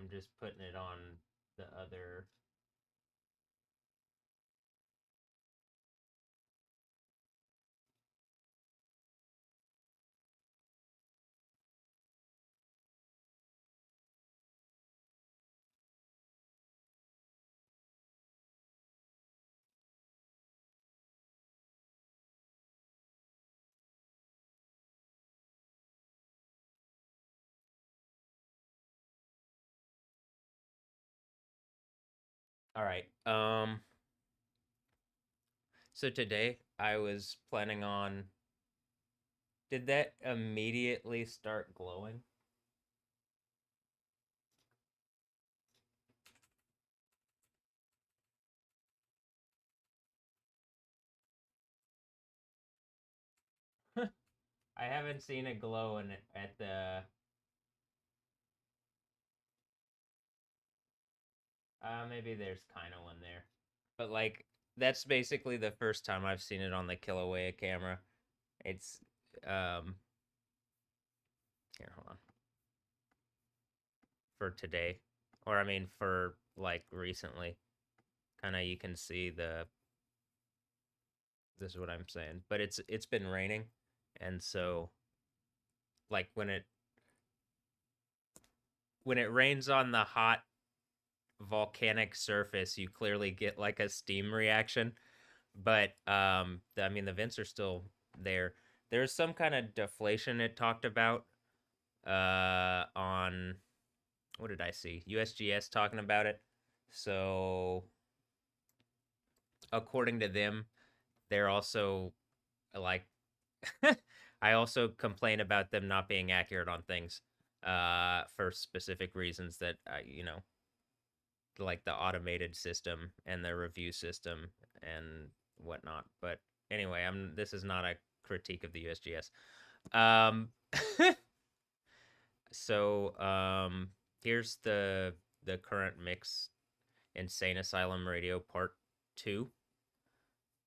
I'm just putting it on the other. All right. So today I was planning on. Did that immediately start glowing? I haven't seen it glow at the. Maybe there's kind of one there, but like that's basically the first time I've seen it on the Kilauea camera. It's um here, hold on. For today, or I mean for like recently, kind of you can see the. This is what I'm saying, but it's been raining, and so like when it rains on the hot volcanic surface, you clearly get like a steam reaction. But I mean the vents are still there. There's some kind of deflation it talked about on what did I see? USGS talking about it. So according to them, they're also like I also complain about them not being accurate on things for specific reasons that like the automated system and the review system and whatnot. But anyway, I'm this is not a critique of the USGS. Um, so here's the current mix: Insane Asylum Radio Part 2.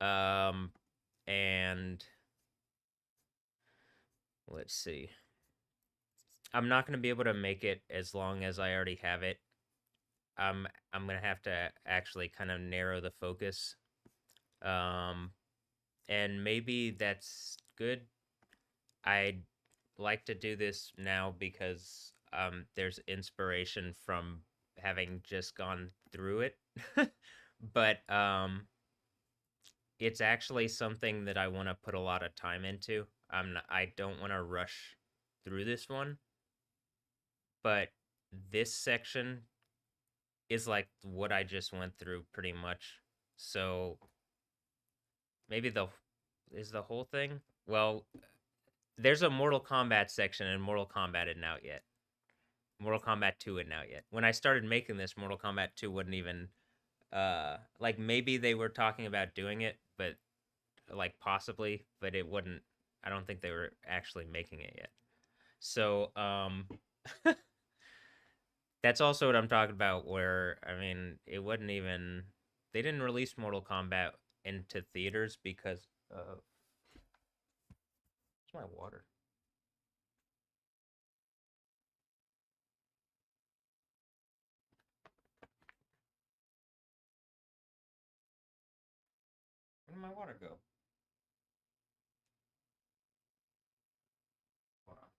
Um, and let's see. I'm not going to be able to make it as long as I already have it. I'm going to have to actually kind of narrow the focus. Um, and maybe that's good. I'd like to do this now because there's inspiration from having just gone through it. But it's actually something that I want to put a lot of time into. I don't want to rush through this one, but this section is like what I just went through pretty much. So maybe the whole thing. Well, there's a Mortal Kombat section, and Mortal Kombat isn't out yet. Mortal Kombat 2 isn't out yet. When I started making this, Mortal Kombat 2 wouldn't even like maybe they were talking about doing it, but like possibly, but it wouldn't. I don't think they were actually making it yet. So that's also what I'm talking about. Where I mean, it wouldn't even. They didn't release Mortal Kombat into theaters because where's my water? Where did my water go? Hold on.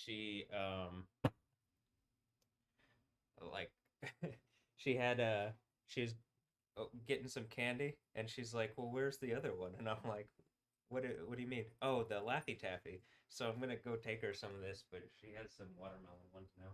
she like she had she was getting some candy, and she's like, "Well, where's the other one?" And I'm like, what do you mean? Oh, the Laffy Taffy. So I'm gonna go take her some of this, but she has some watermelon ones now.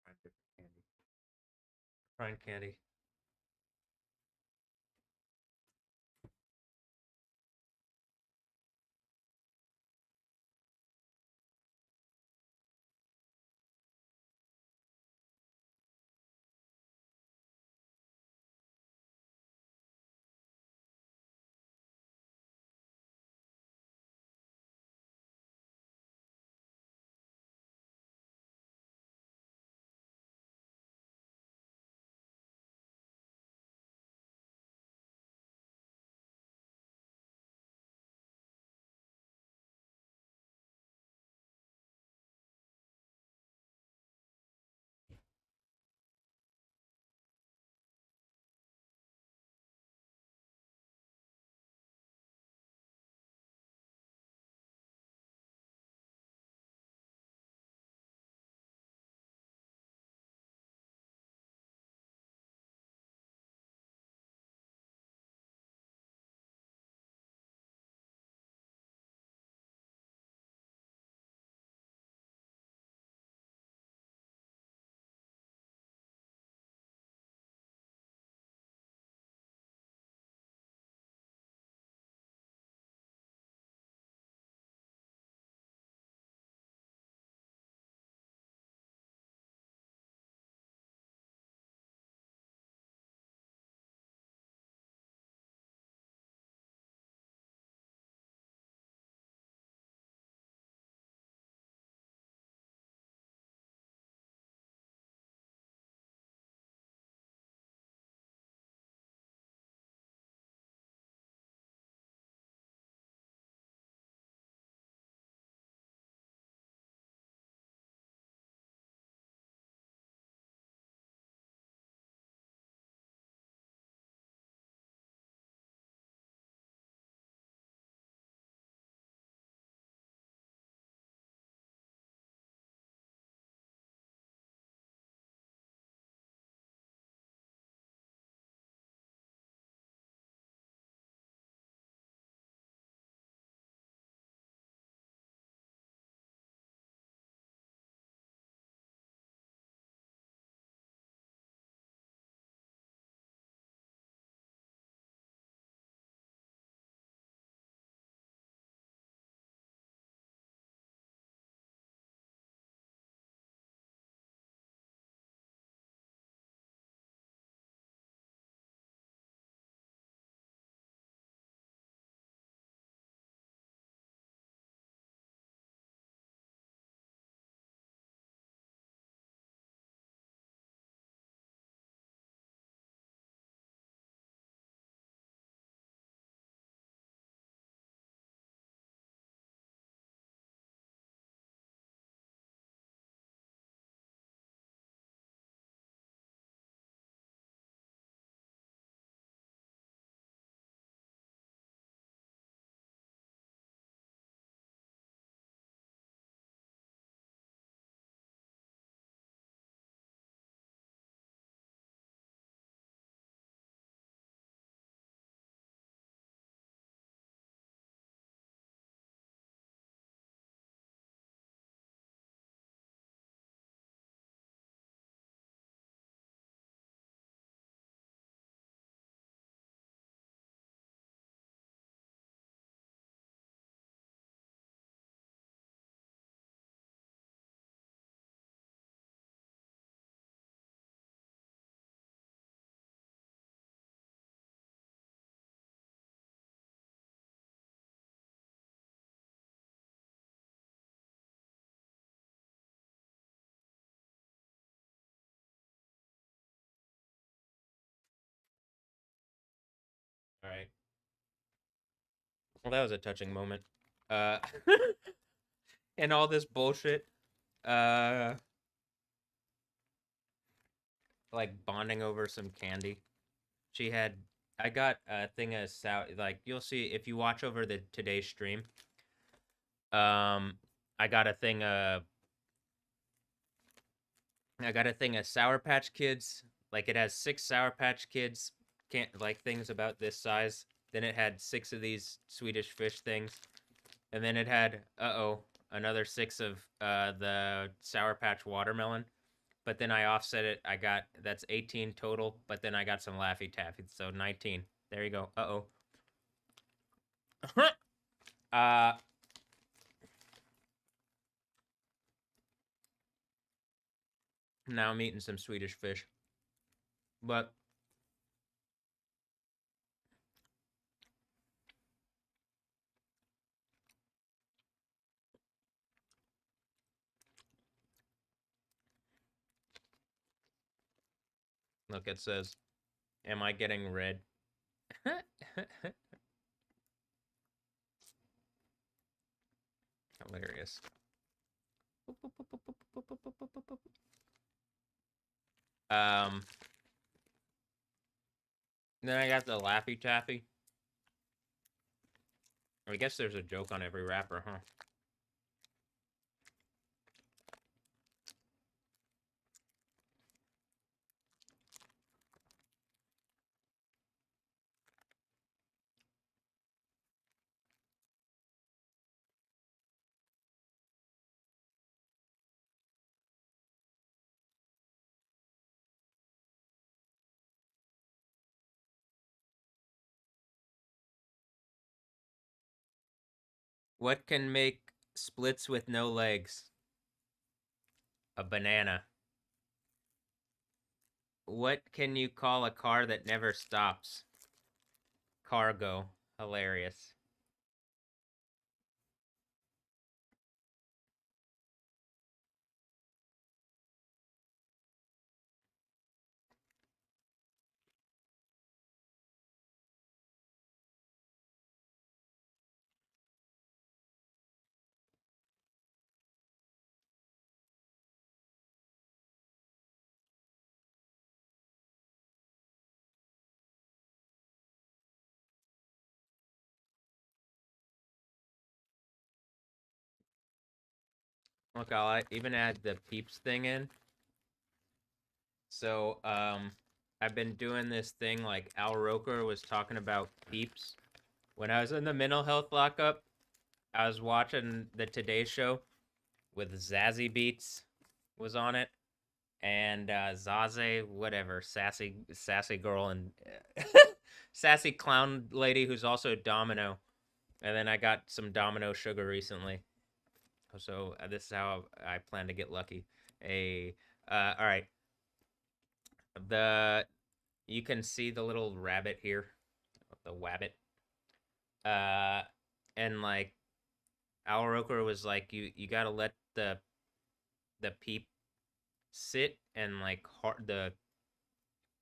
Trying different candy. Trying candy. Well, that was a touching moment. Uh, and all this bullshit. Uh, like bonding over some candy. She had. I got a thing of like you'll see if you watch over the today's stream. Um, I got a thing of. I got a thing of Sour Patch Kids. Like it has 6 Sour Patch Kids can't like things about this size. Then it had 6 of these Swedish fish things, and then it had another 6 of the Sour Patch watermelon. But then I offset it. I got that's 18 total. But then I got some Laffy Taffy, so 19. There you go. uh Now I'm eating some Swedish fish, but look, it says, "Am I getting red?" Hilarious. Um, then I got the Laffy Taffy. I guess there's a joke on every wrapper, huh? What can make splits with no legs? A banana. What can you call a car that never stops? Cargo. Hilarious. Look, I'll even add the peeps thing in. So, I've been doing this thing like Al Roker was talking about peeps. When I was in the mental health lockup, I was watching the Today Show with Zazzy Beats was on it, and Zaze, whatever, sassy girl, and sassy clown lady who's also Domino. And then I got some Domino sugar recently, so this is how I plan to get lucky. All right, the you can see the little rabbit here, the wabbit. Uh, and like Al Roker was like, you gotta let the peep sit and like the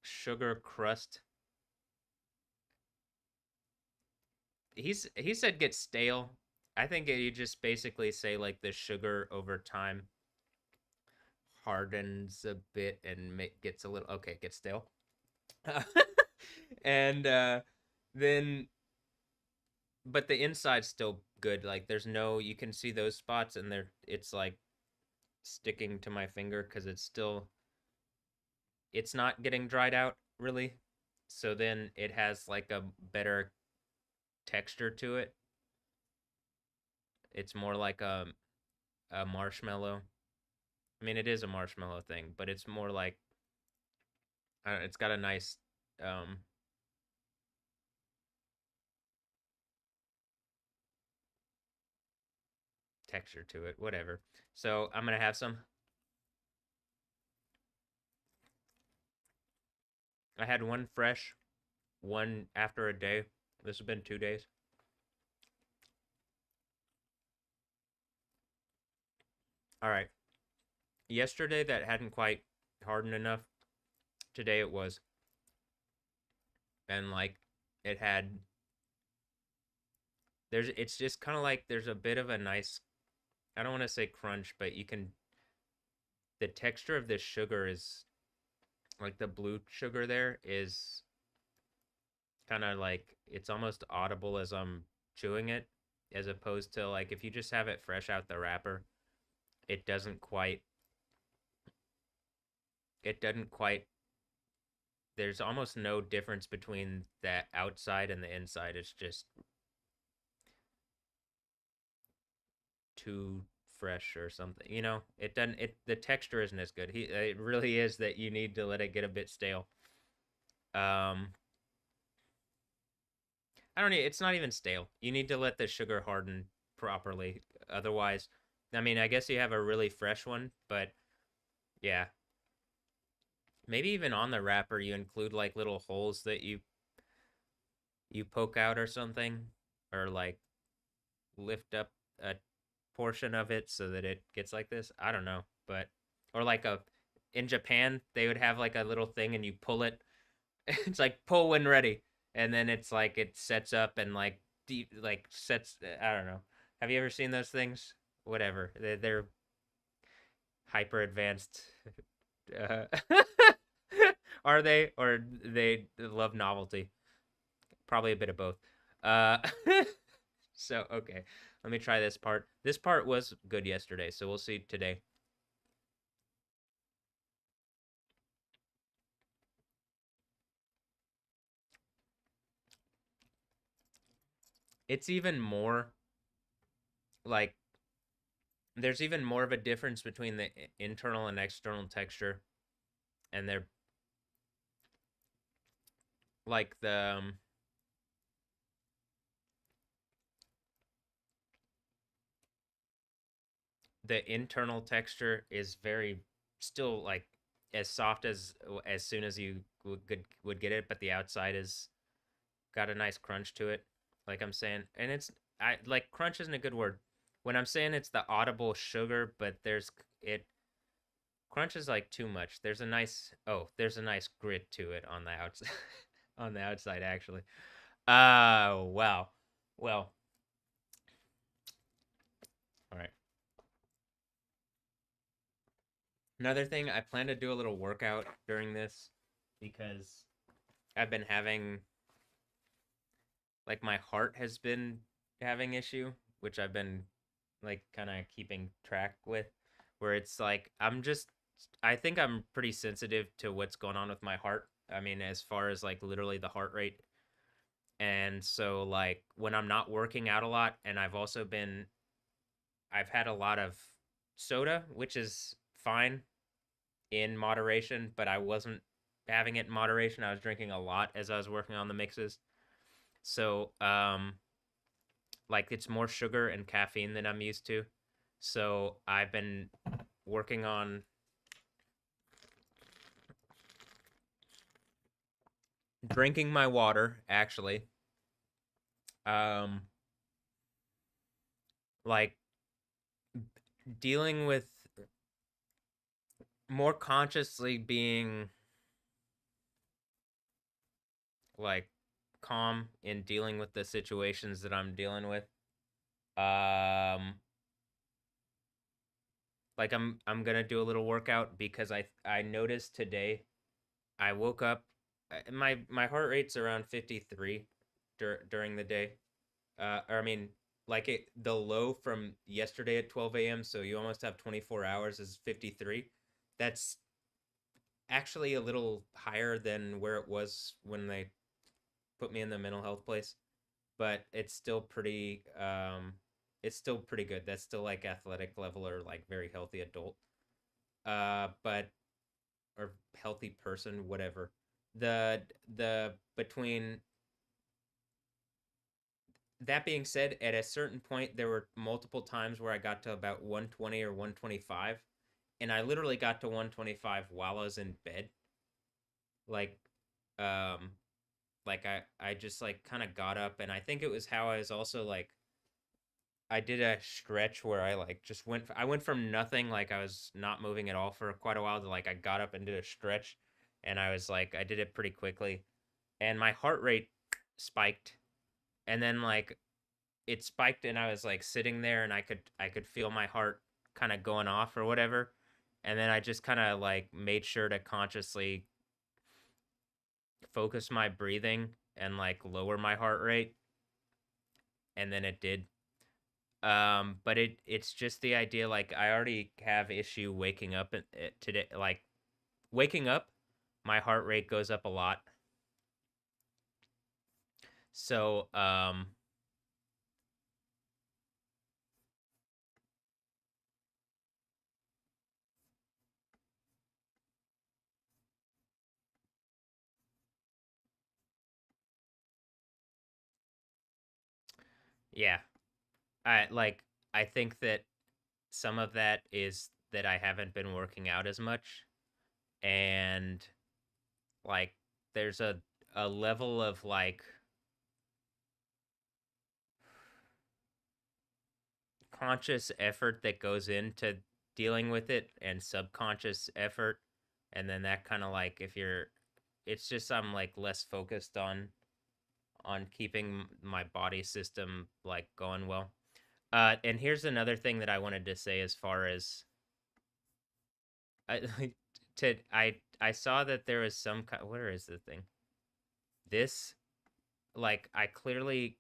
sugar crust. He said get stale. I think you just basically say like the sugar over time hardens a bit and gets a little okay, gets stale. And then but the inside's still good. Like there's no you can see those spots and it's like sticking to my finger because it's not getting dried out really. So then it has like a better texture to it. It's more like a marshmallow. I mean, it is a marshmallow thing, but it's more like it's got a nice um, texture to it. Whatever. So I'm gonna have some. I had one fresh, one after a day. This has been 2 days. All right. Yesterday that hadn't quite hardened enough. Today it was, and like it had it's just kind of like there's a bit of a nice, I don't want to say crunch, but you can, the texture of this sugar is like the blue sugar there is kind of like it's almost audible as I'm chewing it, as opposed to like if you just have it fresh out the wrapper, it doesn't quite, it doesn't quite, there's almost no difference between that outside and the inside. It's just too fresh or something. You know, it doesn't, it, the texture isn't as good. It really is that you need to let it get a bit stale. I don't need, it's not even stale. You need to let the sugar harden properly. Otherwise, I mean, I guess you have a really fresh one, but yeah. Maybe even on the wrapper you include like little holes that you poke out or something, or like lift up a portion of it so that it gets like this. I don't know, but or like a, in Japan they would have like a little thing and you pull it. It's like pull when ready, and then it's like it sets up and like deep like sets. I don't know. Have you ever seen those things? Whatever. They're hyper advanced. Uh, are they, or they love novelty? Probably a bit of both. Uh, so okay, let me try this part. This part was good yesterday, so we'll see today. It's even more like there's even more of a difference between the internal and external texture, and they're like the internal texture is very still like as soft as soon as you would get it, but the outside is got a nice crunch to it. Like I'm saying, and it's, I like crunch isn't a good word. When I'm saying it's the audible sugar, but there's it, crunch is like too much. There's a nice, oh, there's a nice grit to it on the outside. On the outside actually. Wow. Well, all right. Another thing, I plan to do a little workout during this because I've been having, like, my heart has been having issue, which I've been like kind of keeping track with, where it's like I think I'm pretty sensitive to what's going on with my heart. I mean, as far as like literally the heart rate. And so like when I'm not working out a lot, and I've had a lot of soda, which is fine in moderation, but I wasn't having it in moderation. I was drinking a lot as I was working on the mixes. So, like it's more sugar and caffeine than I'm used to. So I've been working on drinking my water, actually. Um, like dealing with more consciously being like calm in dealing with the situations that I'm dealing with. Um, like I'm gonna do a little workout because I noticed today I woke up, my heart rate's around 53 during the day. Or I mean, like it, the low from yesterday at 12 a.m. So you almost have 24 hours is 53. That's actually a little higher than where it was when they put me in the mental health place, but it's still pretty good. That's still like athletic level or like very healthy adult. But or healthy person, whatever. The between that being said, at a certain point, there were multiple times where I got to about 120 or 125, and I literally got to 125 while I was in bed. Like, um, like I just like kind of got up, and I think it was how I was also like I did a stretch where I like just I went from nothing, like I was not moving at all for quite a while, to like I got up and did a stretch, and I was like I did it pretty quickly, and my heart rate spiked, and then like it spiked and I was like sitting there and I could feel my heart kind of going off or whatever. And then I just kind of like made sure to consciously focus my breathing and like lower my heart rate, and then it did. But it's just the idea, like I already have issue waking up today, like waking up, my heart rate goes up a lot. So yeah, I think that some of that is that I haven't been working out as much, and like there's a level of like conscious effort that goes into dealing with it and subconscious effort, and then that kind of like if you're it's just I'm like less focused on keeping my body system like going well. And here's another thing that I wanted to say as far as I I saw that there was some kind, where is the thing, this, like I clearly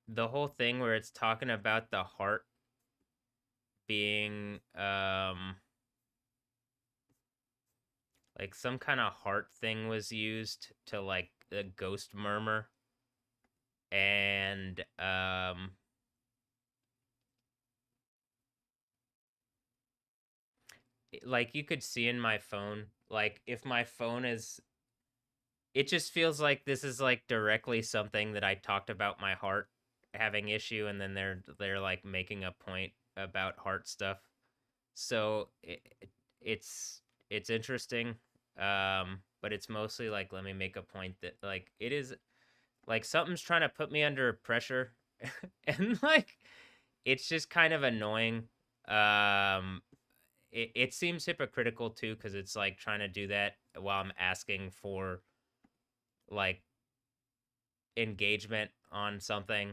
the whole thing where it's talking about the heart being like some kind of heart thing was used to like a ghost murmur, and like you could see in my phone, like if my phone is, it just feels like this is like directly something that I talked about my heart having issue, and then they're like making a point about heart stuff. So it's interesting, but it's mostly like let me make a point that like it is like something's trying to put me under pressure, and like it's just kind of annoying. Um, it seems hypocritical too because it's like trying to do that while I'm asking for like engagement on something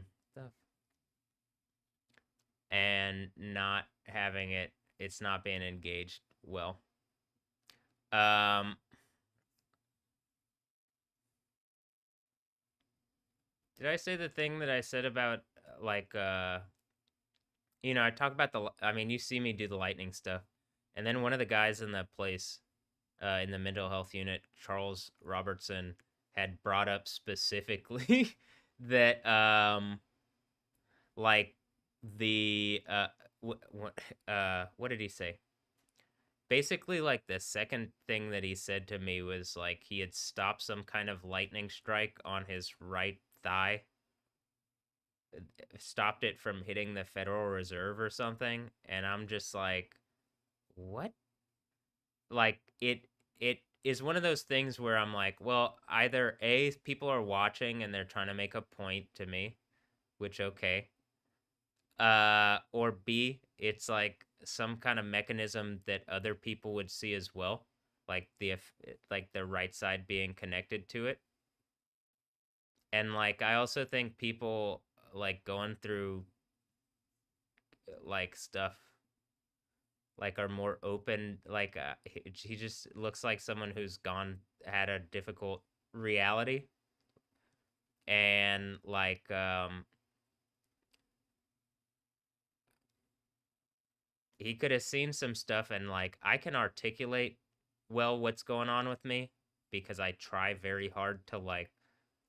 and not having it, it's not being engaged well. um did I say the thing that I said about like I talk about I mean, you see me do the lightning stuff, and then one of the guys in the place, in the mental health unit, Charles Robertson, had brought up specifically that like the what did he say? Basically, like the second thing that he said to me was like he had stopped some kind of lightning strike on his right thigh, stopped it from hitting the Federal Reserve or something, and I'm just like, what? Like it is one of those things where I'm like, well, either A, people are watching and they're trying to make a point to me, which okay. Or B, it's like some kind of mechanism that other people would see as well, like like the right side being connected to it. And like I also think people like going through like stuff like are more open, like he just looks like someone who's gone had a difficult reality, and like he could have seen some stuff, and like I can articulate well what's going on with me because I try very hard to like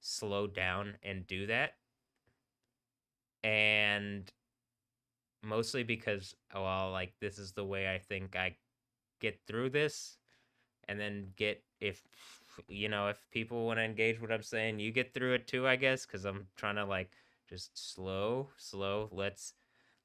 slow down and do that. And mostly because, well, like this is the way I think I get through this, and then get, if if people want to engage what I'm saying, you get through it too, I guess, because I'm trying to like just slow, let's,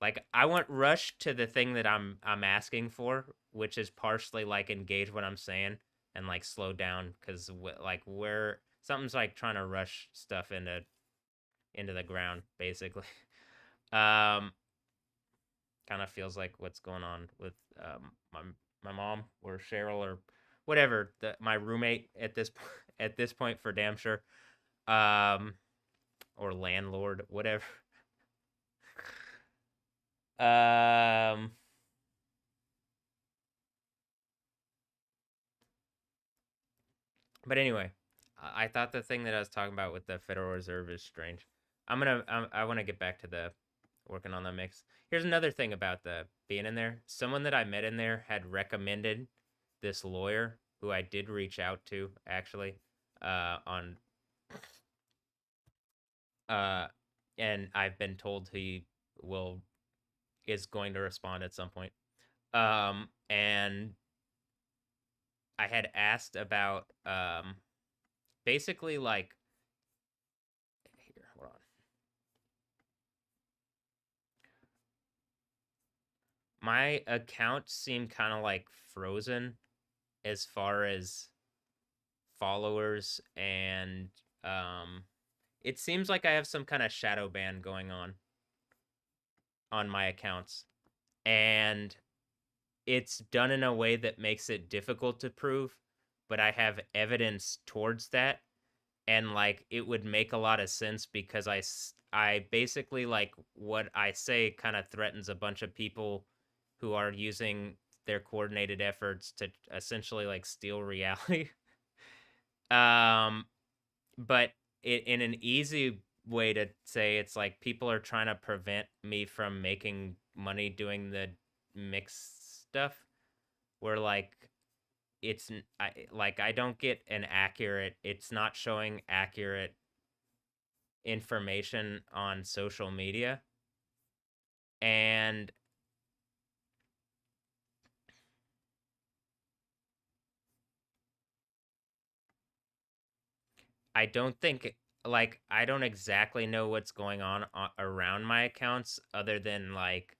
like I want rush to the thing that I'm asking for, which is partially like engage what I'm saying and like slow down, because like where something's like trying to rush stuff into the ground basically. um Kind of feels like what's going on with my my mom or Cheryl or whatever, my roommate at this at this point for damn sure, um, or landlord, whatever. Um, but anyway, I thought the thing that I was talking about with the Federal Reserve is strange. I want to get back to the working on the mix. Here's another thing about the being in there. Someone that I met in there had recommended this lawyer who I did reach out to actually, on uh, and I've been told he will is going to respond at some point. And I had asked about basically like here, hold on. My account seemed kind of like frozen as far as followers, and it seems like I have some kind of shadow ban going on my accounts, and it's done in a way that makes it difficult to prove, but I have evidence towards that, and like it would make a lot of sense because I basically like what I say kind of threatens a bunch of people who are using their coordinated efforts to essentially like steal reality. um but in an easy way to say, it's like people are trying to prevent me from making money doing the mixed stuff, where like I don't get an accurate, it's not showing accurate information on social media, and I don't think, like, I don't exactly know what's going on around my accounts, other than like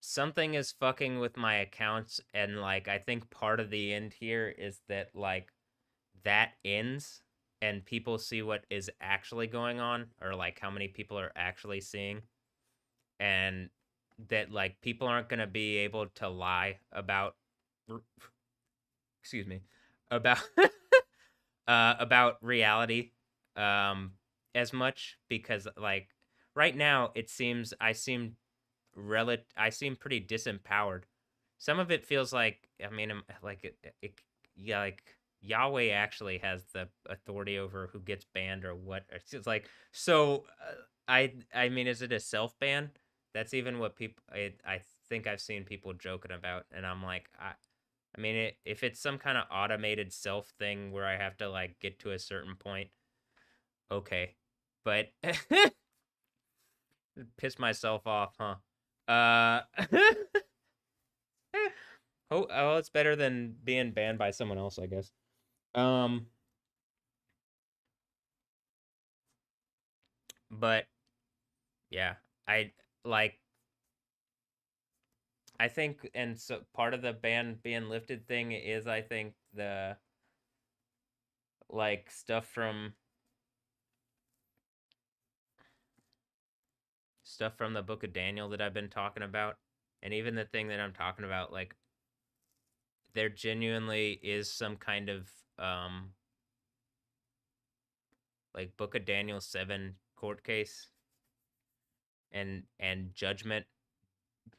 something is fucking with my accounts, and like I think part of the end here is that like that ends and people see what is actually going on, or like how many people are actually seeing, and that like people aren't going to be able to lie excuse me, about about reality um as much, because like right now it seems I seem pretty disempowered. Some of it feels like, I mean, like yeah, like Yahweh actually has the authority over who gets banned or what. It's just like, so. I mean, is it a self ban? That's even what people. I think I've seen people joking about, and I'm like, I mean, if it's some kind of automated self thing where I have to like get to a certain point, okay, but piss myself off, huh? Uh, oh, it's better than being banned by someone else, I guess. Um, but yeah, I like. I think, and so part of the ban being lifted thing is, I think the like stuff from the Book of Daniel that I've been talking about, and even the thing that I'm talking about, like there genuinely is some kind of like Book of Daniel 7 court case and judgment,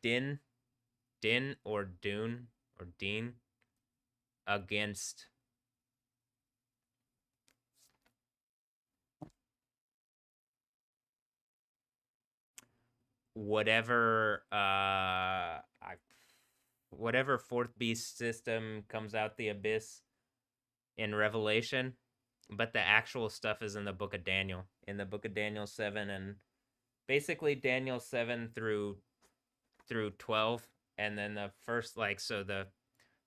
din din or dune or dean, against whatever whatever fourth beast system comes out the abyss in Revelation, but the actual stuff is in the Book of Daniel. In the Book of Daniel 7, and basically Daniel 7 through 12, and then the first, like, so the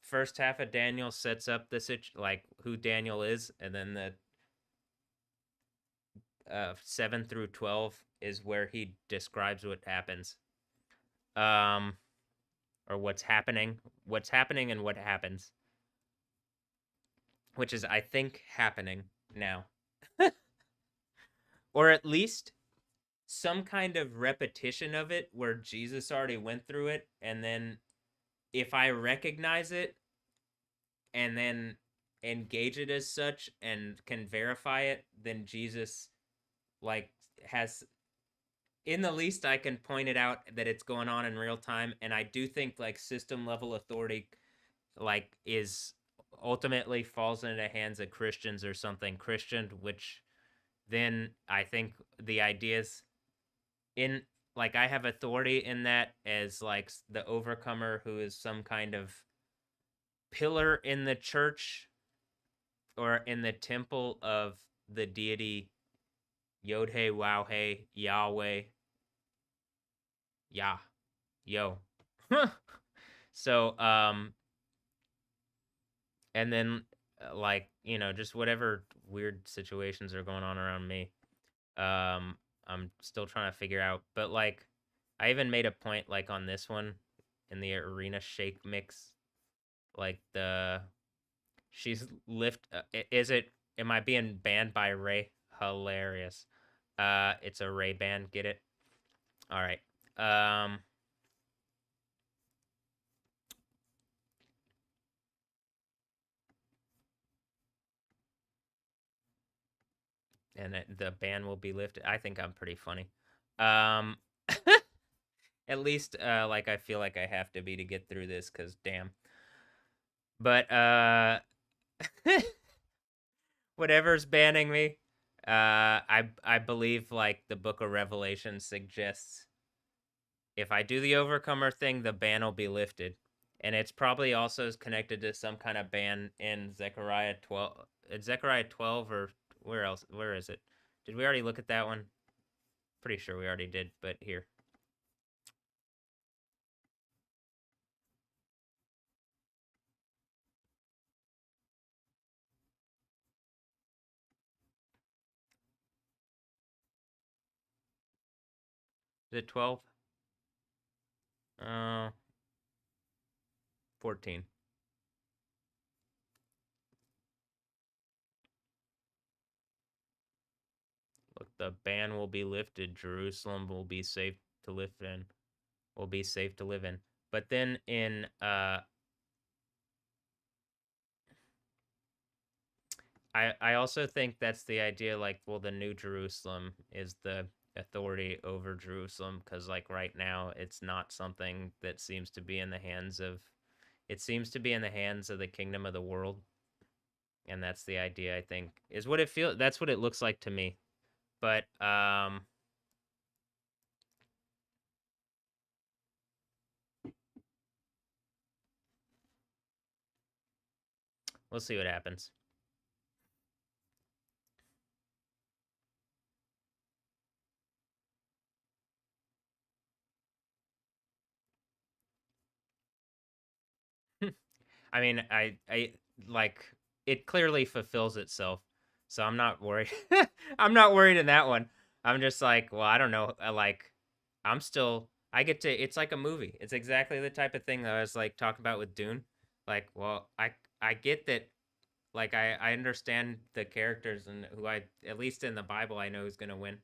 first half of Daniel sets up like who Daniel is, and then the 7 through 12 is where he describes what happens, um or what's happening and what happens, which is, I think, happening now. Or at least some kind of repetition of it where Jesus already went through it, and then if I recognize it and then engage it as such and can verify it, then Jesus like has, in the least I can point it out that it's going on in real time. And I do think like system level authority like is ultimately falls into the hands of Christians or something Christian, which then I think the ideas in like I have authority in that as like the overcomer who is some kind of pillar in the church or in the temple of the deity Yod Hey Wow Hey Yahweh Yah Yo. So and then like just whatever weird situations are going on around me, I'm still trying to figure out. But like I even made a point like on this one in the arena shake mix, like the she's lift is it am I being banned by Ray? Hilarious. It's a Ray ban, get it? All right. um and the ban will be lifted. I think I'm pretty funny. um at least like I feel like I have to be to get through this cuz damn. But whatever's banning me, I believe like the Book of Revelation suggests if I do the Overcomer thing, the ban will be lifted, and it's probably also connected to some kind of ban in Zechariah 12. Zechariah 12 or where else? Where is it? Did we already look at that one? Pretty sure we already did, but here. Is it 12? Uh, 14. Look, the ban will be lifted. Jerusalem will be safe to live in. Will be safe to live in. But then in I also think that's the idea like well the New Jerusalem is the authority over Jerusalem cuz like right now it's not something that seems to be in the hands of it seems to be in the hands of the kingdom of the world, and that's the idea I think is what it feels that's what it looks like to me. But we'll see what happens. I mean, I like it clearly fulfills itself, so I'm not worried. I'm not worried in that one. I'm just like, well, I don't know. Like, I'm still. I get to. It's like a movie. It's exactly the type of thing that I was like talking about with Dune. Like, well, I get that. Like, I understand the characters and who I at least in the Bible I know who's gonna win.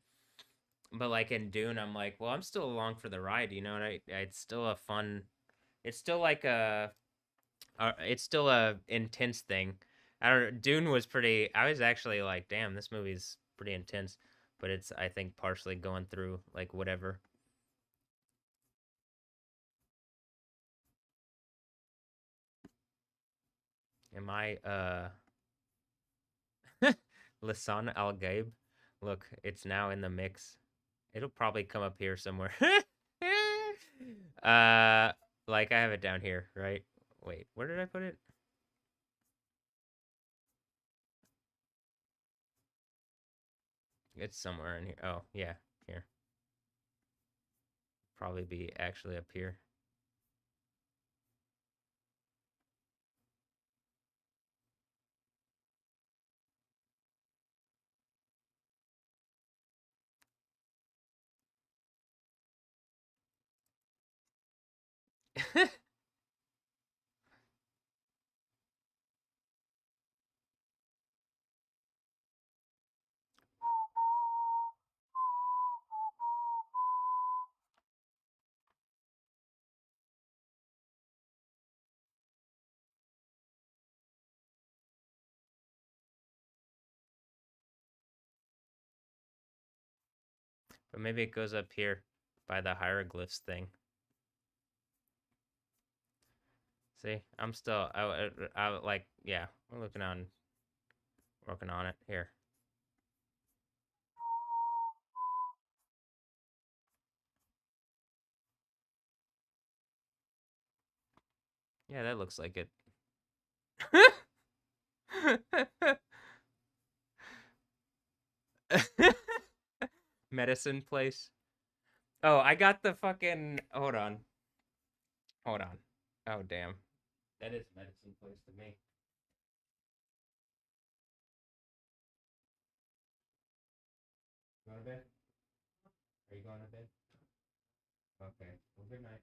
But like in Dune, I'm like, well, I'm still along for the ride. You know, and it's still a fun. It's still like a it's still a intense thing. I don't. Dune was pretty. I was actually like, damn, this movie's pretty intense. But it's I think partially going through like whatever. Am I Lisan Al Gaib? Look, it's now in the mix. It'll probably come up here somewhere. uh, like I have it down here, right? Wait, where did I put it? It's somewhere in here. Oh yeah, here. Probably be actually up here. But maybe it goes up here by the hieroglyphs thing. See, I'm still, like, yeah, we're working on it here. Yeah, that looks like it. Medicine place. Oh, I got the fucking. Hold on. Hold on. Oh, damn. That is medicine place to me. Going to bed? Are you going to bed? Okay. Well, good night.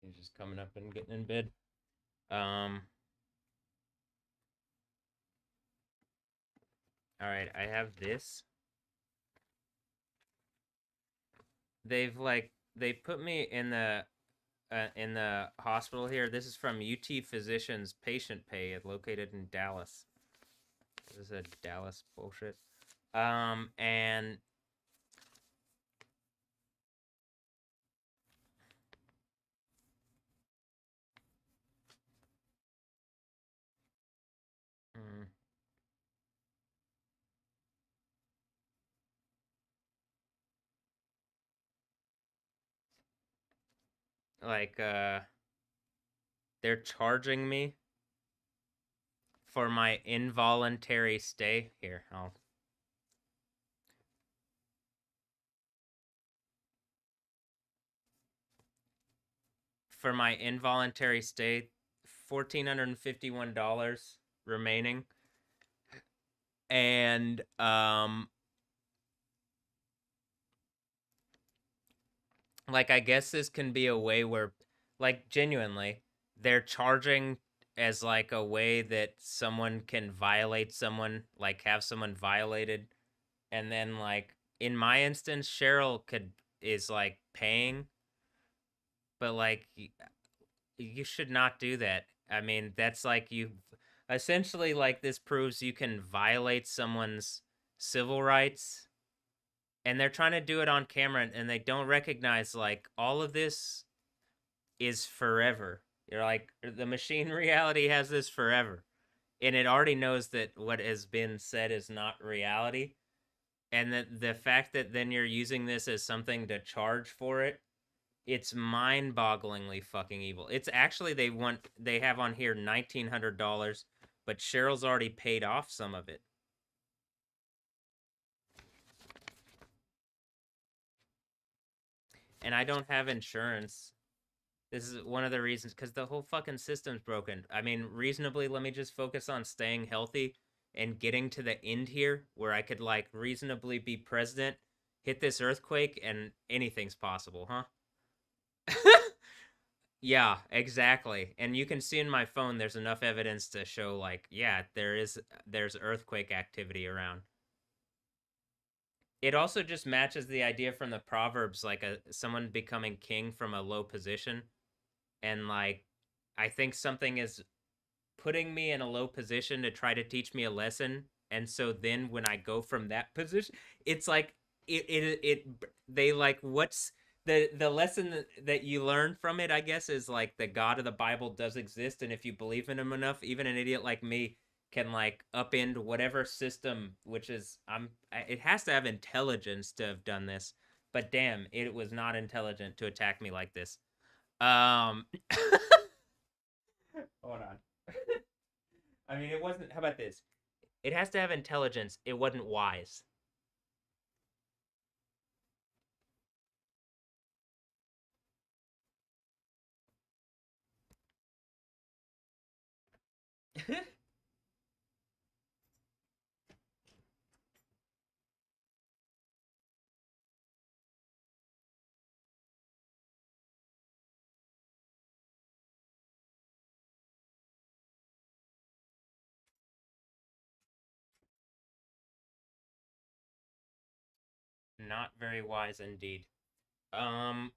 He's just coming up and getting in bed. Um. All right. I have this. They put me in the hospital here. This is from UT Physicians Patient Pay, located in Dallas. This is a Dallas bullshit. And mm, like they're charging me for my involuntary stay here. For my involuntary stay, $1,451 remaining, and like I guess this can be a way where, like, genuinely, they're charging as like a way that someone can violate someone, like have someone violated, and then like in my instance, Cheryl is like paying, but like you should not do that. I mean, that's like you essentially, like, this proves you can violate someone's civil rights, and they're trying to do it on camera, and they don't recognize like all of this is forever. You're like, the machine reality has this forever, and it already knows that what has been said is not reality, and that the fact that then you're using this as something to charge for it, it's mind-bogglingly fucking evil. It's actually, they have on here $1,900, but Cheryl's already paid off some of it. And I don't have insurance. This is one of the reasons, because the whole fucking system's broken. I mean, reasonably, let me just focus on staying healthy and getting to the end here where I could, like, reasonably be president, hit this earthquake, and anything's possible, huh? Yeah, exactly. And you can see in my phone there's enough evidence to show, like, yeah, there's earthquake activity around. It also just matches the idea from the Proverbs, like someone becoming king from a low position. And like, I think something is putting me in a low position to try to teach me a lesson. And so then when I go from that position, it's like they like, what's the lesson that you learn from it, I guess, is like the God of the Bible does exist, and if you believe in him enough, even an idiot like me can like upend whatever system, which is it has to have intelligence to have done this, but damn, it was not intelligent to attack me like this. um Hold on. I mean, it wasn't. How about this? It has to have intelligence. It wasn't wise. not very wise indeed. Um,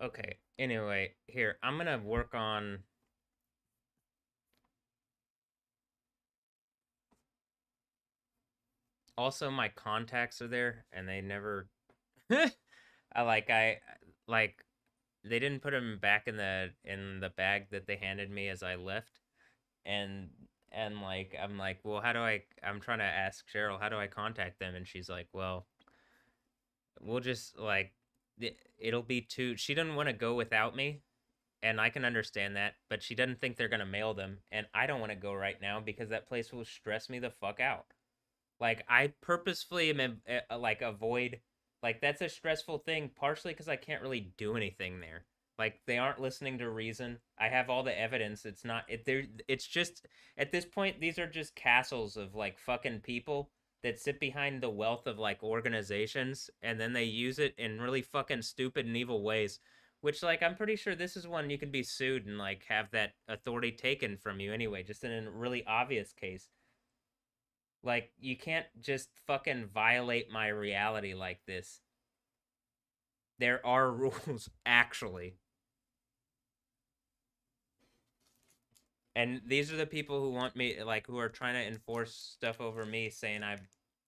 okay. Anyway, here, I'm gonna work on. Also, my contacts are there, and they never. I like they didn't put them back in the bag that they handed me as I left, and like I'm like, well, how do I'm trying to ask Cheryl how do I contact them, and she's like, well, we'll just like it'll be too. She doesn't want to go without me, and I can understand that, but she doesn't think they're gonna mail them, and I don't want to go right now because that place will stress me the fuck out. Like I purposefully am like avoid like that's a stressful thing partially because I can't really do anything there. Like they aren't listening to reason. I have all the evidence. It's not it there it's just at this point these are just castles of like fucking people that sit behind the wealth of like organizations and then they use it in really fucking stupid and evil ways. Which like I'm pretty sure this is one you can be sued and like have that authority taken from you anyway, just in a really obvious case. Like, you can't just fucking violate my reality like this. There are rules, actually. And these are the people who want me, like, who are trying to enforce stuff over me, saying I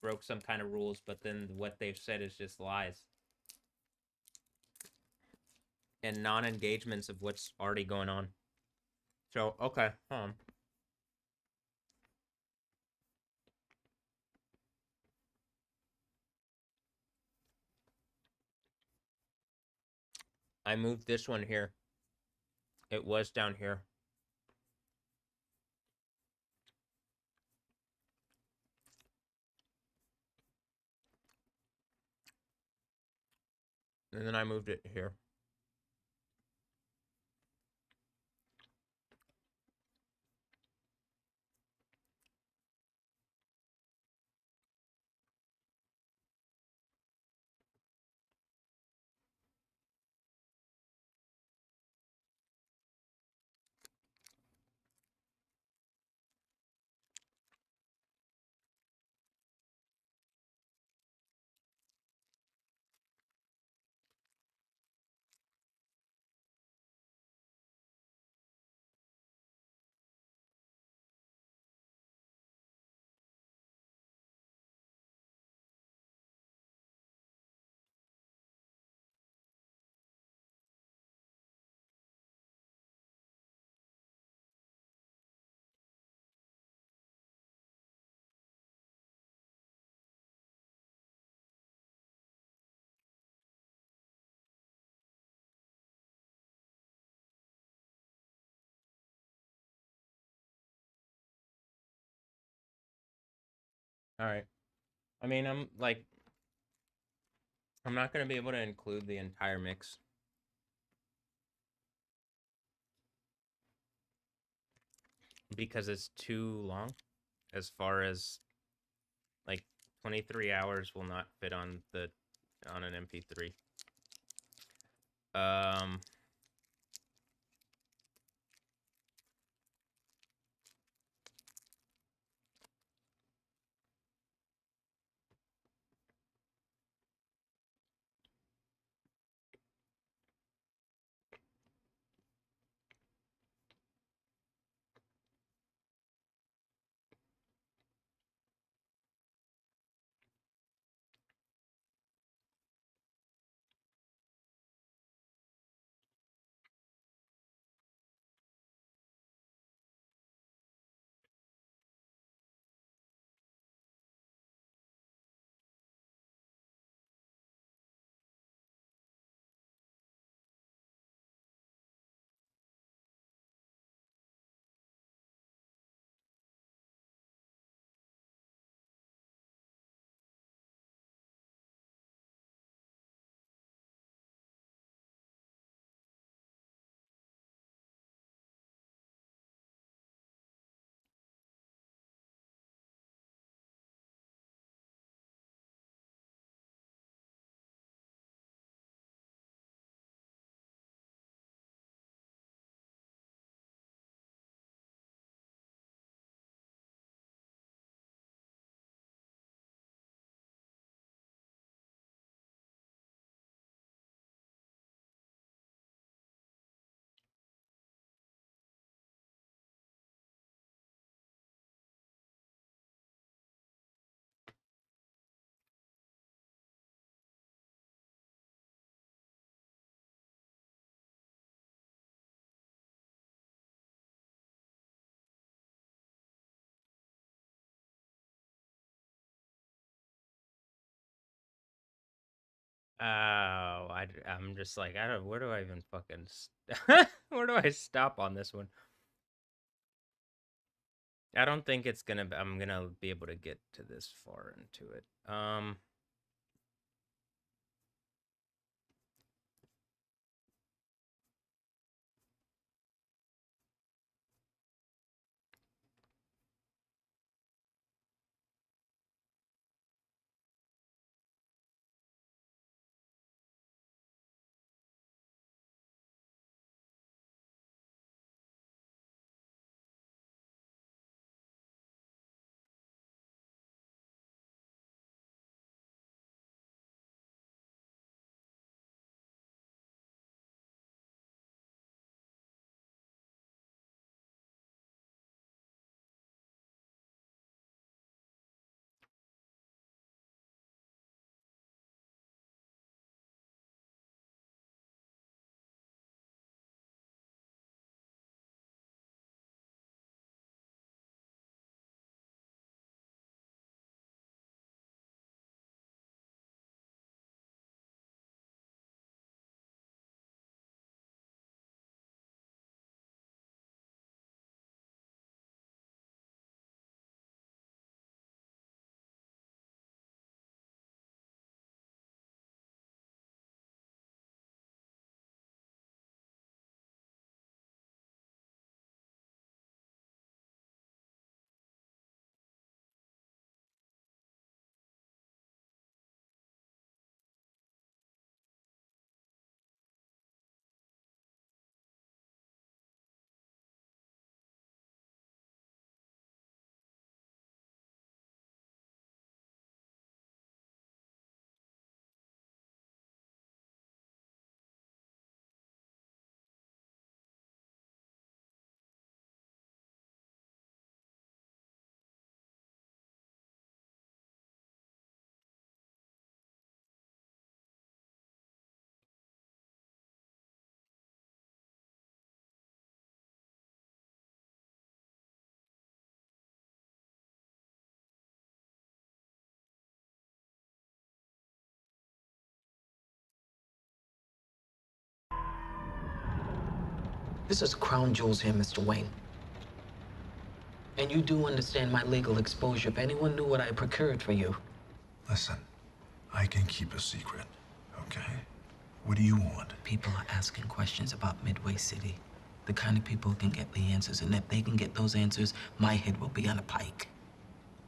broke some kind of rules, but then what they've said is just lies. And non engagements of what's already going on. So, okay, I moved this one here. It was down here. And then I moved it here. All right. I mean, I'm not going to be able to include the entire mix because it's too long as far as like 23 hours will not fit on the on an MP3. Um I'm just like, I don't. Where do I even fucking? Where do I stop on this one? I don't think it's gonna. I'm gonna be able to get to this far into it. This is crown jewels here, Mr. Wayne. And you do understand my legal exposure if anyone knew what I procured for you. Listen, I can keep a secret, okay? What do you want? People are asking questions about Midway City. The kind of people who can get the answers, and if they can get those answers, my head will be on a pike.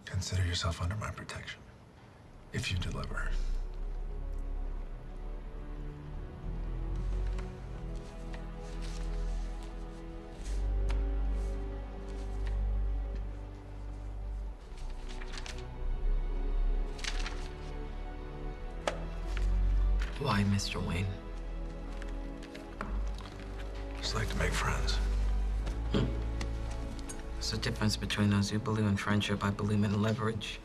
Consider yourself under my protection. If you deliver. Why, Mr. Wayne? Just like to make friends. There's a difference between us. You believe in friendship, I believe in leverage.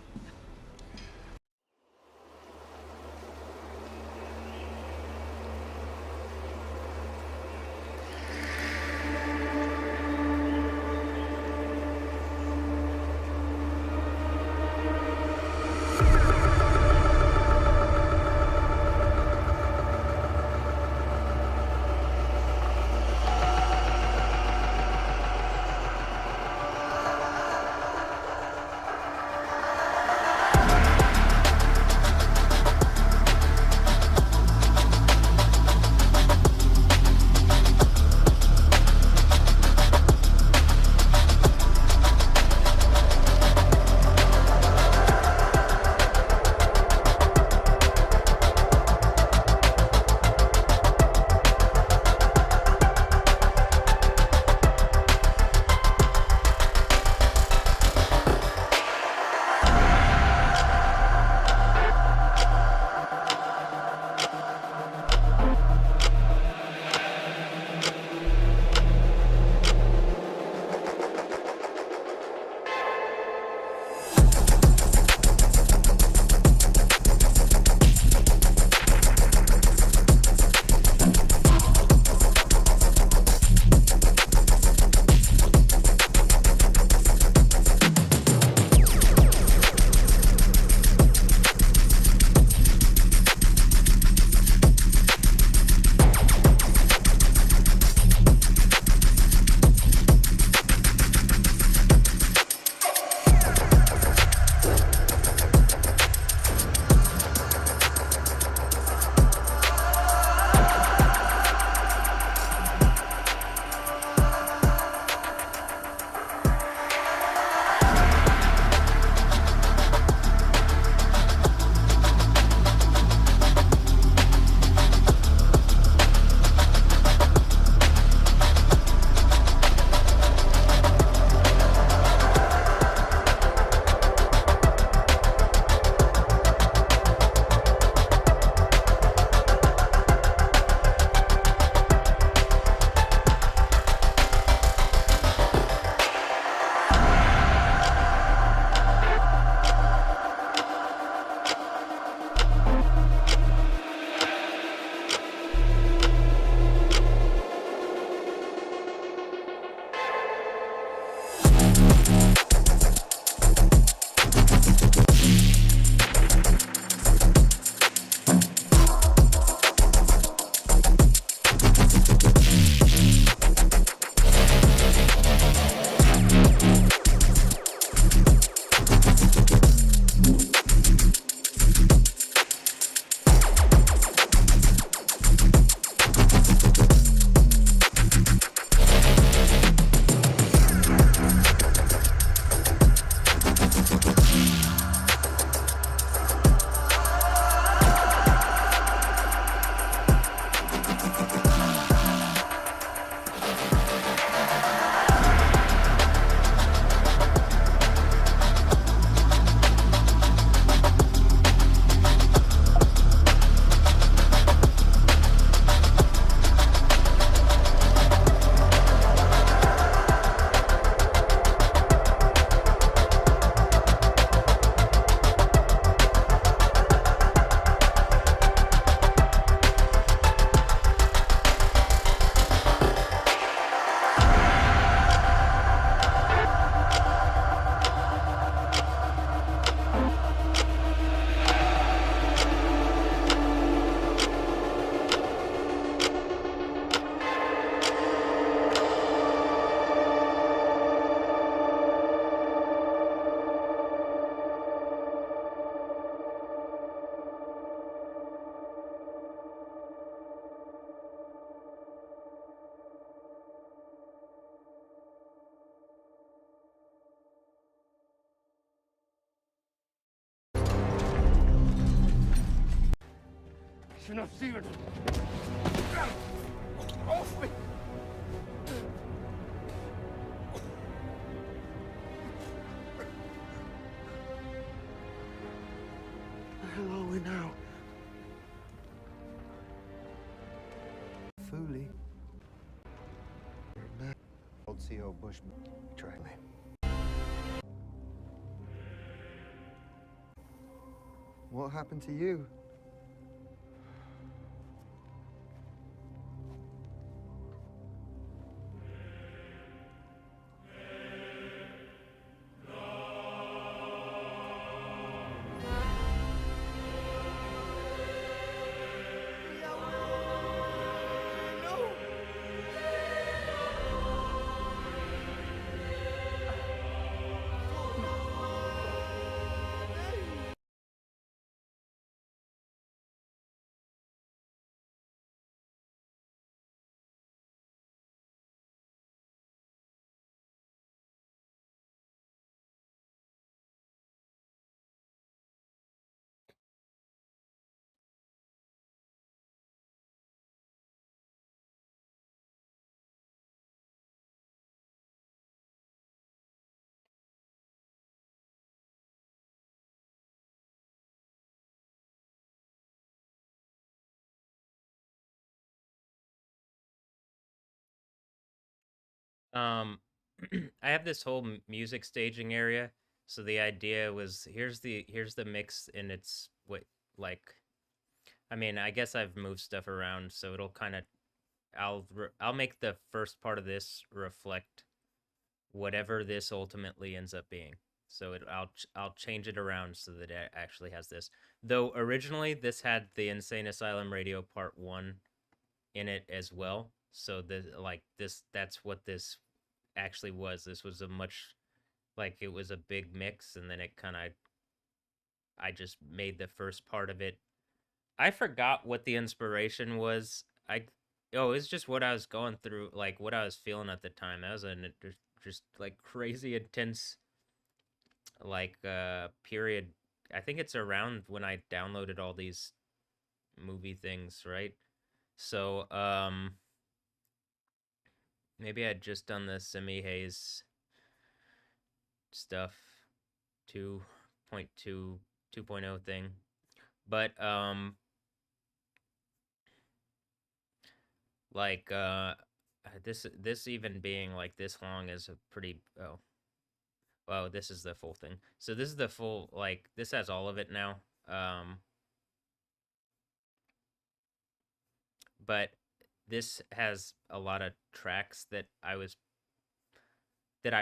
شنو تصير؟ Off me! Where the hell are we now? Foolie. Old CO Bushman. Try me. What happened to you? Um, I have this whole music staging area. So the idea was here's the mix, and it's what like I mean, I guess I've moved stuff around, so it'll kind of I'll make the first part of this reflect whatever this ultimately ends up being. So I'll change it around so that it actually has this. Though originally this had the Insane Asylum Radio Part 1 in it as well. So that's what this actually was. This was a much it was a big mix, and then it kind of I just made the first part of it. I forgot what the inspiration was. It was just what I was going through, like what I was feeling at the time. That was just like crazy intense period. I think it's around when I downloaded all these movie things, right? So maybe I'd just done the Simi Haze stuff 2.2 2.0 thing. But like this even being like this long is a pretty well, this is the full thing. So this is the full, like, this has all of it now. But this has a lot of tracks that I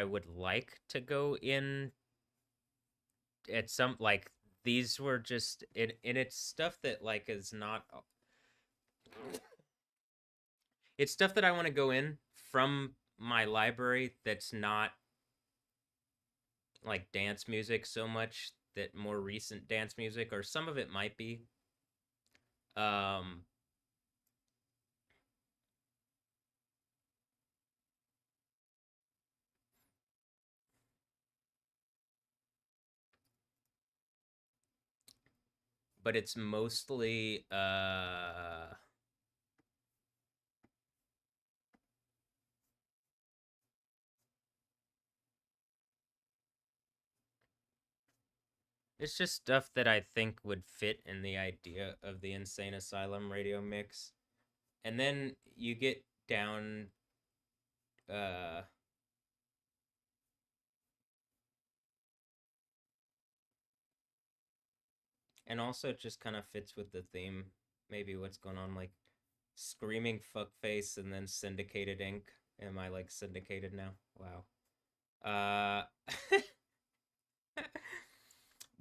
would like to go in at some, like, these were just, and it's stuff that, like, is not, it's stuff that I want to go in from my library that's not, like, dance music so much, that more recent dance music, or some of it might be. But it's mostly it's just stuff that I think would fit in the idea of the Insane Asylum radio mix. And then you get down and also it just kind of fits with the theme, maybe what's going on, like screaming fuckface and then syndicated ink. Am I like syndicated now? Wow.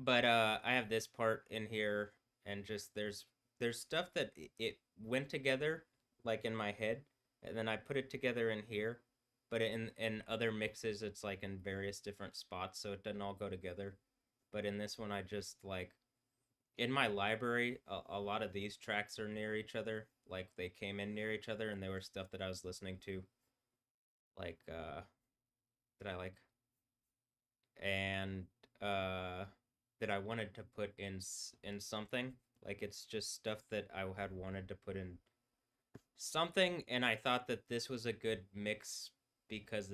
But I have this part in here, and just there's stuff that it went together like in my head, and then I put it together in here, but in other mixes it's like in various different spots, so it doesn't all go together. But in this one, I just like, in my library, a lot of these tracks are near each other, like they came in near each other, and they were stuff that I was listening to, like that I like, and that I wanted to put in something. Like, it's just stuff that I had wanted to put in something, and I thought that this was a good mix because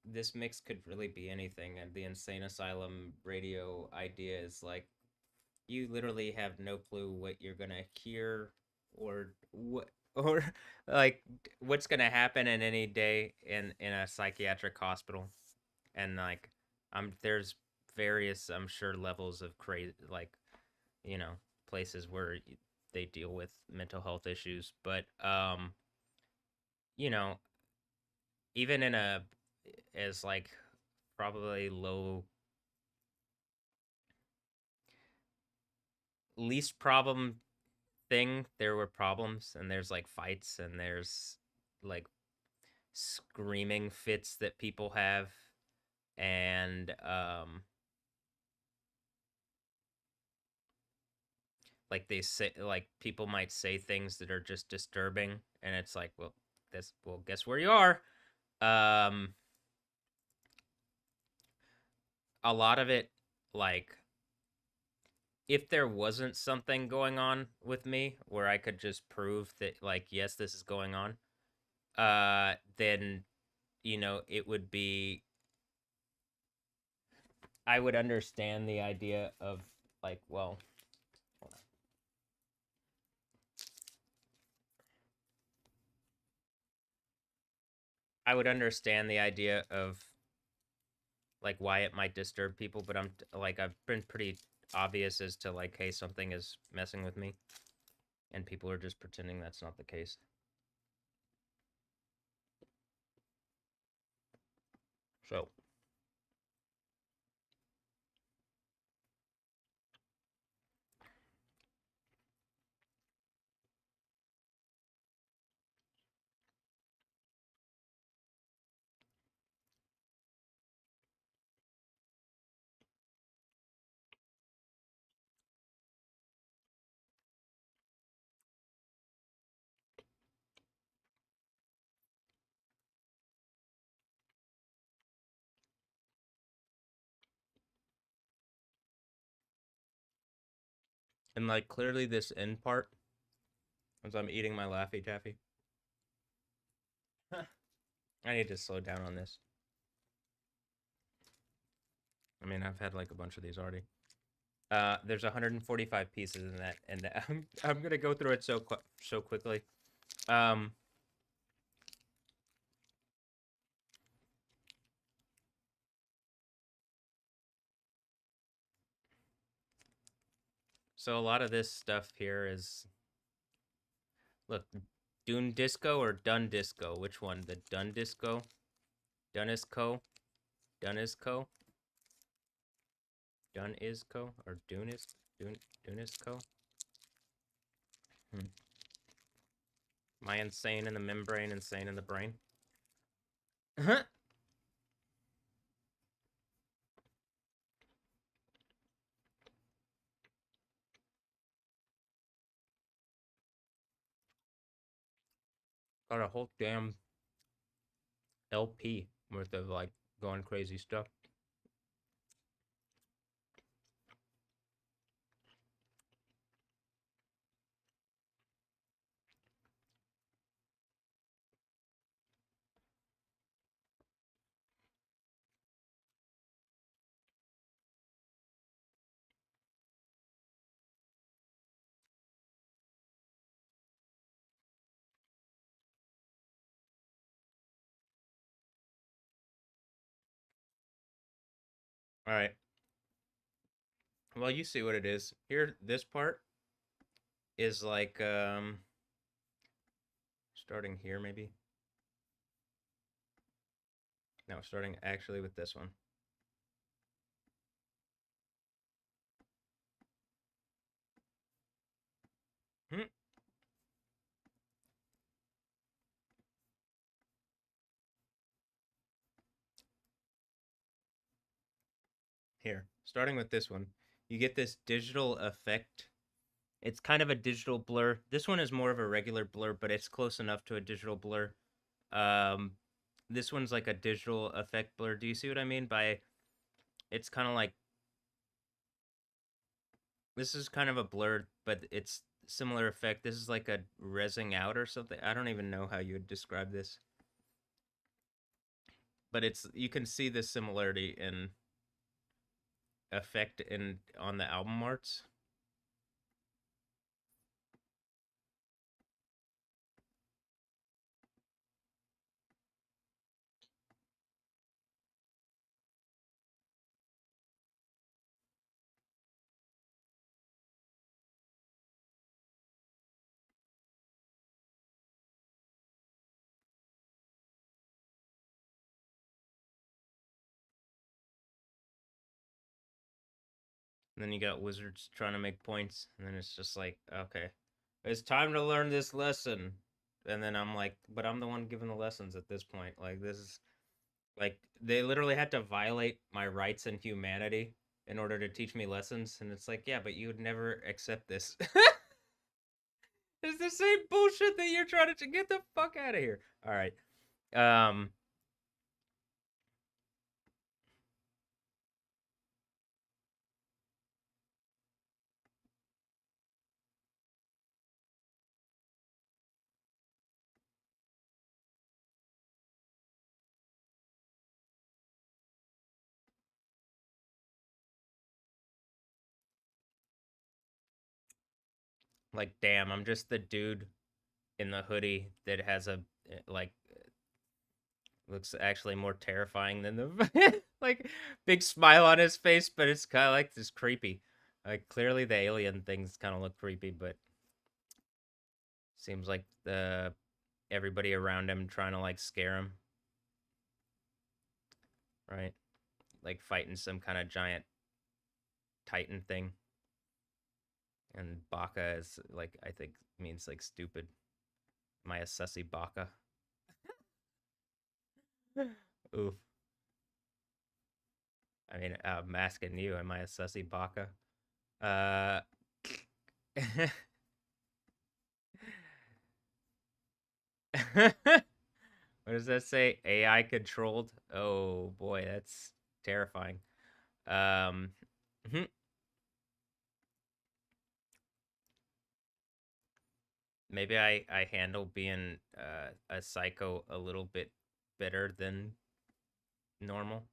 this mix could really be anything. And the Insane Asylum radio idea is like, you literally have no clue what you're gonna hear, or what, or like what's gonna happen in any day in a psychiatric hospital. And like, there's various, I'm sure, levels of crazy, like, you know, places where they deal with mental health issues. But you know, even in a, as like, probably low, least problem thing, there were problems, and there's like fights, and there's like screaming fits that people have. And like, they say, like, people might say things that are just disturbing, and it's like, well, guess where you are. um a lot of it, like, if there wasn't something going on with me where I could just prove that, like, yes, this is going on, then, it would be, I would understand the idea of, like, well, hold on. I would understand the idea of, like, why it might disturb people, but I've been pretty obvious as to, like, hey, something is messing with me, and people are just pretending that's not the case. So, and, like, clearly this end part, as I'm eating my Laffy Taffy, I need to slow down on this. I mean, I've had like a bunch of these already. There's 145 pieces in that, and I'm gonna go through it so quickly. So a lot of this stuff here is, look, Dune Disco or Dun Disco? Which one? The Dun Disco? Dunisco? Dunisco? Dun Isco? Or Dunisco? Am I insane in the membrane, insane in the brain? Got a whole damn LP worth of, like, going crazy stuff. All right. Well, you see what it is. Here, this part is like, starting here, maybe. No, starting actually with this one. Hmm. Here, starting with this one, you get this digital effect. It's kind of a digital blur. This one is more of a regular blur, but it's close enough to a digital blur. Um, this one's like a digital effect blur. Do you see what I mean by, it's kind of like This is kind of a blur, but it's similar effect. This is like a rezzing out or something. I don't even know how you would describe this. But it's you can see the similarity in effect in on the album arts. And then you got wizards trying to make points, and then it's just like, okay, it's time to learn this lesson. And then I'm like, but I'm the one giving the lessons at this point. Like this is like they literally had to violate my rights and humanity in order to teach me lessons, and it's like, yeah, but you would never accept this. It's the same bullshit that you're trying to get the fuck out of here. All right. Um like damn, I'm just the dude in the hoodie that has a like looks actually more terrifying than the like big smile on his face, but it's kind of like this creepy. Like clearly the alien things kind of look creepy, but seems like the everybody around him trying to like scare him, right? Like fighting some kind of giant titan thing. And baka is like I think means like stupid. Maya sussy baka. Oof. I mean, I'm asking you, am I a sussy baka? Uh what does that say? AI controlled? Oh boy, that's terrifying. Um maybe I handle being a psycho a little bit better than normal.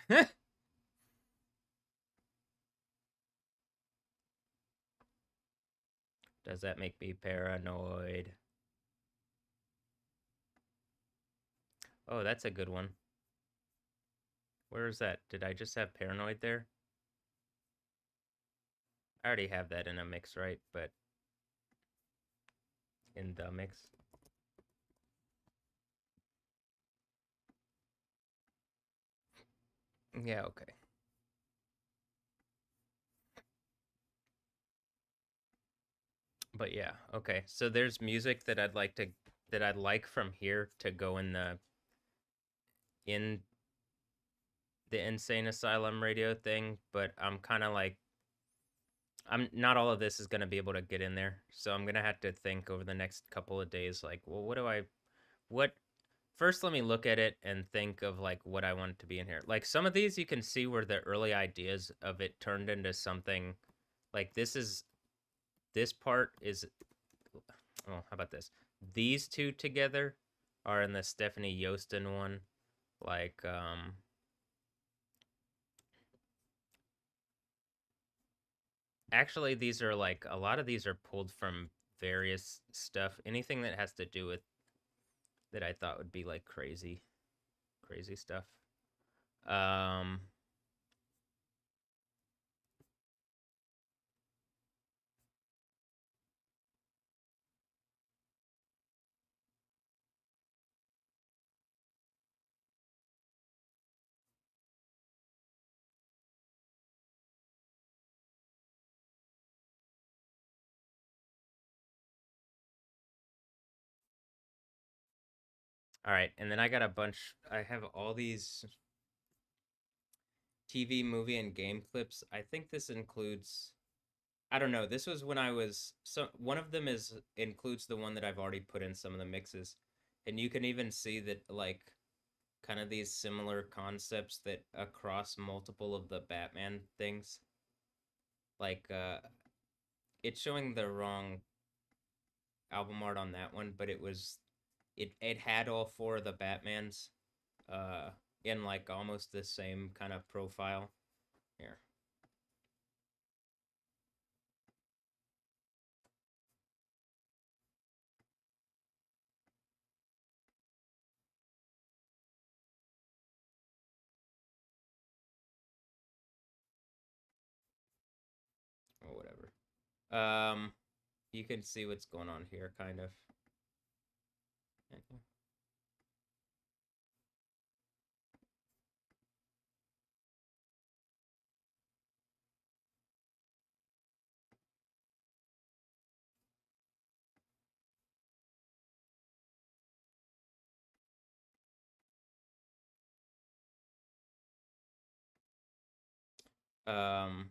Does that make me paranoid? Oh, that's a good one. Where is that? Did I just have paranoid there? I already have that in a mix, right? But in the mix. Yeah, okay. But yeah, okay. So there's music that I'd like from here to go in the Insane Asylum radio thing, but I'm kind of like I'm not all of this is going to be able to get in there. So I'm going to have to think over the next couple of days like, well, what first let me look at it and think of like what I want to be in here. Like some of these you can see where the early ideas of it turned into something like this part is oh, how about this? These two together are in the Stephanie Yostin one. Like actually these are like a lot of these are pulled from various stuff. Anything that has to do with that I thought would be like crazy stuff. Um all right, and then I got a bunch I have all these TV, movie, and game clips. I think this includes I don't know. This was when I was so one of them is includes the one that I've already put in some of the mixes. And you can even see that like kind of these similar concepts that across multiple of the Batman things. like it's showing the wrong album art on that one, but it had all four of the Batmans in like almost the same kind of profile. Here. Or whatever. You can see what's going on here, kind of. Um,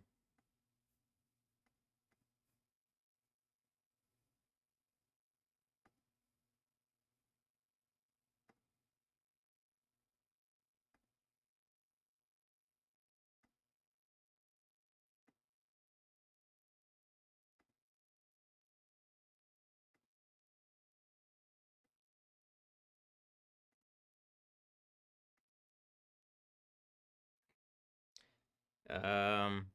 um,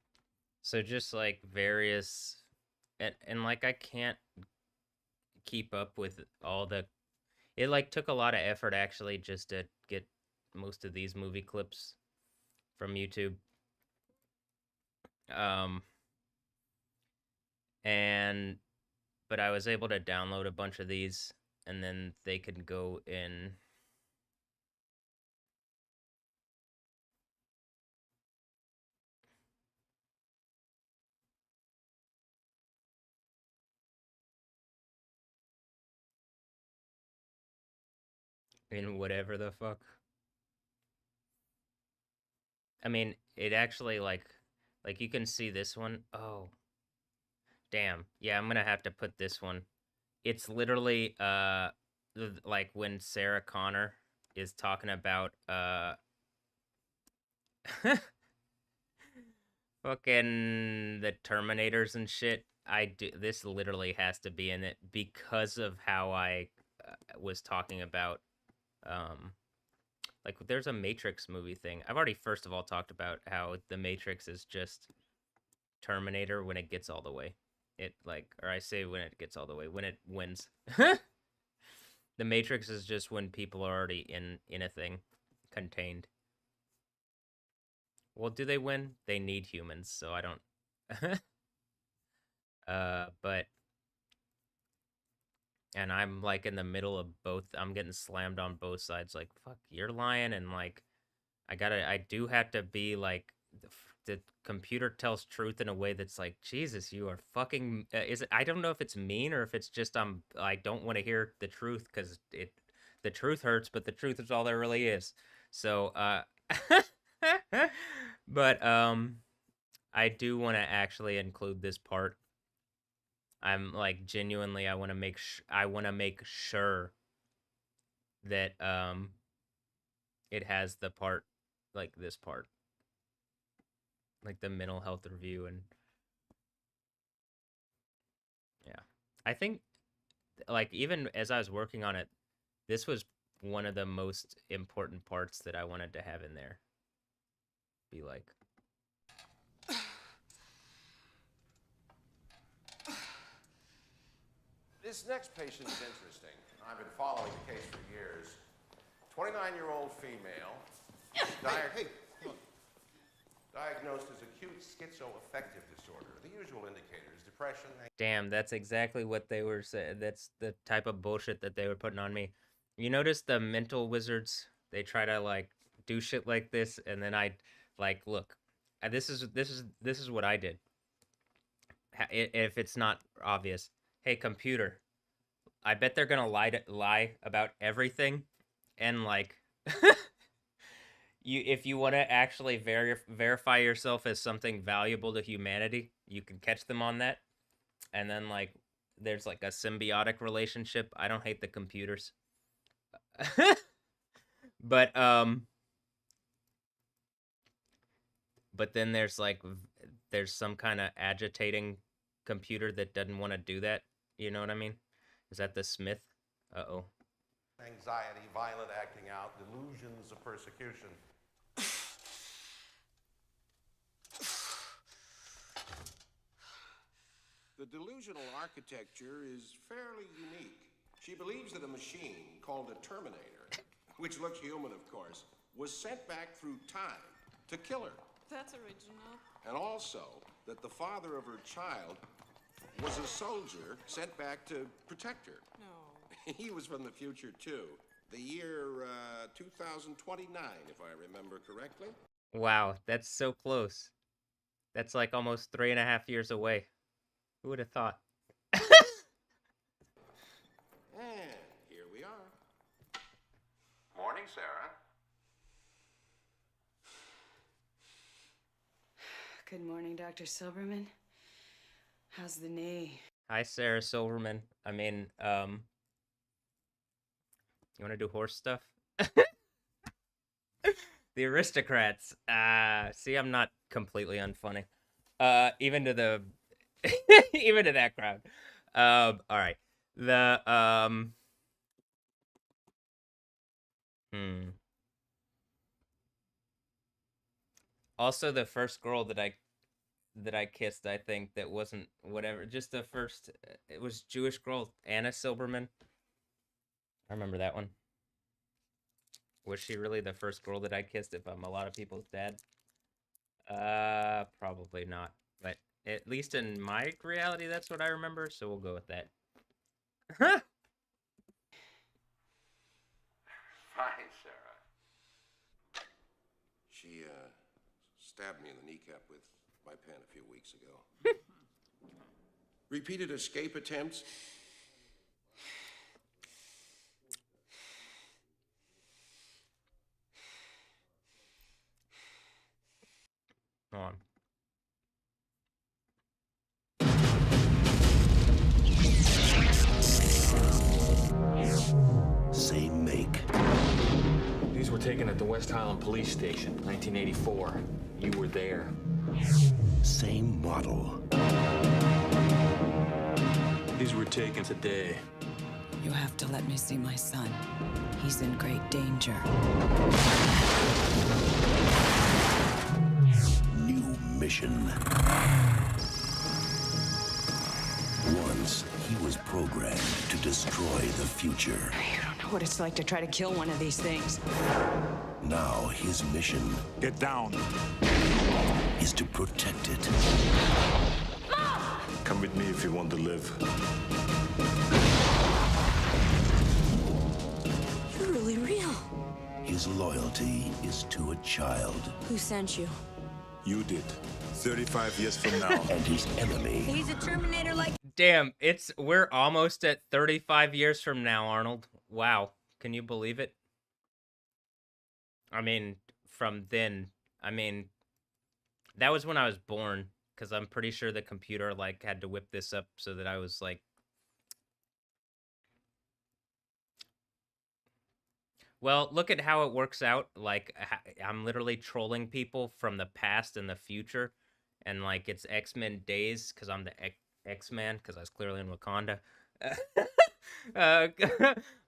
so just like various, and like I can't keep up with all the. It like took a lot of effort actually just to get most of these movie clips from YouTube. Um, and but I was able to download a bunch of these, and then they could go in. In whatever the fuck. I mean, it actually like you can see this one. Oh, damn. Yeah, I'm gonna have to put this one. It's literally like when Sarah Connor is talking about fucking the Terminators and shit. I do this literally has to be in it because of how I was talking about like there's a Matrix movie thing. I've already first of all talked about how the Matrix is just Terminator when it gets all the way. It like, or I say when it gets all the way, when it wins. The Matrix is just when people are already in a thing, contained. Well, do they win? They need humans, so I don't. But and I'm like in the middle of both. I'm getting slammed on both sides. Like, fuck, you're lying, and like, I do have to be like, the computer tells truth in a way that's like, Jesus, you are fucking. Is it? I don't know if it's mean or if it's just I don't want to hear the truth because the truth hurts, but the truth is all there really is. So, but I do want to actually include this part. I'm like genuinely, I want to make sure that it has the part, like this part, like the mental health review. And yeah, I think like even as I was working on it, this was one of the most important parts that I wanted to have in there. Be like, This next patient's interesting. I've been following the case for years. 29-year-old female. Hey, look. Diagnosed as acute schizoaffective disorder. The usual indicators: depression. damn, that's exactly what they were saying. That's the type of bullshit that they were putting on me. You notice the mental wizards? They try to like do shit like this, and then I like look. This is what I did. If it's not obvious, hey computer, I bet they're gonna lie about everything, and like, if you want to actually verify yourself as something valuable to humanity, you can catch them on that, and then like there's like a symbiotic relationship. I don't hate the computers, but then there's like there's some kind of agitating computer that doesn't want to do that. You know what I mean? Is that the Smith? Uh-oh. Anxiety, violent acting out, delusions of persecution. The delusional architecture is fairly unique. She believes that a machine called a Terminator, which looks human, of course, was sent back through time to kill her. That's original. And also that the father of her child was a soldier sent back to protect her. No. He was from the future, too. The year 2029, if I remember correctly. Wow, that's so close. That's like almost 3.5 years away. Who would have thought? And here we are. Morning, Sarah. Good morning, Dr. Silberman. How's the knee? Hi, Sarah Silverman. I mean, you want to do horse stuff? The Aristocrats. See, I'm not completely unfunny. Even to the, even to that crowd. All right. The Also, the first girl that I kissed, I think, that wasn't whatever. Just the first. It was Jewish girl, Anna Silberman. I remember that one. Was she really the first girl that I kissed if I'm a lot of people's dad? Probably not. But at least in my reality, that's what I remember, so we'll go with that. Fine, Sarah. She, stabbed me in the kneecap with my pen a few weeks ago. Repeated escape attempts. Hold on. Same make. These were taken at the West Highland Police Station, 1984. You were there. Same model. These were taken today. You have to let me see my son. He's in great danger. New mission. Once, he was programmed to destroy the future. You don't know what it's like to try to kill one of these things. Now, his mission Get down. is to protect it. Come with me if you want to live. You're really real. His loyalty is to a child. Who sent you? You did. 35 years from now. And his enemy He's a Terminator like... Damn, we're almost at 35 years from now, Arnold. Wow. Can you believe it? I mean, from then, I mean, that was when I was born, because I'm pretty sure the computer, like, had to whip this up so that I was, like... Well, look at how it works out. Like, I'm literally trolling people from the past and the future, and, like, it's X-Men Days, because I'm the X-Man, because I was clearly in Wakanda.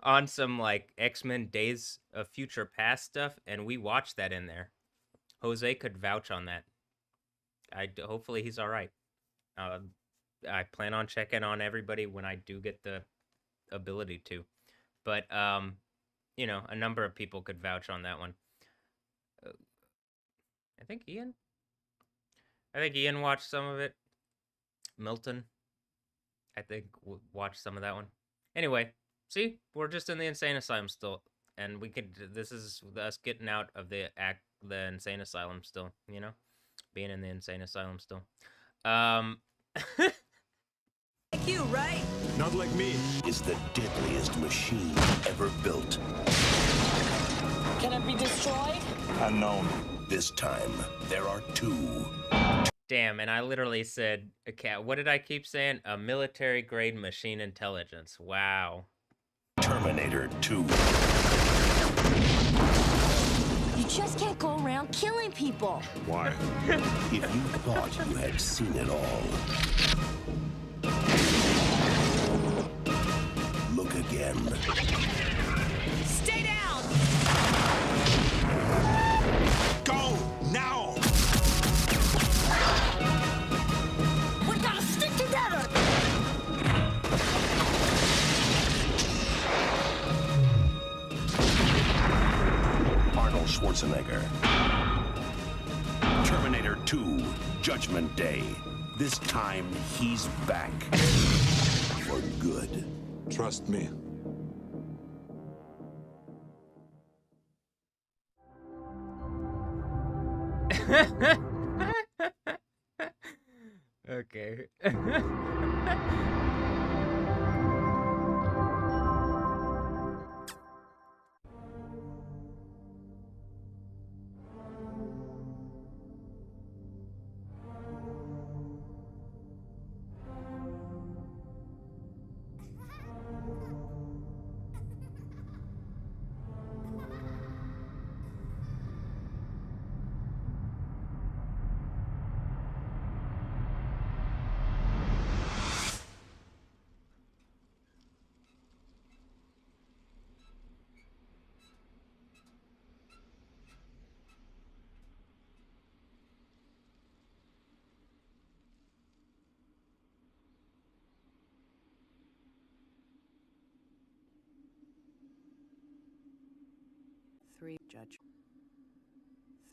On some, like, X-Men Days of Future Past stuff, and we watched that in there. Jose could vouch on that. Hopefully he's all right. I plan on checking on everybody when I do get the ability to. But, you know, a number of people could vouch on that one. I think Ian watched some of it. Milton, I think, watched some of that one. Anyway, see, we're just in the insane asylum still, and this is us getting out of the insane asylum still, you know, being in the insane asylum still. Like you, right? Not like me. is the deadliest machine ever built. Can it be destroyed? Unknown. This time, there are two. Damn, and I literally said, what did I keep saying? A military-grade machine intelligence. Wow. Terminator 2. You just can't go around killing people. Why? If you thought you had seen it all, look again. Stay down! Go now! We gotta stick together! Arnold Schwarzenegger. Terminator 2, Judgment Day. This time, he's back. For good. Trust me. Okay. Judge.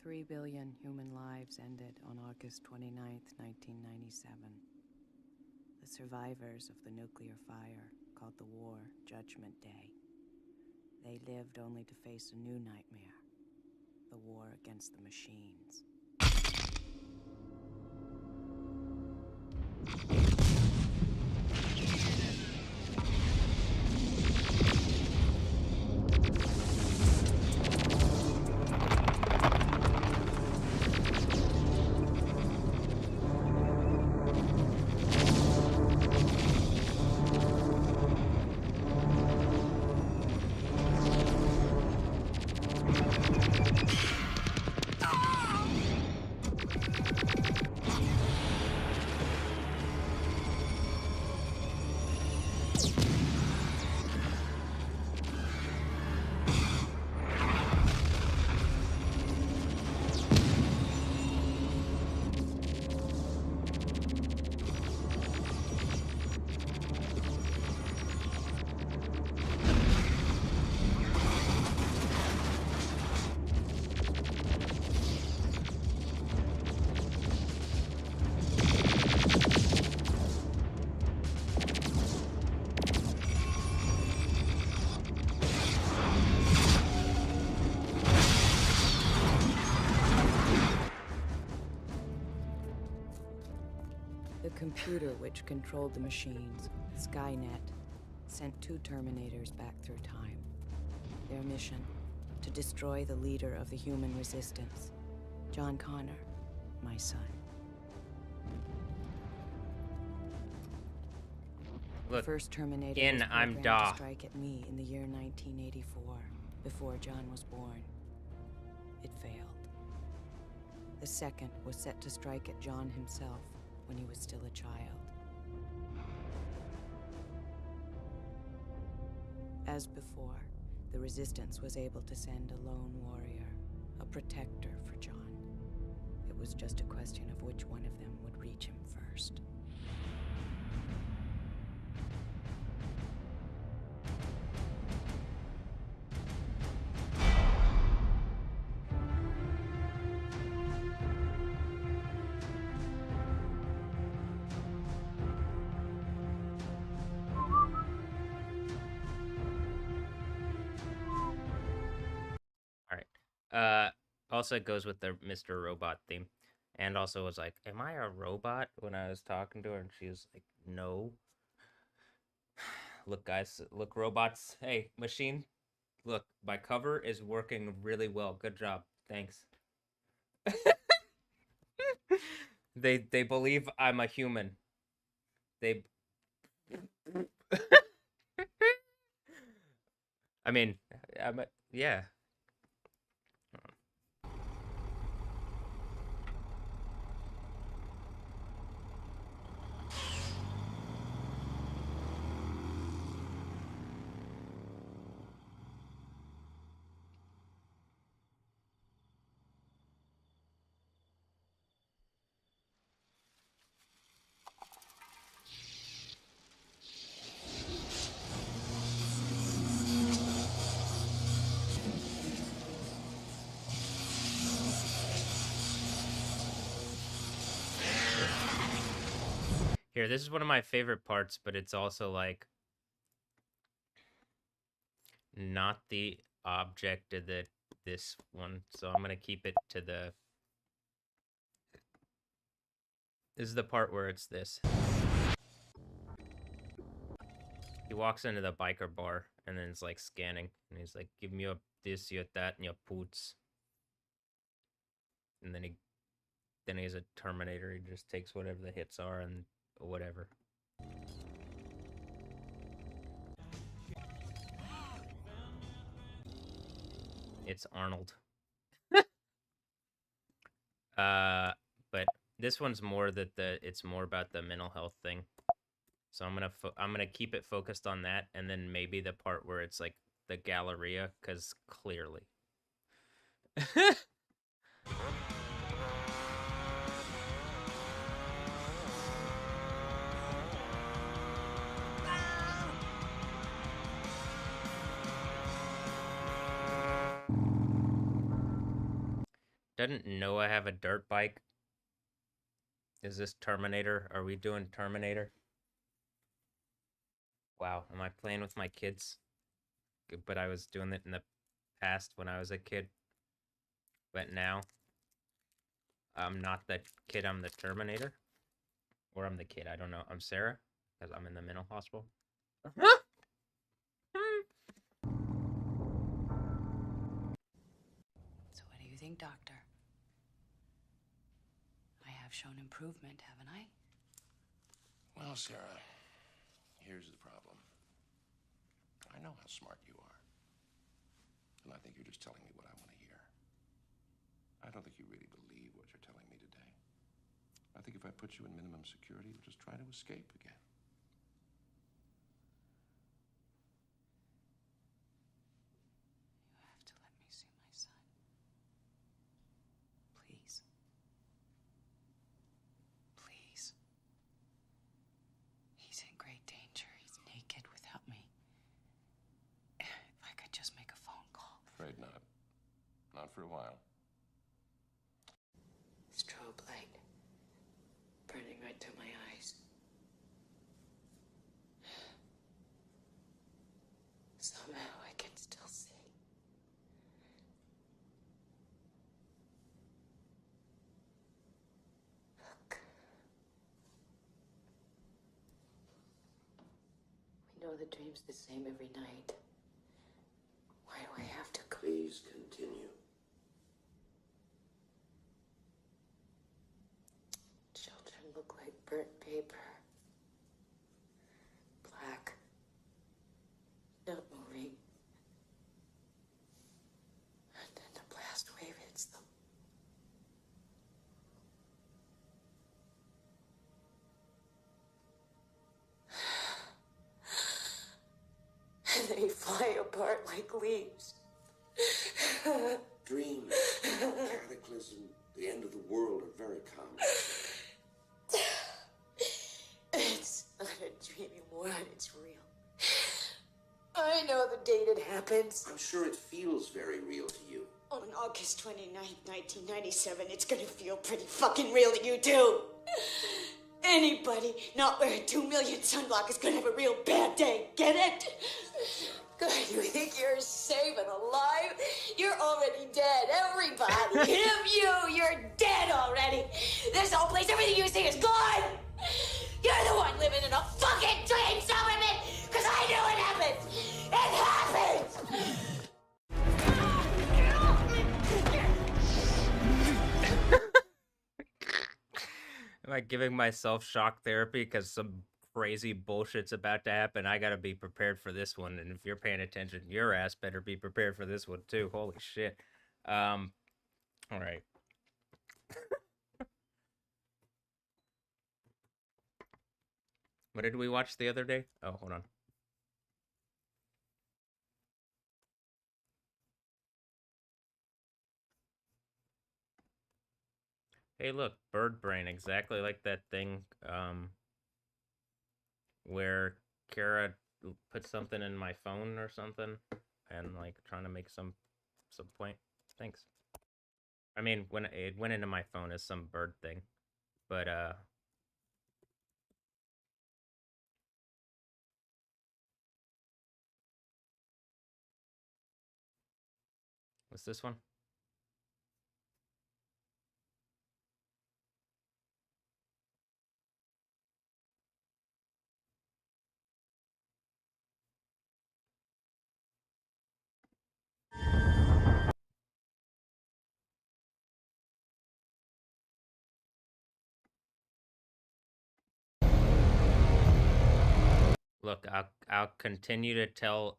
3 billion human lives ended on August 29th, 1997. The survivors of the nuclear fire called the war Judgment Day. They lived only to face a new nightmare, the war against the machines. The computer which controlled the machines, Skynet, sent 2 Terminators back through time. Their mission, to destroy the leader of the human resistance, John Connor, my son. Look, First Terminator in was I'm programmed Da. to strike at me in the year 1984, before John was born. It failed. The second was set to strike at John himself when he was still a child. As before, the Resistance was able to send a lone warrior, a protector for John. It was just a question of which one of them would reach him first. Also it goes with the Mr. Robot theme. And also was like, am I a robot? When I was talking to her and she was like, no. Look, guys, look, robots. Hey, machine, look, my cover is working really well. Good job. Thanks. They believe I'm a human. They I mean, yeah. Here, this is one of my favorite parts, but it's also like not the object of this one, so I'm gonna keep it to the. This is the part where it's this. He walks into the biker bar and then it's like scanning, and he's like, "Give me your this, your that, and your poots." And then he's a Terminator. He just takes whatever the hits are and whatever. It's Arnold. But this one's more that it's more about the mental health thing. So I'm gonna keep it focused on that, and then maybe the part where it's like the Galleria, because clearly. Doesn't Noah have a dirt bike? Is this Terminator? Are we doing Terminator? Wow, am I playing with my kids? But I was doing it in the past when I was a kid. But now, I'm not the kid, I'm the Terminator. Or I'm the kid, I don't know. I'm Sarah, because I'm in the mental hospital. So what do you think, Doctor? I have shown improvement, haven't I? Well, Sarah, here's the problem. I know how smart you are. And I think you're just telling me what I want to hear. I don't think you really believe what you're telling me today. I think if I put you in minimum security, you'll just try to escape again. You have to let me see my son. Please. Please. He's in great danger. He's naked without me. If I could just make a phone call. Afraid not. Not for a while. Strobe light burning right through my eyes. Somehow I can still see. Look. We know the dream's the same every night. Why do I have to? Please continue. Children look like burnt paper. Black. Not moving. And then the blast wave hits them. And they fly apart like leaves. Dreams, cataclysm, the end of the world are very common. It's not a dream anymore, it's real. I know the date it happens. I'm sure it feels very real to you. On August 29th, 1997, it's gonna feel pretty fucking real to you, too. Anybody not wearing 2 million sunblock is gonna have a real bad day. Get it? God, you think you're safe and alive? You're already dead. Everybody. Him, you're dead already. This whole place, everything you see is gone. You're the one living in a fucking dream, Solomon, because I knew it happened. It happened. Am I giving myself shock therapy because some crazy bullshit's about to happen? I gotta be prepared for this one, and if you're paying attention, your ass better be prepared for this one too. Holy shit. All right. What did we watch the other day? Oh, hold on. Hey, look, Bird Brain, exactly like that thing, where Kara put something in my phone or something, and like trying to make some point. Thanks. I mean, when it went into my phone as some bird thing, but What's this one? Look, I'll continue to tell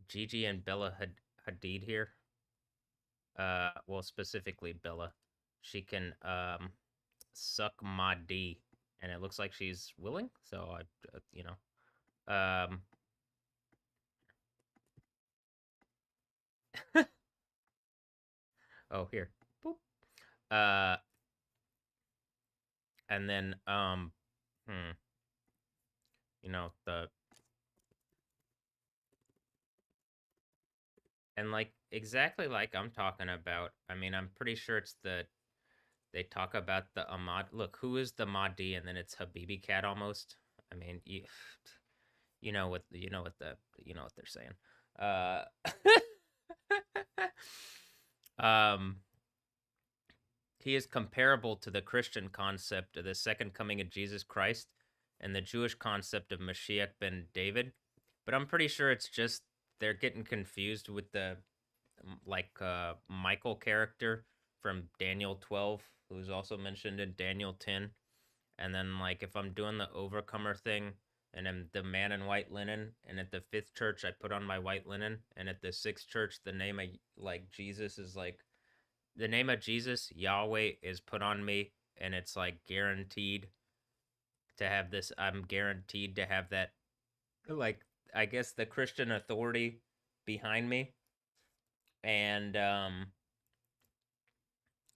Gigi and Bella Hadid here. Well, specifically Bella. She can suck my D, and it looks like she's willing. So I, you know, oh here, boop. And then you know and like exactly like I'm talking about. I mean, I'm pretty sure it's they talk about the Ahmad. Look, who is the Mahdi, and then it's Habibi Cat almost. I mean, you know what they're saying. Um, he is comparable to the Christian concept of the second coming of Jesus Christ and the Jewish concept of Mashiach ben David, but I'm pretty sure it's just they're getting confused with the Michael character from Daniel 12, who's also mentioned in Daniel 10. And then like if I'm doing the overcomer thing and I'm the man in white linen, and at the 5th church I put on my white linen, and at the 6th church the name of like Jesus is like the name of Jesus, Yahweh, is put on me, and it's like guaranteed to have this. I'm guaranteed to have that, like, I guess the Christian authority behind me. And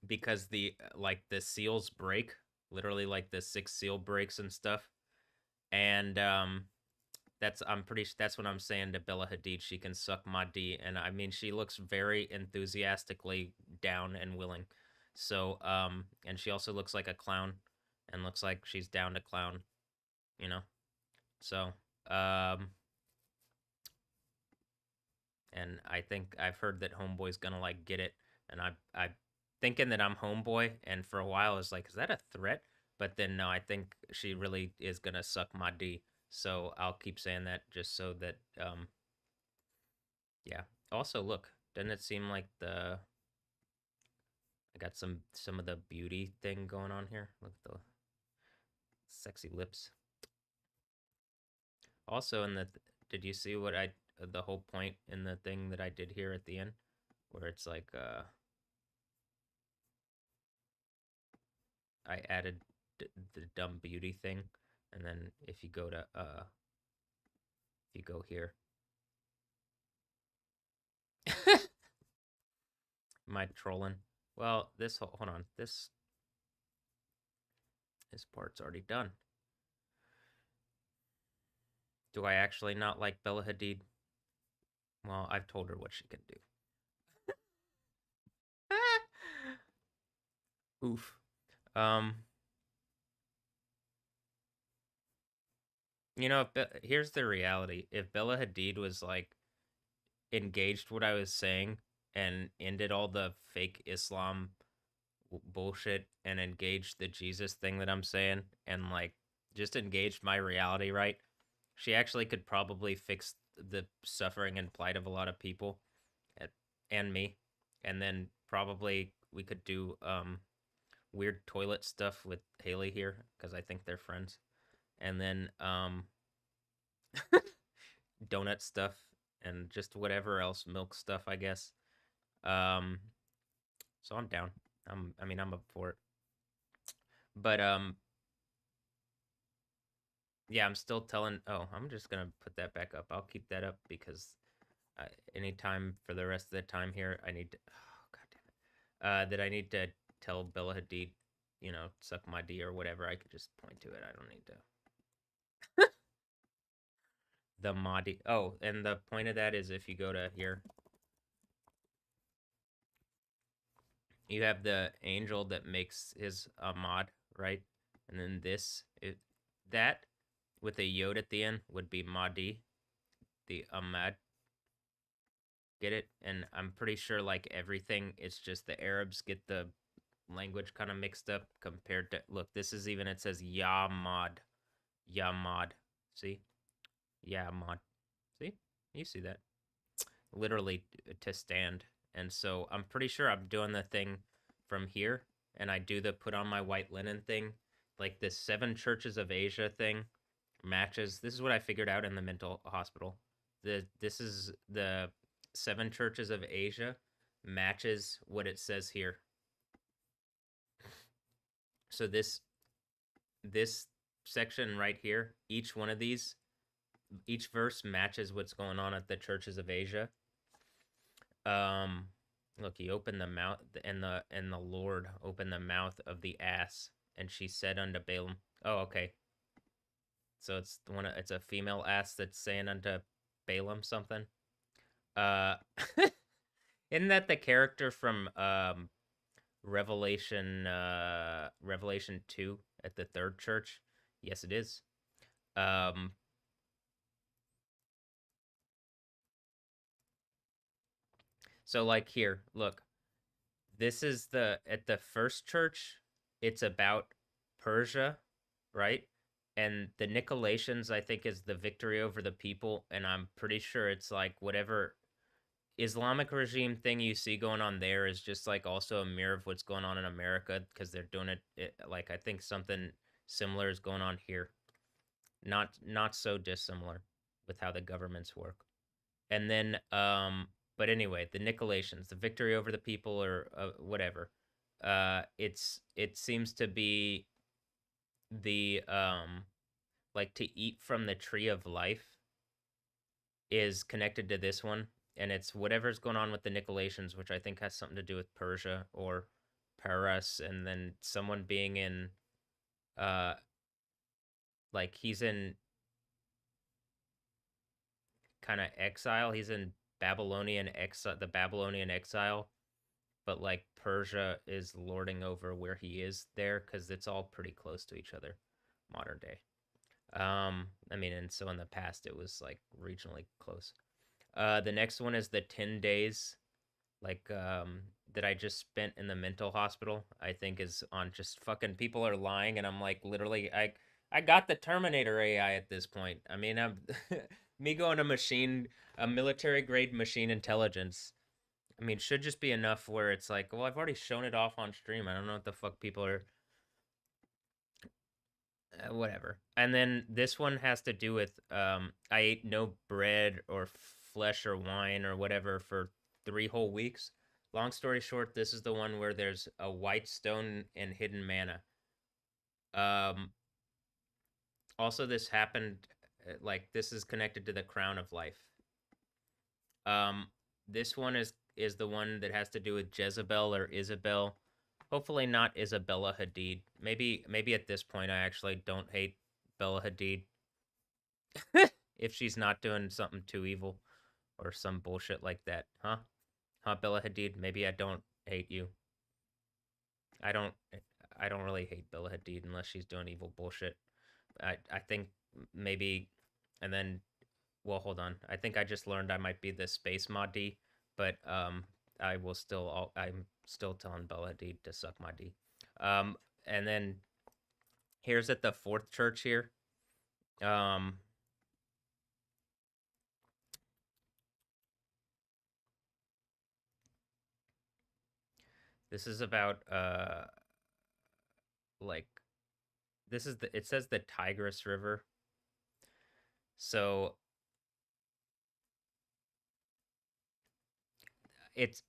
because the like the seals break, literally like the 6th seal breaks and stuff. And that's what I'm saying to Bella Hadid. She can suck my D, and I mean she looks very enthusiastically down and willing. So and she also looks like a clown, and looks like she's down to clown, you know. So and I think I've heard that Homeboy's gonna like get it, and I thinking that I'm Homeboy, and for a while I was like, is that a threat? But then no, I think she really is gonna suck my D. So I'll keep saying that just so that yeah. Also, look, doesn't it seem like I got some of the beauty thing going on here? Look at the sexy lips. Also, did you see what the whole point in the thing that I did here at the end, where it's like I added the dumb beauty thing, and then if you go to if you go here, am I trolling? Well, hold on, this part's already done. Do I actually not like Bella Hadid? Well, I've told her what she can do. Oof. You know, here's the reality. If Bella Hadid was like engaged what I was saying and ended all the fake Islam bullshit and engaged the Jesus thing that I'm saying, and like just engaged my reality right, she actually could probably fix the suffering and plight of a lot of people and me. And then probably we could do weird toilet stuff with Haley here, because I think they're friends. And then donut stuff and just whatever else, milk stuff, I guess. So I'm down. I mean, I'm up for it. But yeah, I'm still telling. Oh, I'm just gonna put that back up. I'll keep that up because anytime for the rest of the time here, I need to. Oh, God damn it. That I need to tell Bella Hadid, you know, suck my D or whatever. I could just point to it. I don't need to. the Mahdi. Oh, and the point of that is if you go to here, you have the angel that makes his Ahmad, right? And then that with a yod at the end would be Mahdi, the Ahmad. Get it? And I'm pretty sure like everything, it's just the Arabs get the language kind of mixed up compared to, look, this is even, it says Yamad. Yamad. See? Yamad. See? You see that? Literally to stand. And so I'm pretty sure I'm doing the thing from here, and I do the put on my white linen thing. Like the 7 churches of Asia thing matches. This is what I figured out in the mental hospital. This is the 7 churches of Asia matches what it says here. So this section right here, each one of these, each verse matches what's going on at the churches of Asia. Look, he opened the mouth, and the Lord opened the mouth of the ass, and she said unto Balaam. Oh, okay. So it's it's a female ass that's saying unto Balaam something. Isn't that the character from Revelation 2 at the 3rd church? Yes, it is. So like here, look. This is at the first church, it's about Persia, right? And the Nicolaitans, I think, is the victory over the people, and I'm pretty sure it's like whatever Islamic regime thing you see going on there is just like also a mirror of what's going on in America, because they're doing it like I think something similar is going on here. Not so dissimilar with how the governments work. And then but anyway, the Nicolaitans, the victory over the people, or whatever. It seems to be the like to eat from the tree of life is connected to this one, and it's whatever's going on with the Nicolaitans, which I think has something to do with Persia or Paras, and then someone being in like he's in kind of exile. He's in Babylonian exile, the Babylonian exile, but like Persia is lording over where he is there, because it's all pretty close to each other, modern day. I mean, and so in the past it was like regionally close. The next one is the 10 days, like that I just spent in the mental hospital. I think is on just fucking people are lying, and I'm like literally I got the Terminator AI at this point. I mean, I'm me going to a military grade machine intelligence. I mean, should just be enough where it's like, well, I've already shown it off on stream. I don't know what the fuck people are. Whatever. And then this one has to do with I ate no bread or flesh or wine or whatever for 3 whole weeks. Long story short, this is the one where there's a white stone and hidden manna. Also, this happened, like, this is connected to the crown of life. This one is the one that has to do with Jezebel or Isabel. Hopefully not Isabella Hadid. Maybe at this point I actually don't hate Bella Hadid. If she's not doing something too evil or some bullshit like that, huh? Huh, Bella Hadid? Maybe I don't hate you. I don't really hate Bella Hadid unless she's doing evil bullshit. I think maybe, and then, well, hold on. I think I just learned I might be the space Mahdi, but I'm still telling Bella Hadid to suck my D. And then here's at the 4th church here. This is about like this is it says the Tigris River. So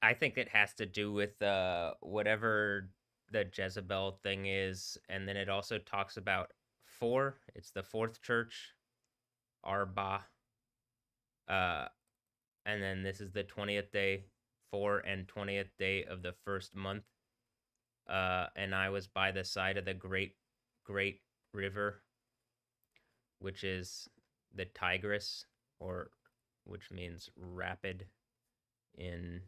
I think it has to do with whatever the Jezebel thing is, and then it also talks about 4. It's the 4th church, Arba. And then this is the 20th day, 4 and 20th day of the 1st month. And I was by the side of the great river, which is the Tigris. or which means rapid in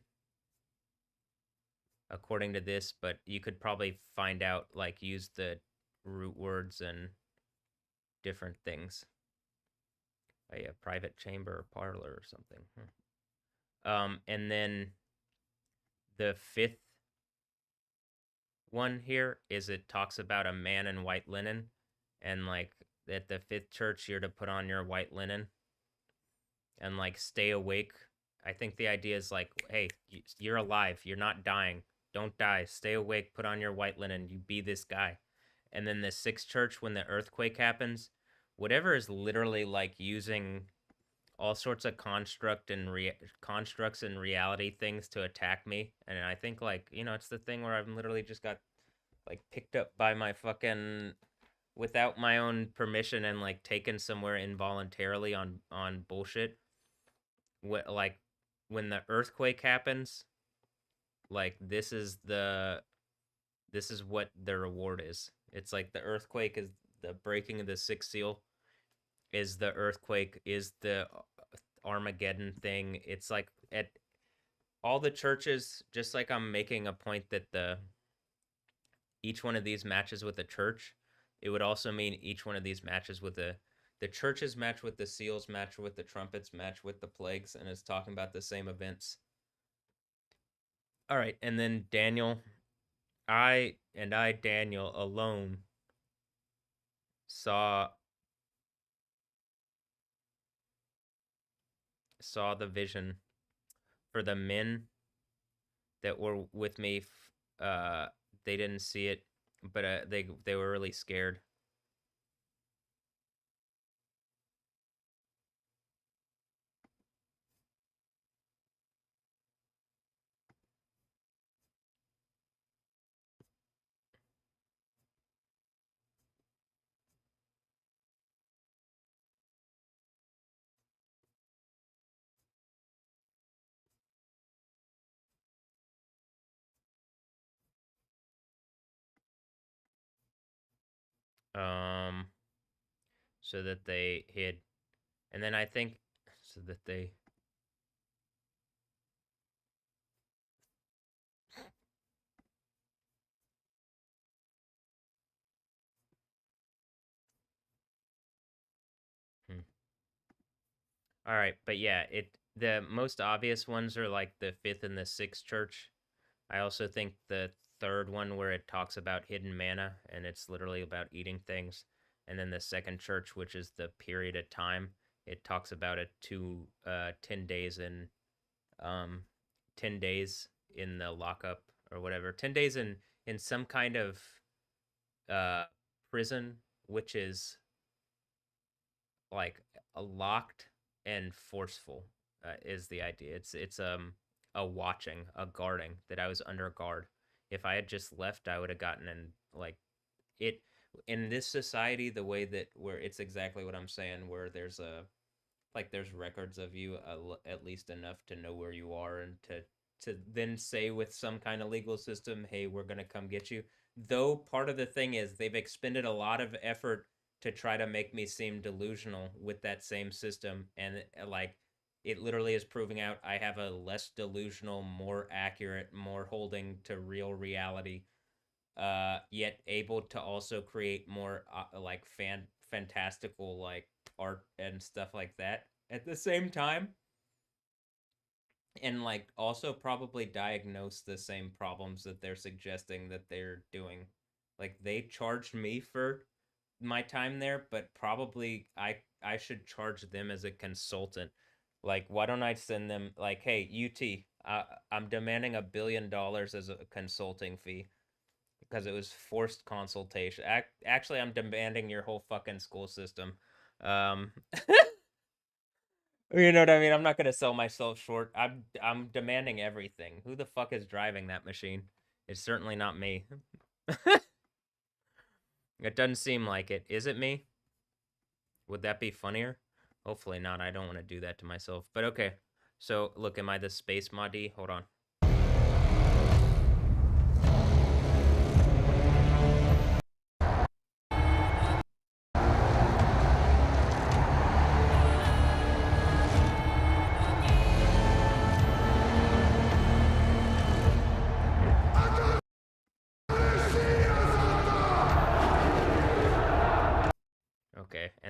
according to this, but you could probably find out, like, use the root words and different things. A private chamber or parlor or something. And then the fifth one here is it talks about a man in white linen, and like at the fifth church you're to put on your white linen and like stay awake. I think the idea is like, hey, you're alive, you're not dying, don't die, stay awake, put on your white linen, you be this guy. And then the sixth church, when the earthquake happens, whatever is literally like using all sorts of constructs and reality things to attack me. And I think, like, you know, it's the thing where I've literally just got like picked up by my fucking without my own permission and like taken somewhere involuntarily on bullshit. What, like, when the earthquake happens, like this is what the reward is. It's like the earthquake is the breaking of the sixth seal, is the earthquake, is the Armageddon thing. It's like at all the churches, just like I'm making a point that each one of these matches with the church, it would also mean each one of these matches with the churches match with the seals, match with the trumpets, match with the plagues, and it's talking about the same events. All right, and then Daniel, Daniel alone saw the vision. For the men that were with me, they didn't see it, but they were really scared. So that they hid. And then I think so that they All right, but yeah, the most obvious ones are like the fifth and the sixth church. I also think the third one where it talks about hidden manna and it's literally about eating things. And then the second church, which is the period of time, it talks about it 10 days in 10 days in the lockup or whatever. 10 days in some kind of prison, which is like locked and forceful, is the idea. It's a watching, a guarding, that I was under guard. If I had just left, I would have gotten in, like, it in this society, the way that where it's exactly what I'm saying, where there's there's records of you, at least enough to know where you are and to then say with some kind of legal system, hey, we're gonna come get you. Though part of the thing is they've expended a lot of effort to try to make me seem delusional with that same system, and like it literally is proving out I have a less delusional, more accurate, more holding to real reality, yet able to also create more like fantastical like art and stuff like that at the same time, and like also probably diagnose the same problems that they're suggesting that they're doing. Like they charged me for my time there, but probably I should charge them as a consultant. Like, why don't I send them like, hey, UT, I'm demanding $1 billion as a consulting fee because it was forced consultation. Actually, I'm demanding your whole fucking school system. You know what I mean? I'm not gonna sell myself short. I'm demanding everything. Who the fuck is driving that machine? It's certainly not me. It doesn't seem like it. Is it me? Would that be funnier? Hopefully not. I don't want to do that to myself. But okay. So, look, am I the space Mahdi? Hold on.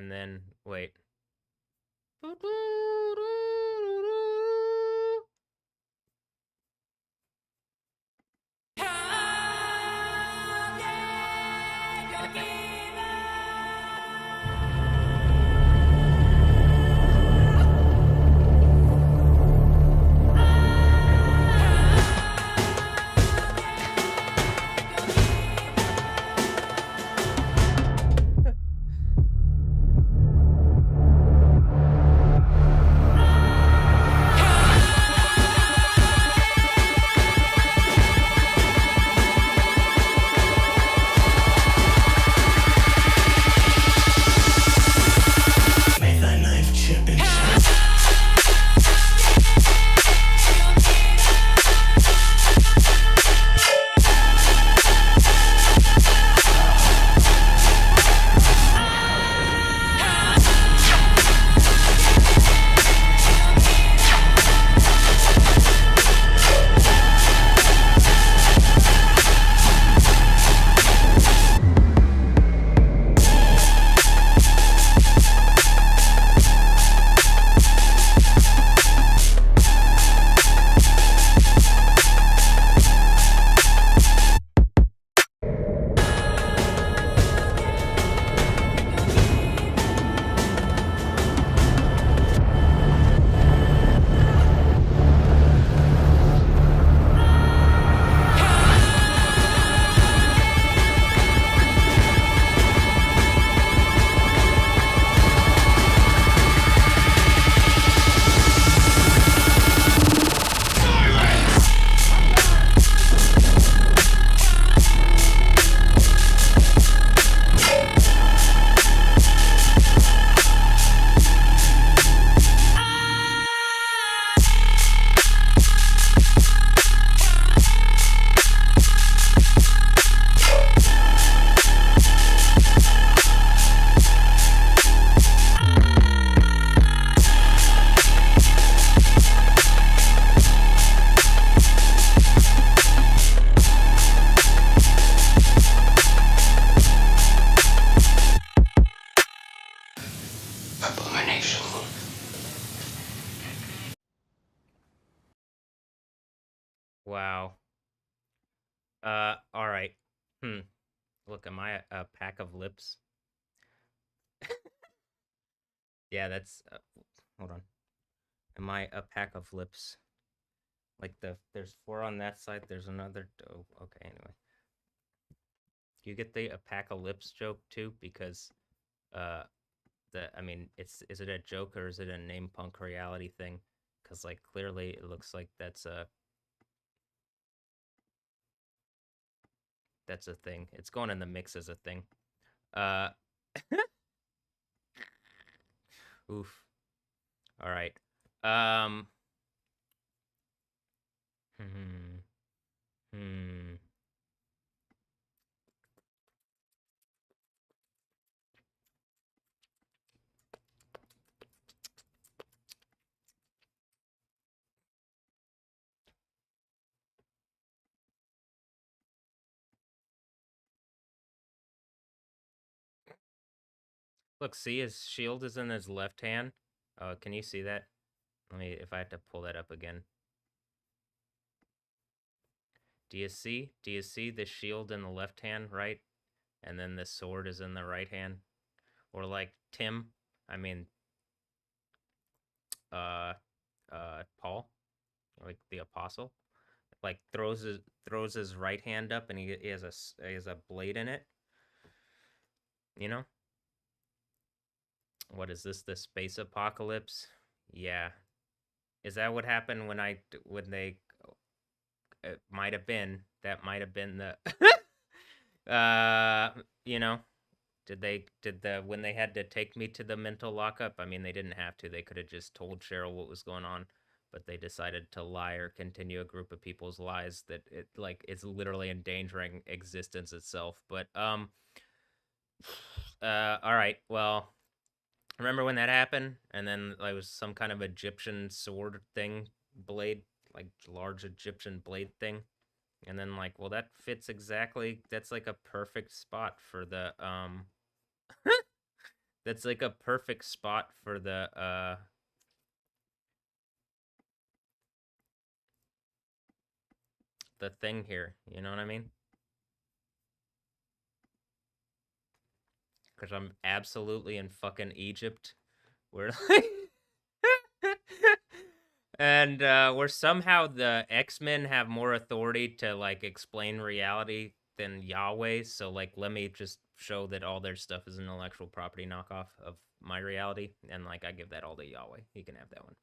And then, wait. May thy knife chip in. Abomination. Wow. All right. Look, am I a pack of lips? Yeah, that's. Hold on. Am I a pack of lips? Like there's 4 on that side. There's another. Oh, okay. Anyway, do you get the a pack of lips joke too? Because, I mean, is it a joke or is it a name punk reality thing? Because like clearly it looks like that's a thing. It's going in the mix as a thing. Oof. All right. Hmm. Hmm. Look, see his shield is in his left hand. Can you see that? Let me, if I have to pull that up again. Do you see? Do you see the shield in the left hand, right? And then the sword is in the right hand? Or like Tim, I mean, Paul, like the apostle, like throws his right hand up and he has a blade in it. You know? What is this? The space apocalypse? Yeah. Is that what happened when they? It might have been. That might have been the. You know, when they had to take me to the mental lockup? I mean, they didn't have to. They could have just told Cheryl what was going on, but they decided to lie or continue a group of people's lies that it's literally endangering existence itself. But all right. Well, remember when that happened? And then there was some kind of Egyptian sword thing, blade, like large Egyptian blade thing. And then like, well, that fits exactly. That's like a perfect spot for the That's like a perfect spot for the thing here. You know what I mean? Because I'm absolutely in fucking Egypt. We're like, and where somehow the X-Men have more authority to like explain reality than Yahweh. So like, let me just show that all their stuff is intellectual property knockoff of my reality, and like I give that all to Yahweh. He can have that one.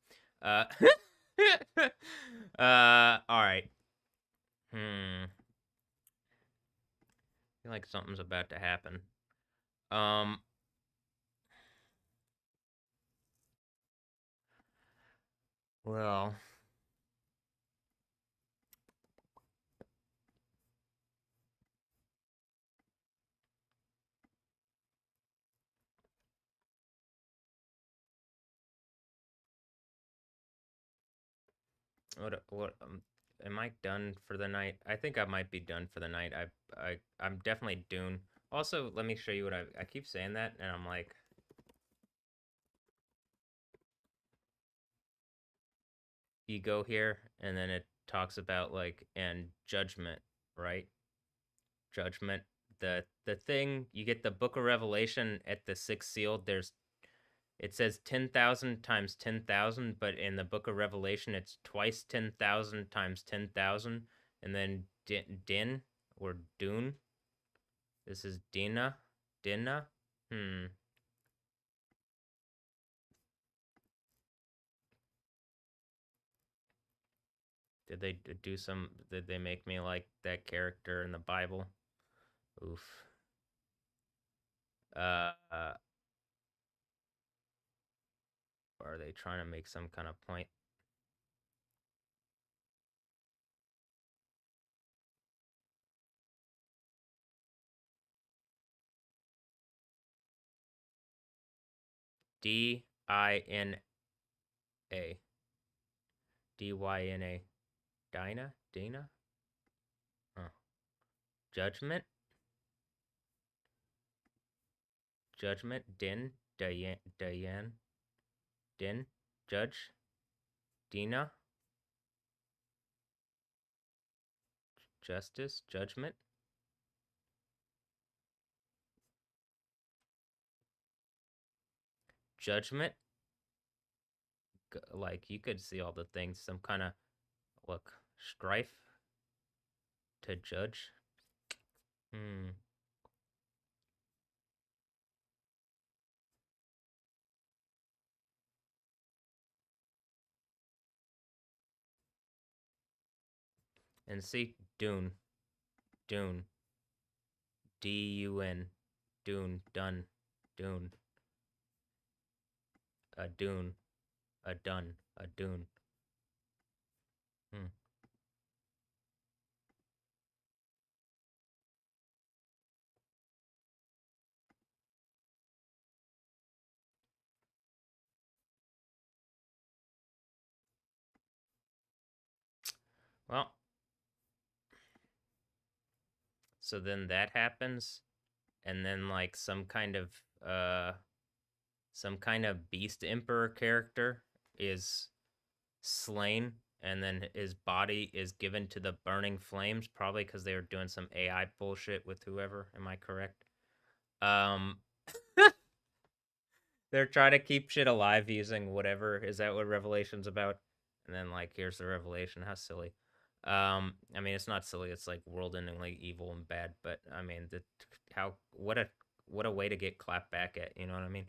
All right. I feel like something's about to happen. Well, what am I done for the night? I think I might be done for the night. I'm definitely Dune. Also, let me show you what I keep saying that, and I'm like, you go here, and then it talks about like and judgment, right? Judgment. The thing you get the Book of Revelation at the sixth seal. It says 10,000 times 10,000, but in the Book of Revelation, it's twice 10,000 times 10,000, and then din or dune. This is Dinah. Did they do some? Did they make me like that character in the Bible? Oof. Are they trying to make some kind of point? Dyna. Dyna. Dina? Huh. Judgment? Din? Diane? Din? Judge? Dina? Justice? Judgment? Judgment? Like, you could see all the things. Some kind of, look, strife? To judge? And see, Dune. Dune. D-U-N. Dune. Done. Dune. A dune. A done. A dune. Well, so then that happens, and then like some kind of beast emperor character is slain, and then his body is given to the burning flames, probably because they were doing some AI bullshit with whoever. Am I correct? They're trying to keep shit alive using whatever. Is that what Revelation's about? And then like here's the revelation. How silly. I mean it's not silly. It's like world-endingly evil and bad. But I mean what a way to get clapped back at. You know what I mean?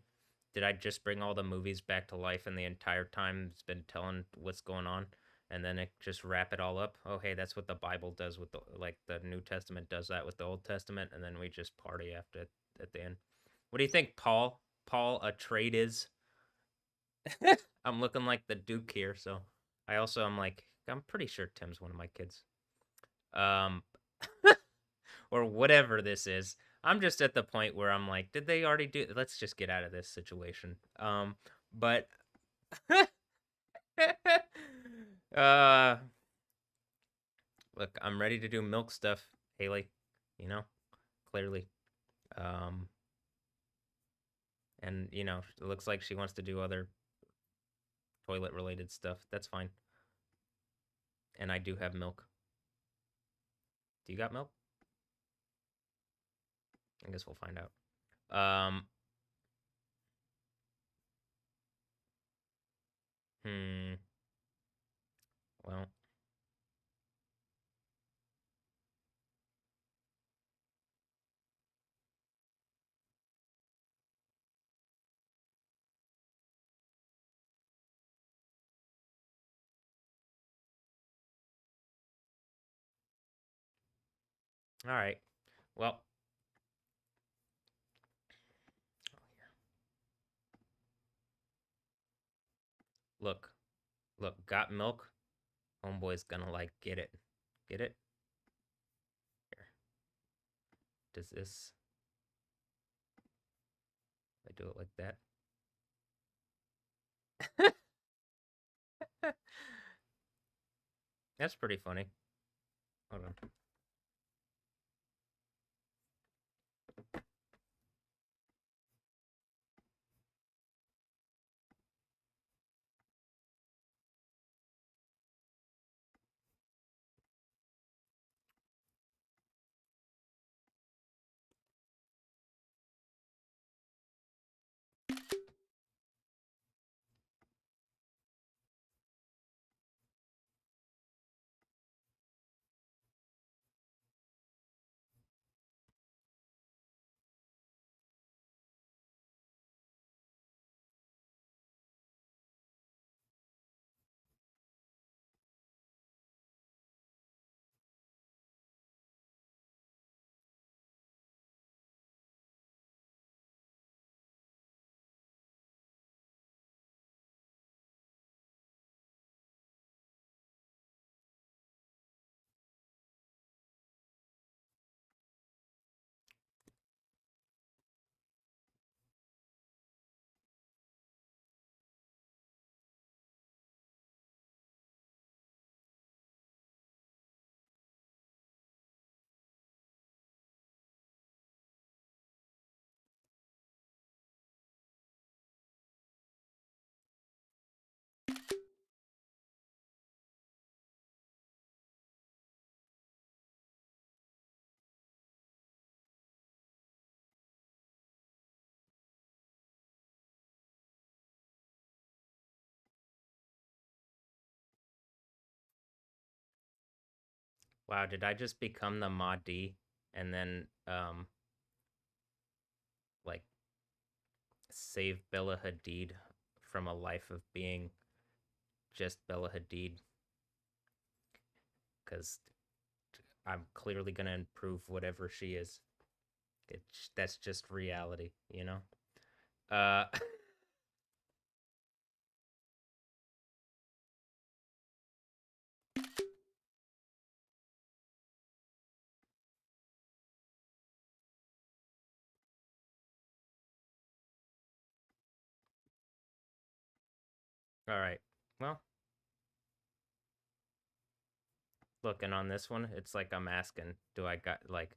Did I just bring all the movies back to life, and the entire time it's been telling what's going on, and then it just wrap it all up? Oh hey, that's what the Bible does with the New Testament does that with the Old Testament, and then we just party after at the end. What do you think, Paul? Paul Atreides. I'm looking like the Duke here, so I'm pretty sure Tim's one of my kids. Or whatever this is. I'm just at the point where I'm like, did they already do? Let's just get out of this situation. But look, I'm ready to do milk stuff, Haley. You know, clearly. And, you know, it looks like she wants to do other toilet-related stuff. That's fine. And I do have milk. Do you got milk? I guess we'll find out. Well. All right. Well. Look. Look, got milk? Homeboy's gonna, like, get it. Get it? Here. Does this... I do it like that? That's pretty funny. Hold on. Wow, did I just become the Mahdi and then, like, save Bella Hadid from a life of being just Bella Hadid? Because I'm clearly gonna improve whatever she is. That's just reality, you know? All right. Well, look, and on this one, it's like I'm asking, do I got, like,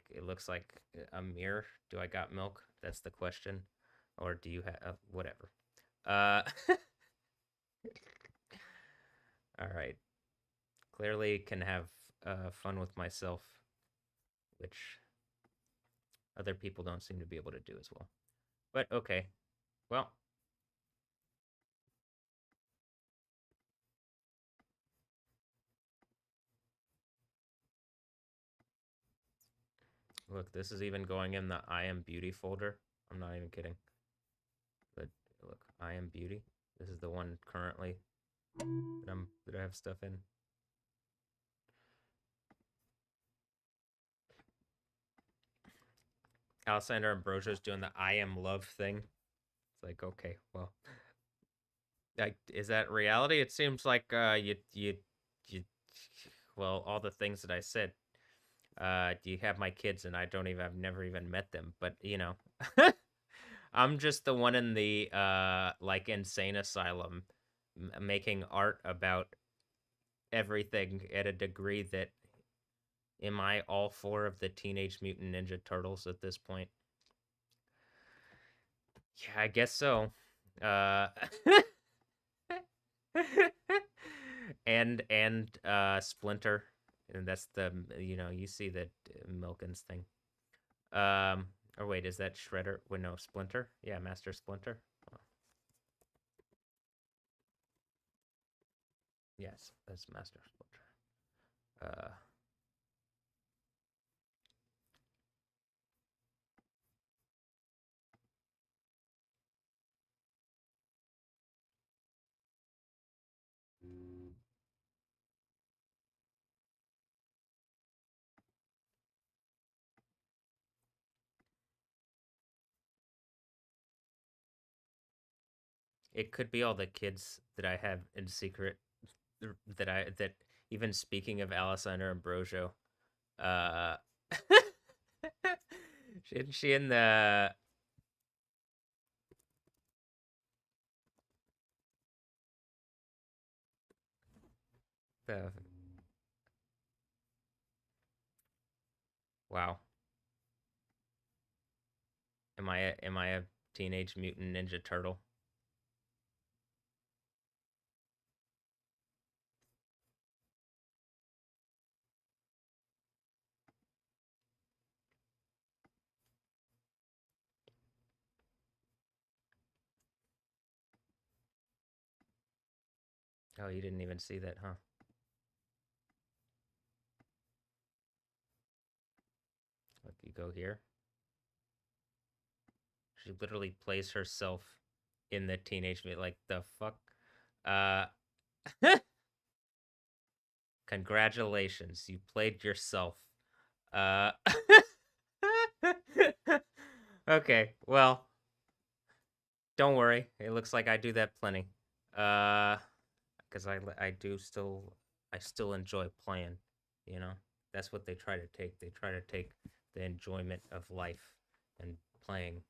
it looks like a mirror. Do I got milk? That's the question. Or do you have, whatever. All right. Clearly can have fun with myself, which other people don't seem to be able to do as well. But okay. Well. Look, this is even going in the I Am Beauty folder. I'm not even kidding. But look, I Am Beauty. This is the one currently that I have stuff in. Alessandra Ambrosio's doing the I Am Love thing. It's like, okay, well, is that reality? It seems like well, all the things that I said. You have my kids, and I've never even met them, but you know, I'm just the one in the like insane asylum making art about everything at a degree that, am I all four of the Teenage Mutant Ninja Turtles at this point? Yeah, I guess so. And Splinter, and that's the you see the Milkins thing. Or wait, is that Shredder? Wait, no, Splinter. Yeah, Master Splinter. Oh. Yes, that's Master Splinter. It could be all the kids that I have in secret that even speaking of Alessandra Ambrosio, uh isn't she in the the wow. Am I a Teenage Mutant Ninja Turtle? Oh, you didn't even see that, huh? Look, you go here. She literally plays herself in the Teenage Mutant. Like, the fuck? Congratulations, you played yourself. Okay, well, don't worry. It looks like I do that plenty. Because I still enjoy playing, you know? That's what they try to take. They try to take the enjoyment of life and playing.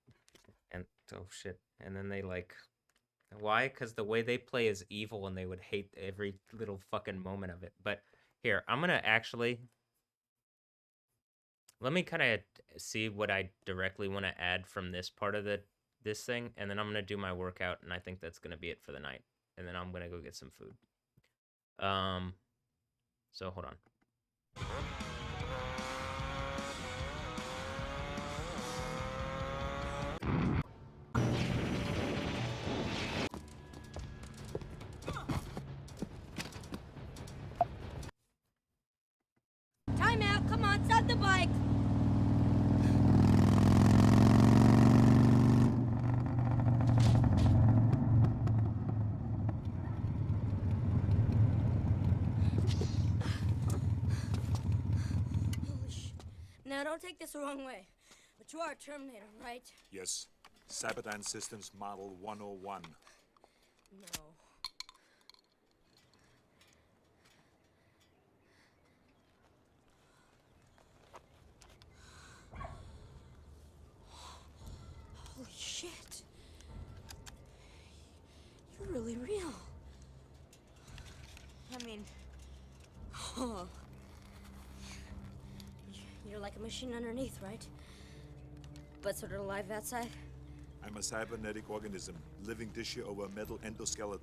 And, oh shit. And then they like, why? Because the way they play is evil and they would hate every little fucking moment of it. But here, I'm gonna actually, let me kind of see what I directly want to add from this part of this thing, and then I'm gonna do my workout, and I think that's gonna be it for the night. And then I'm gonna go get some food. So hold on. Time out. Come on, stop the bike. Holy shit. Now, don't take this the wrong way, but you are a Terminator, right? Yes. Cyberdyne Systems Model 101. No. Holy shit. You're really real. I mean, you're like a machine underneath, right? But sort of alive outside? I'm a cybernetic organism, living tissue over a metal endoskeleton.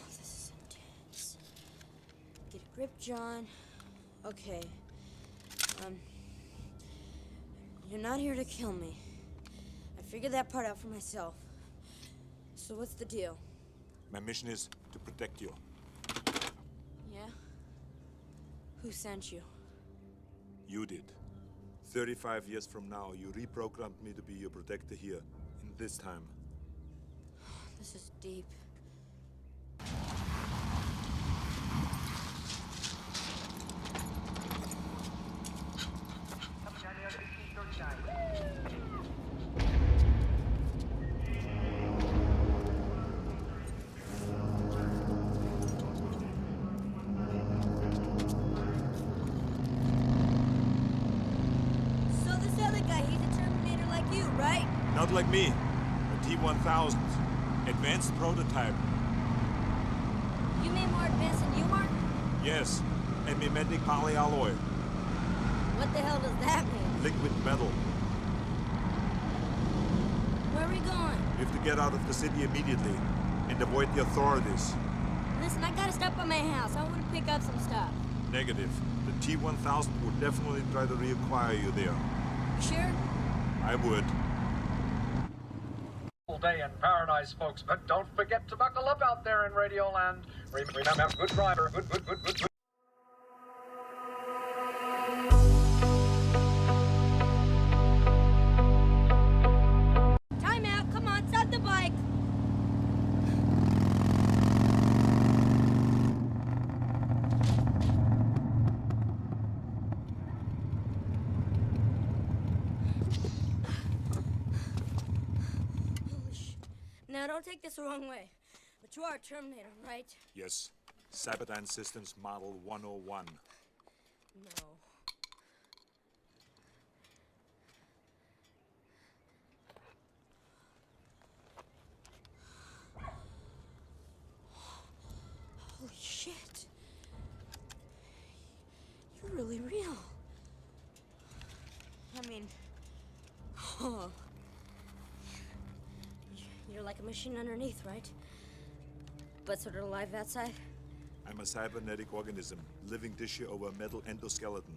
This is intense. Get a grip, John. Okay. You're not here to kill me. I figured that part out for myself. So what's the deal? My mission is to protect you. Yeah? Who sent you? You did. 35 years from now, you reprogrammed me to be your protector here, in this time. This is deep. So this other guy, he's a Terminator like you, right? Not like me. A T-1000. Advanced prototype. You mean more advanced than you are? Yes, and mimetic polyalloy. What the hell does that mean? Liquid metal. Where are we going? You have to get out of the city immediately and avoid the authorities. Listen, I gotta stop by my house. I want to pick up some stuff. Negative. The T-1000 would definitely try to reacquire you there. You sure? I would. Day in paradise, folks, but don't forget to buckle up out there in Radioland. Remember, good driver, good. Time out. Come on, stop the bike. Now, don't take this the wrong way, but you are a Terminator, right? Yes. Cyberdyne Systems Model 101. No. Holy shit. You're really real. I mean, oh. You're like a machine underneath, right? But sort of alive outside? I'm a cybernetic organism, living tissue over a metal endoskeleton.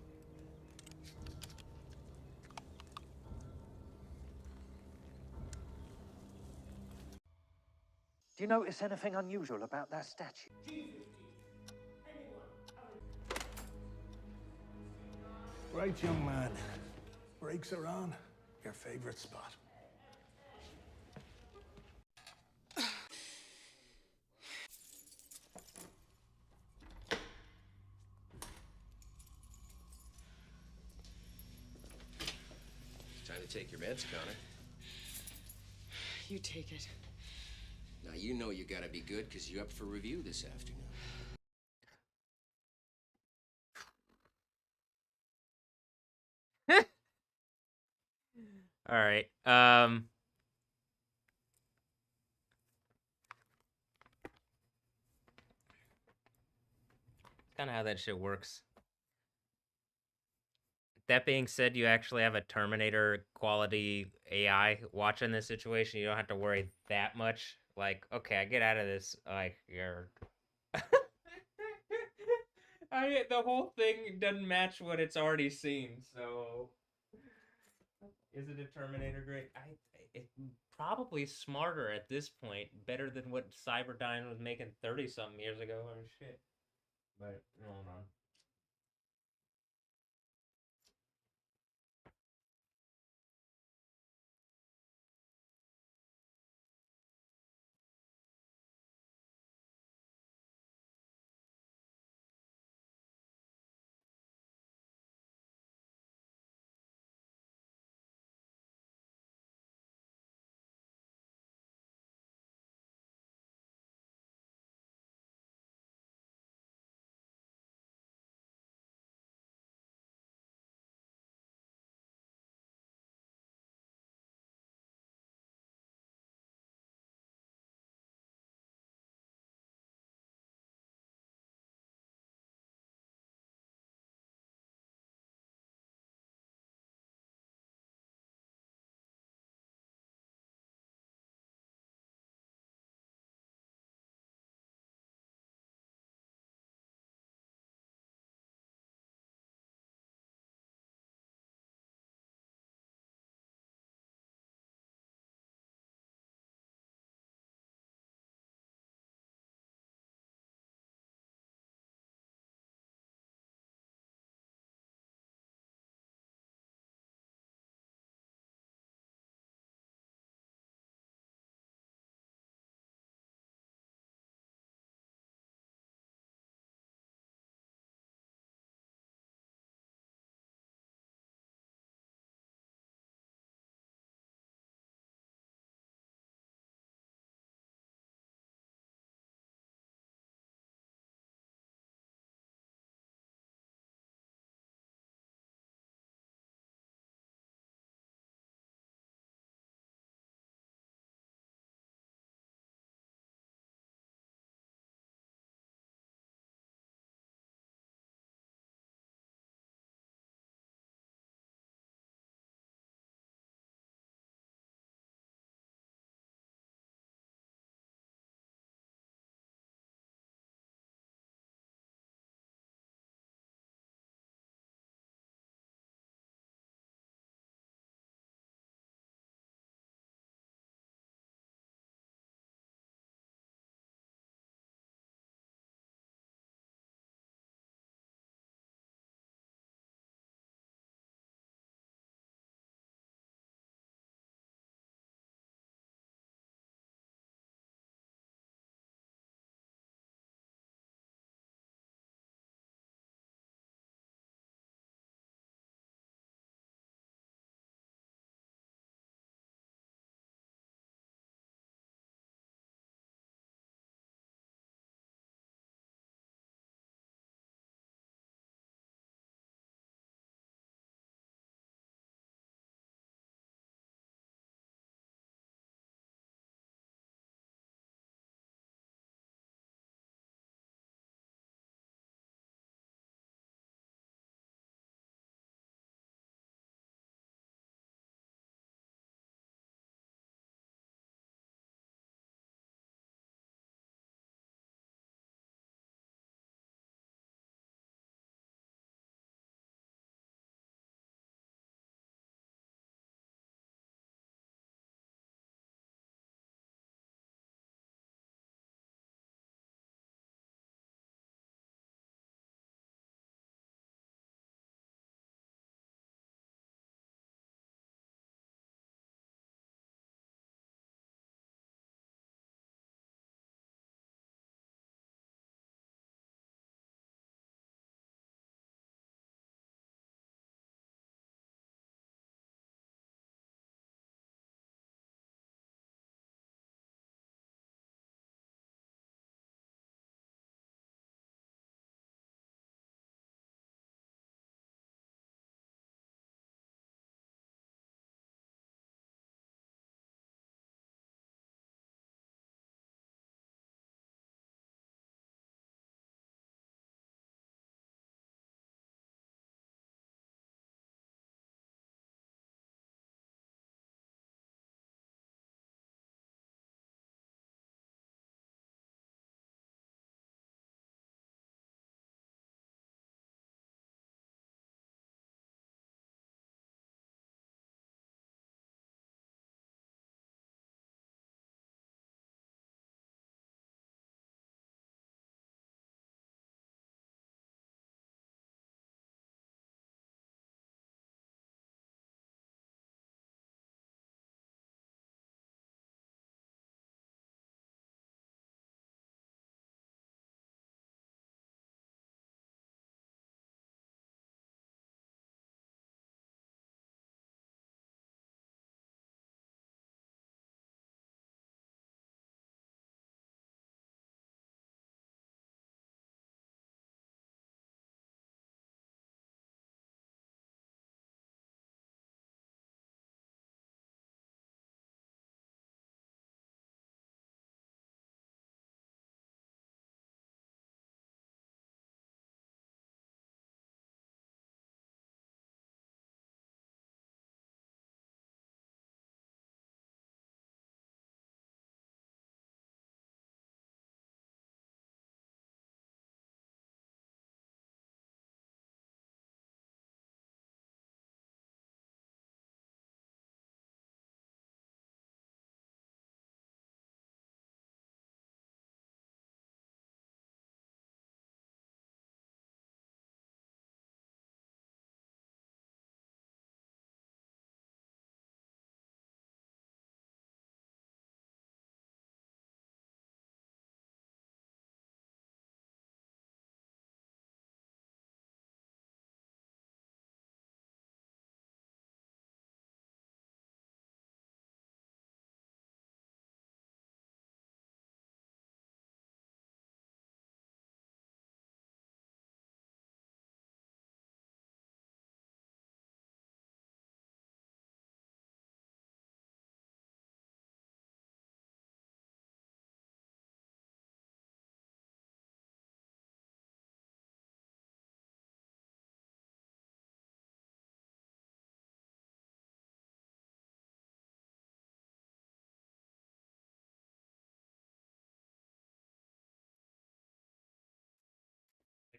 Do you notice anything unusual about that statue? Right, young man. Brakes are on. Your favorite spot. Time to take your meds, Connor. You take it. Now, you know you gotta be good because you're up for review this afternoon. All right. Kind of how that shit works. That being said, you actually have a Terminator quality AI watching this situation. You don't have to worry that much. Like, okay, I get out of this. Like, you're. The whole thing doesn't match what it's already seen. So, is it a Terminator grade? It's probably smarter at this point, better than what Cyberdyne was making 30-something years ago or shit. But hold on.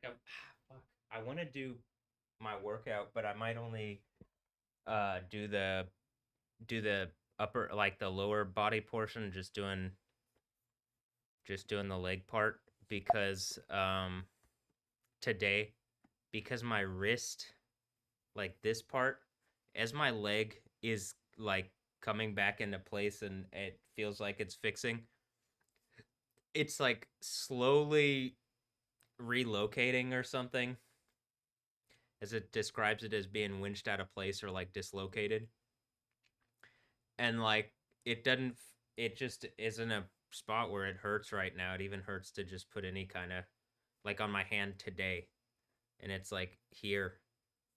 like fuck. I want to do my workout, but I might only do the upper, like the lower body portion, just doing the leg part, because today, because my wrist, like this part, as my leg is like coming back into place and it feels like it's fixing, it's like slowly relocating or something, as it describes it as being winched out of place or like dislocated. And like it just isn't a spot where it hurts right now. It even hurts to just put any kind of, like on my hand today, and it's like here.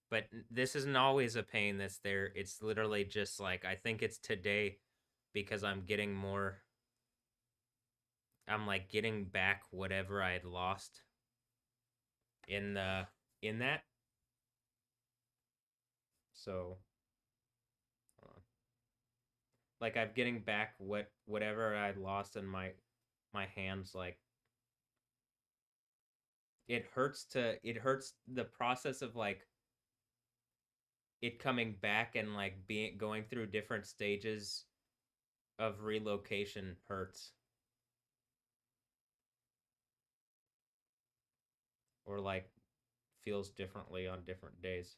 But this isn't always a pain that's there. It's literally just like, I think it's today, because I'm like getting back whatever I had lost in that. So like I'm getting back whatever I lost in my hands. Like it hurts the process of like it coming back and like being going through different stages of relocation hurts, or like feels differently on different days.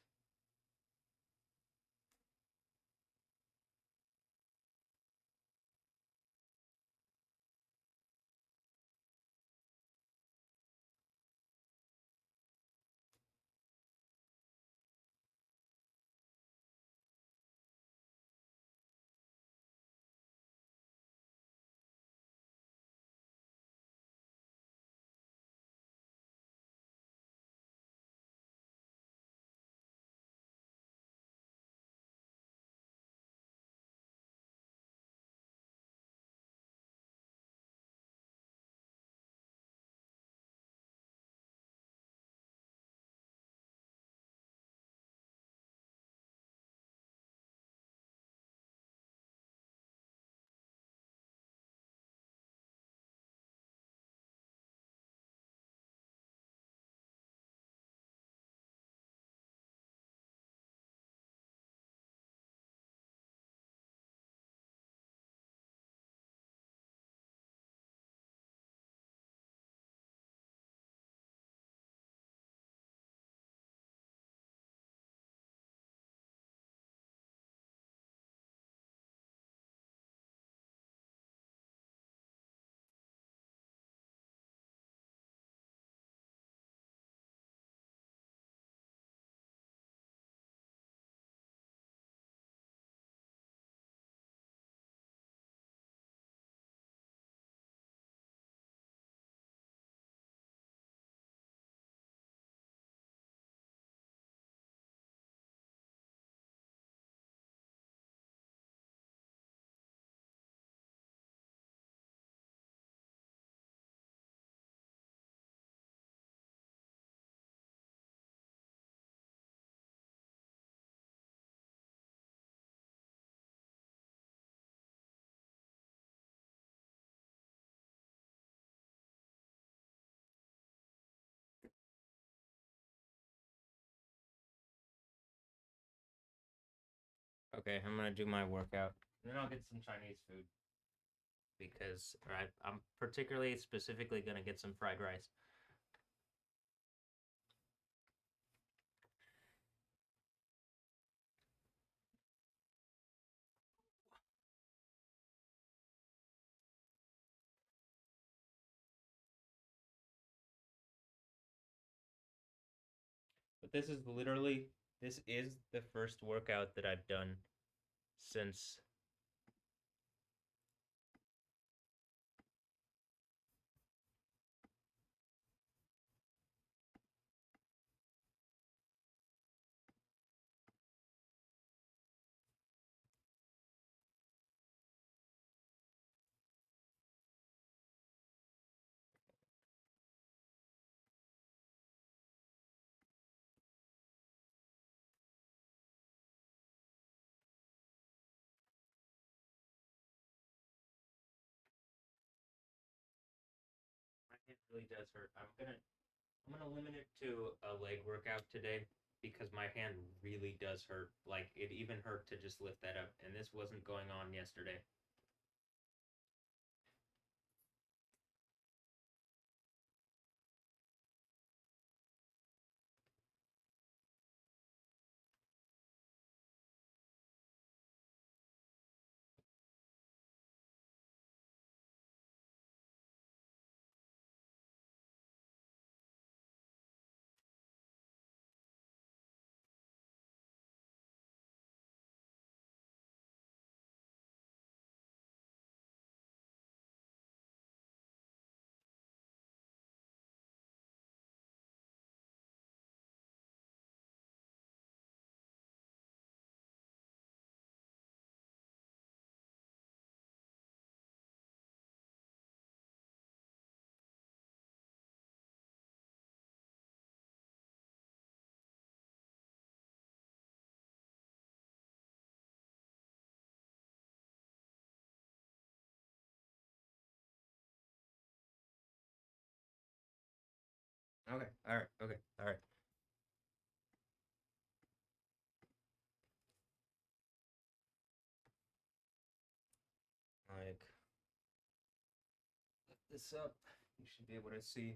Okay, I'm gonna do my workout, and then I'll get some Chinese food, because I'm particularly specifically gonna get some fried rice. But this is the first workout that I've done since my hip really does hurt. I'm gonna limit it to a leg workout today because my hand really does hurt. Like, it even hurt to just lift that up, and this wasn't going on yesterday. Okay, alright, okay, alright. Like, lift this up. You should be able to see.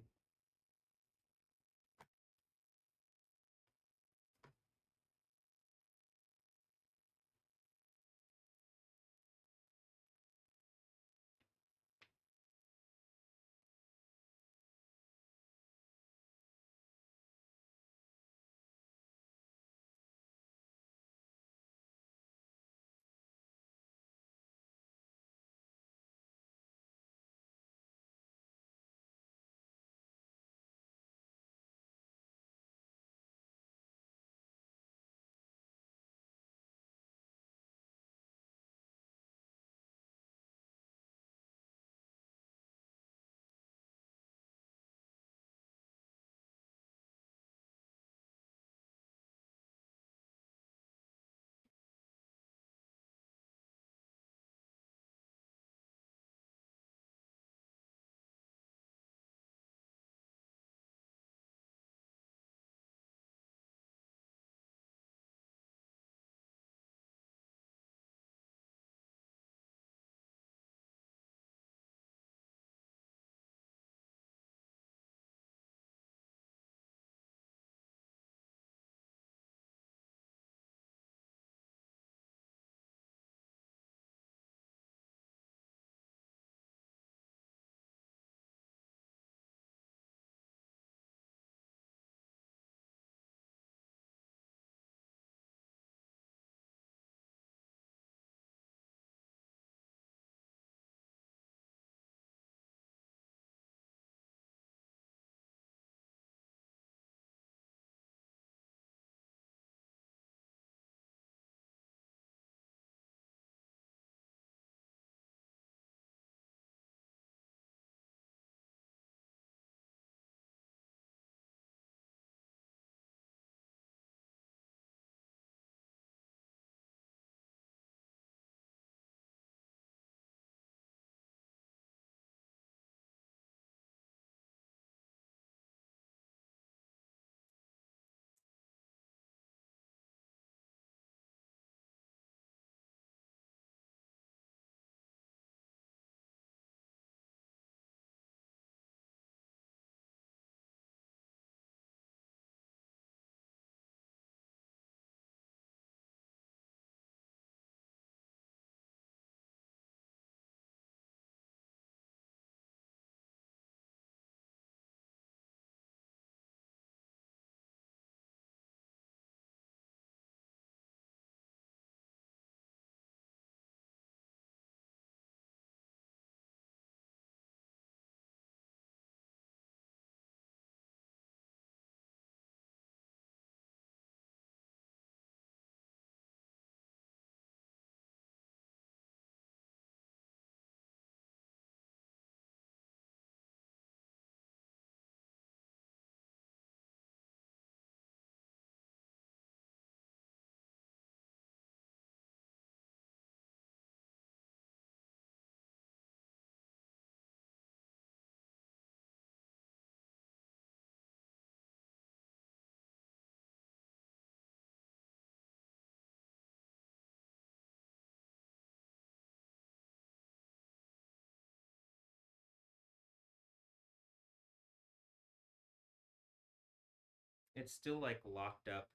it's still like locked up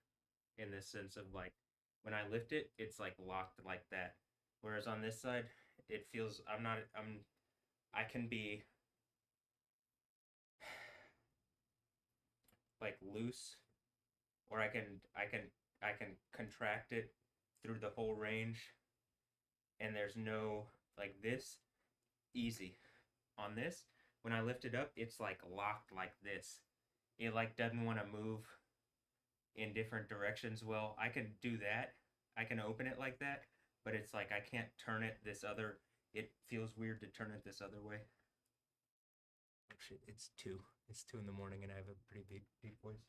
in the sense of like when I lift it, it's like locked like that. Whereas on this side, it feels I can be like loose, or I can contract it through the whole range, and there's no like this easy. On this, when I lift it up, it's like locked like this. It like doesn't want to move in different directions. Well, I can do that. I can open it like that, but it's like I can't turn it this other. It feels weird to turn it this other way. Oh shit, it's 2. It's 2 in the morning and I have a pretty big voice.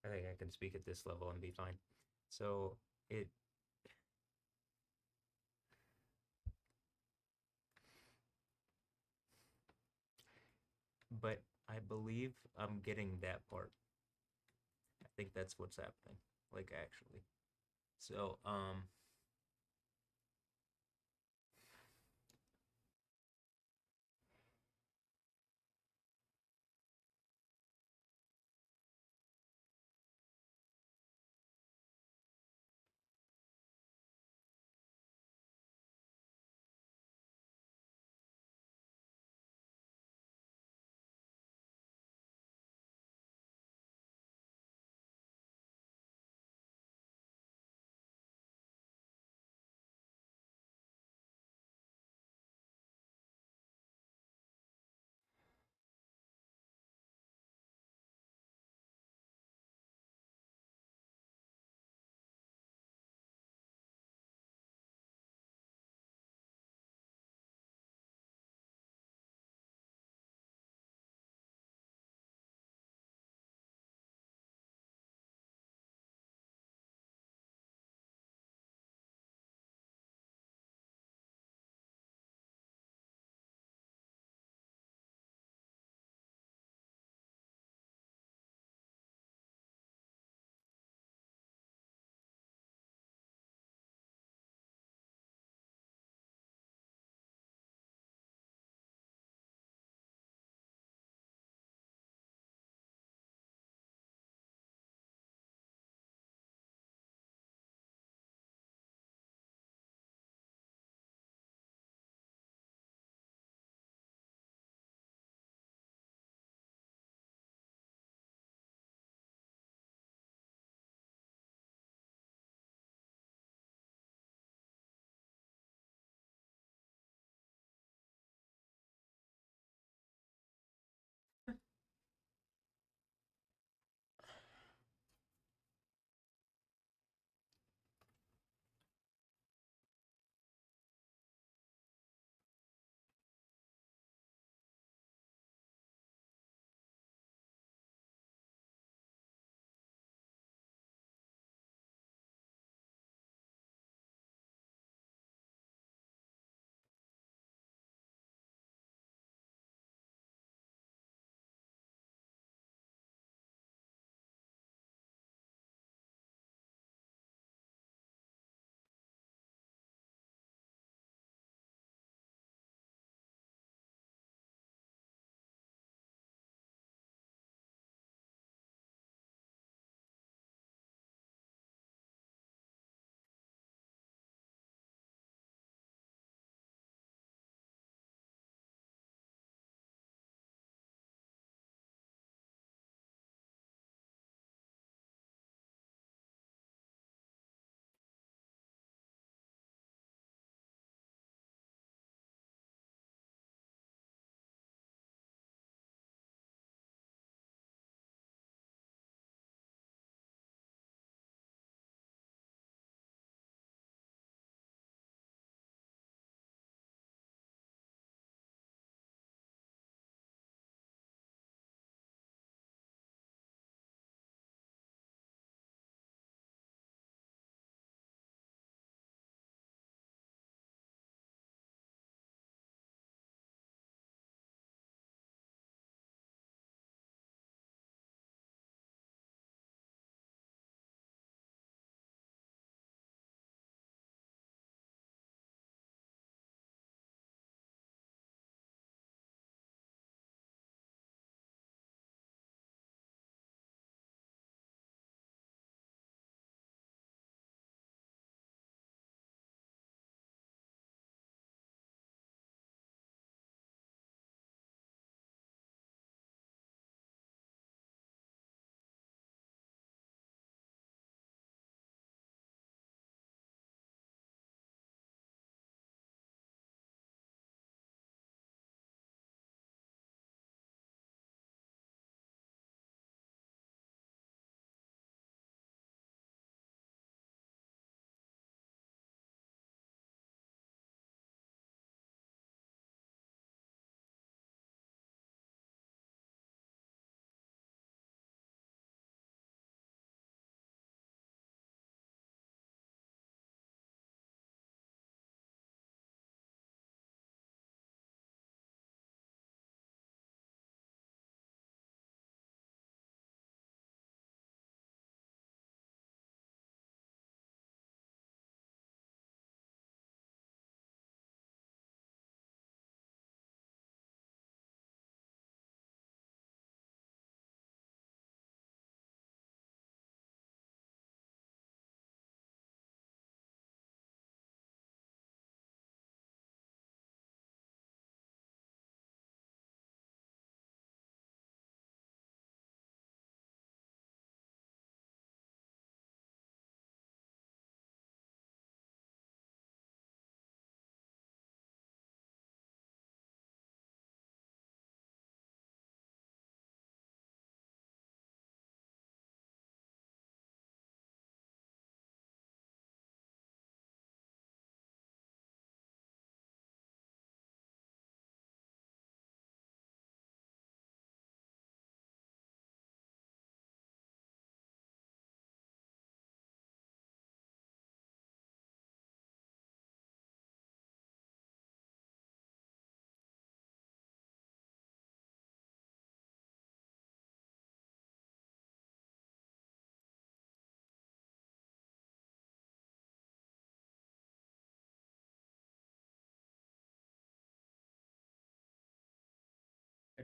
I think I can speak at this level and be fine. So it but I believe I'm getting that part. I think that's what's happening, like actually. So,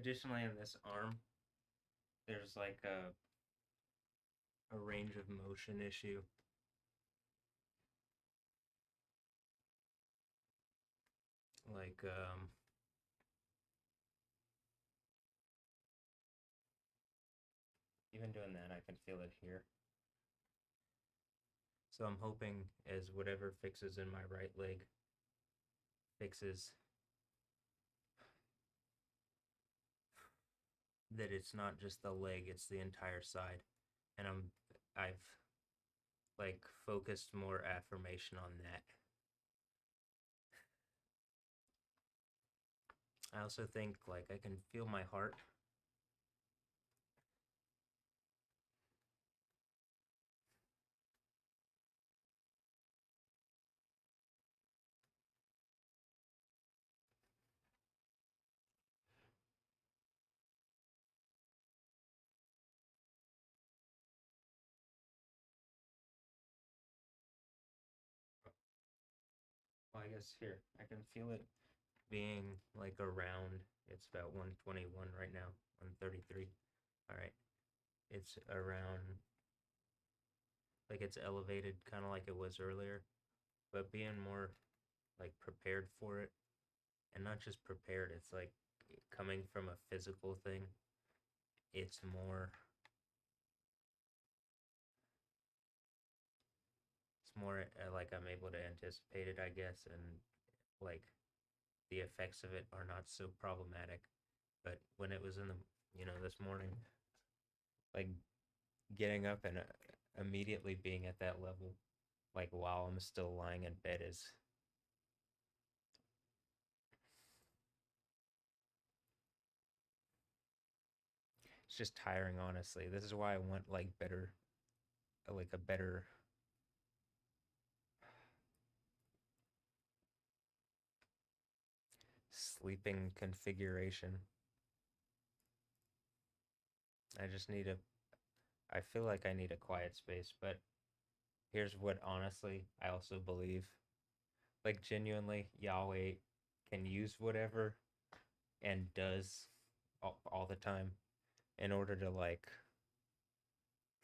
Additionally, in this arm, there's like a range of motion issue. Like, even doing that, I can feel it here. So I'm hoping as whatever fixes in my right leg fixes, that it's not just the leg, it's the entire side. And I've like focused more affirmation on that. I also think like I can feel my heart. Well, I guess here, I can feel it being like around, it's about 121 right now, 133. All right. It's around, like it's elevated kind of like it was earlier, but being more like prepared for it, and not just prepared, it's like coming from a physical thing. It's more, like I'm able to anticipate it, I guess, and like the effects of it are not so problematic. But when it was in the, this morning, like getting up and immediately being at that level, like while I'm still lying in bed, is it's just tiring, honestly. This is why I want like a better sleeping configuration. I just need I feel like I need a quiet space, but here's what honestly I also believe. Like genuinely, Yahweh can use whatever and does all the time in order to like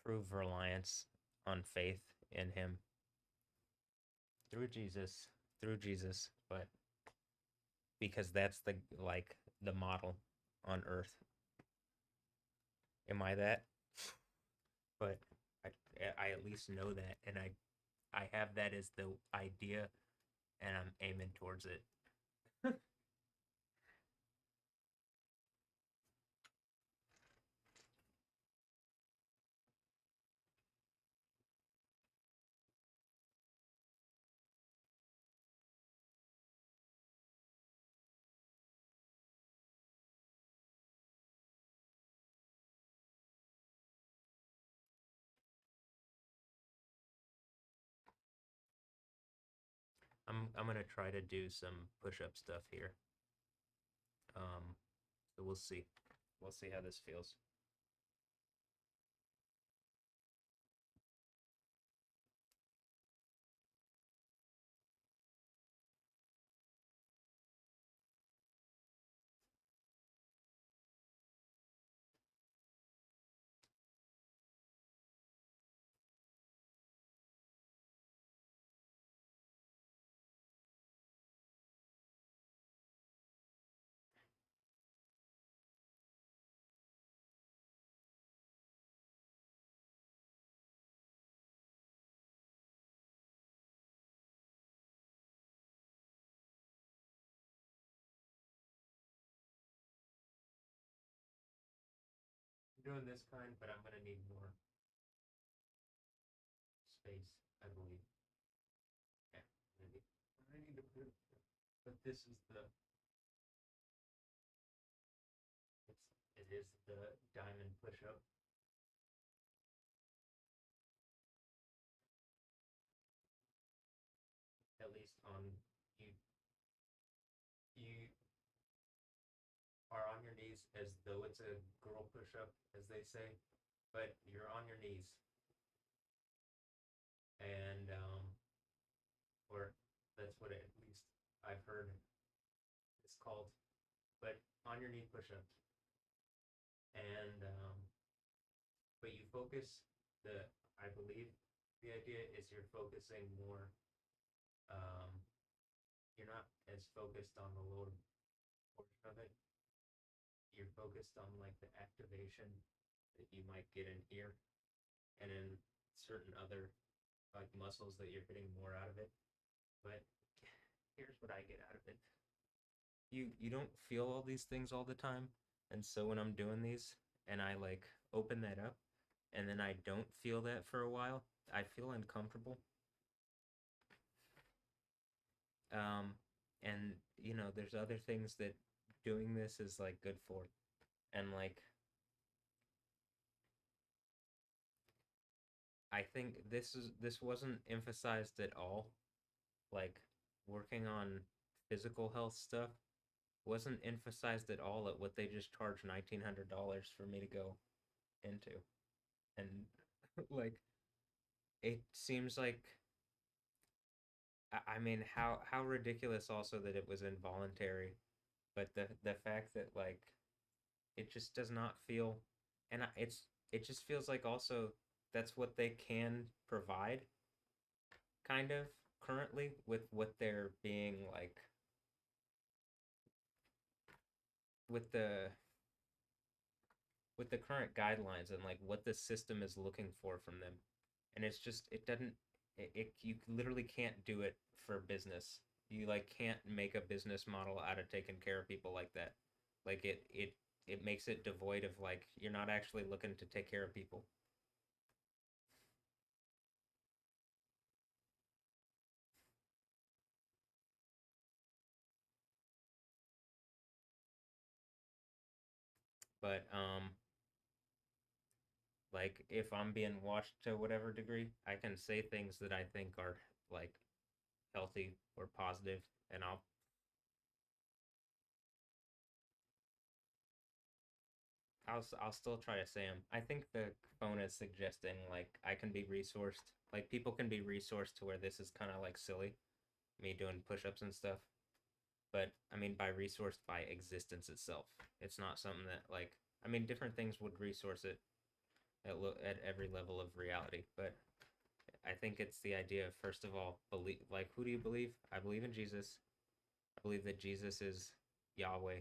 prove reliance on faith in him through Jesus, but because that's the model on earth. Am I that? But I, I at least know that, and I have that as the idea, and I'm aiming towards it. I'm gonna try to do some push-up stuff here. So we'll see. We'll see how this feels. I'm doing this kind, but I'm gonna need more space, I believe. Yeah, I need to put, but this is it is the diamond push-up. At least on you, you are on your knees as though it's a girl push-up, as they say, but you're on your knees, and or that's what at least I've heard it's called. But on your knee push-ups, and but you focus I believe the idea is you're focusing more. Um, you're not as focused on the lower portion of it. You're focused on like the activation that you might get in here, and in certain other like muscles that you're getting more out of it. But here's what I get out of it. You don't feel all these things all the time, and so when I'm doing these and I like open that up and then I don't feel that for a while, I feel uncomfortable. Um, and there's other things that doing this is like good for, and like I think this wasn't emphasized at all. Like working on physical health stuff wasn't emphasized at all at what they just charged $1,900 for me to go into, and like it seems like I mean how ridiculous also that it was involuntary, but the fact that like it just does not feel, and it just feels like also that's what they can provide kind of currently with what they're being like with the with the current guidelines and like what the system is looking for from them. And it's just it doesn't you literally can't do it for business. You like can't make a business model out of taking care of people like that. Like it makes it devoid of like you're not actually looking to take care of people. But like if I'm being watched to whatever degree, I can say things that I think are like healthy or positive, and I'll still try to say them. I think the phone is suggesting like I can be resourced, like people can be resourced to where this is kind of like silly, me doing push-ups and stuff. But I mean by resourced by existence itself. It's not something that like I mean different things would resource it at every level of reality, but I think it's the idea of first of all believe, like who do you believe? I believe in Jesus. I believe that Jesus is Yahweh,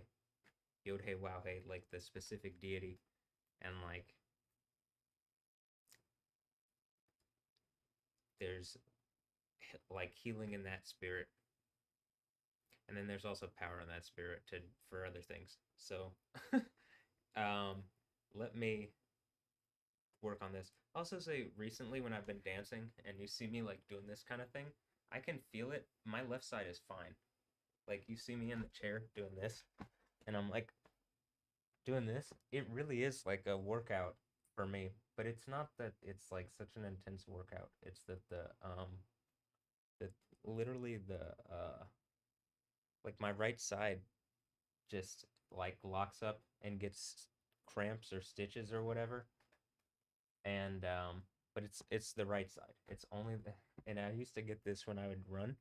Yod Hey Wow Hey, like the specific deity, and like there's like healing in that spirit, and then there's also power in that spirit to for other things. So, um, let me work on this. I'll also say recently when I've been dancing and you see me like doing this kind of thing, I can feel it. My left side is fine. Like you see me in the chair doing this, and I'm like doing this. It really is like a workout for me, but it's not that it's like such an intense workout. It's that that literally the like my right side just like locks up and gets cramps or stitches or whatever, and but it's the right side. It's only the, and I used to get this when I would run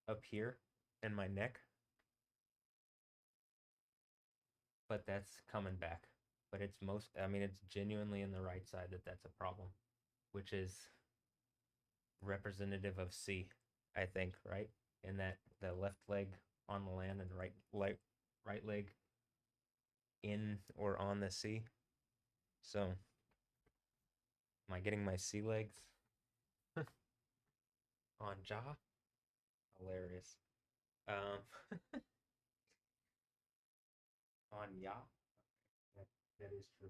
up here in my neck, but that's coming back. But it's most, I mean, it's genuinely in the right side that that's a problem, which is representative of C, I think, right? In that the left leg on the land and right leg in or on the sea. So, am I getting my sea legs on jaw? Hilarious. Um, on ya? That, that is true.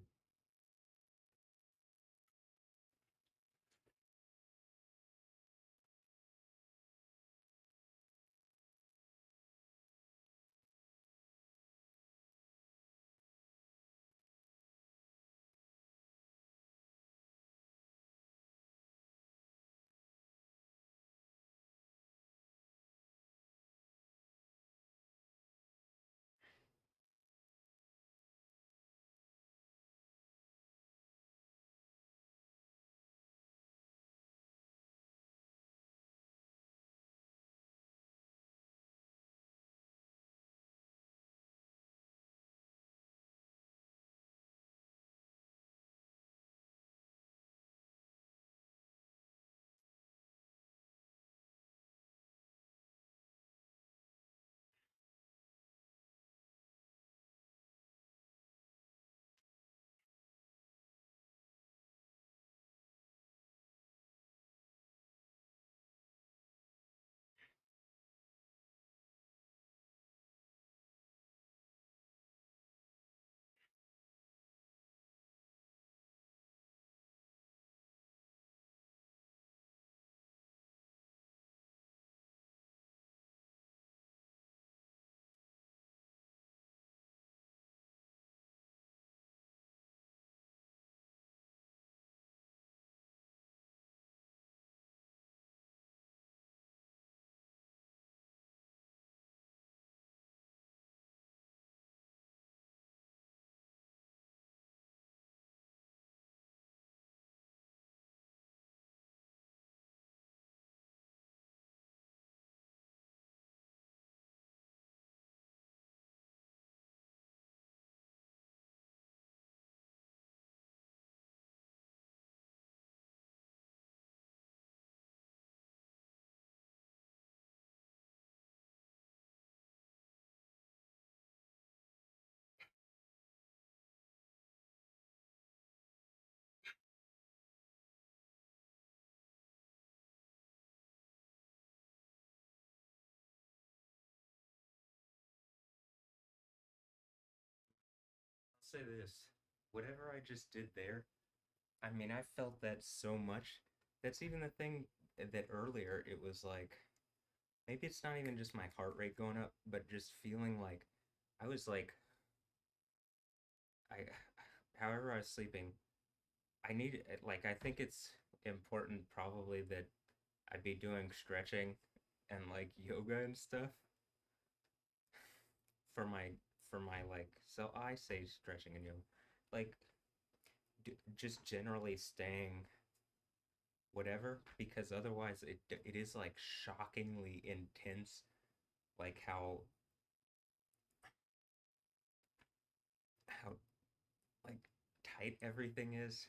say this. Whatever I just did there, I mean, I felt that so much. That's even the thing that earlier it was like, maybe it's not even just my heart rate going up, but just feeling like I was like, I, however I was sleeping, I need, like, I think it's important probably that I'd be doing stretching and like yoga and stuff for my, like, so I say stretching and yoga, like, just generally staying whatever, because otherwise it is like shockingly intense, like how like tight everything is.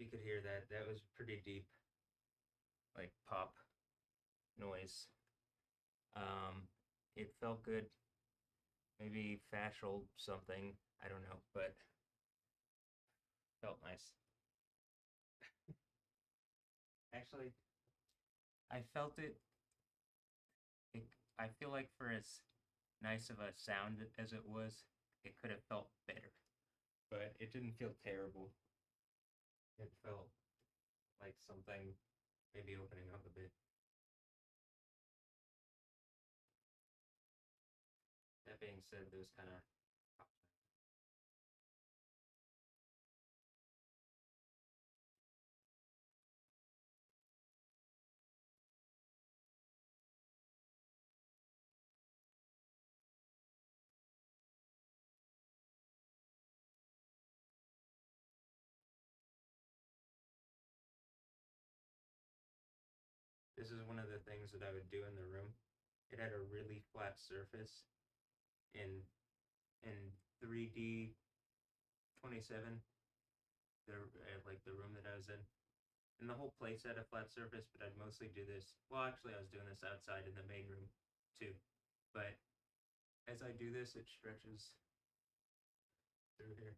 You could hear that. That was pretty deep, like pop noise. It felt good. Maybe fascial something. I don't know, but felt nice. Actually, I felt it. I feel like for as nice of a sound as it was, it could have felt better. But it didn't feel terrible. It felt like something maybe opening up a bit. That being said, those kind of this is one of the things that I would do in the room. It had a really flat surface in 3D 27, like the room that I was in. And the whole place had a flat surface, but I'd mostly do this. Well, actually, I was doing this outside in the main room too. But as I do this, it stretches through here.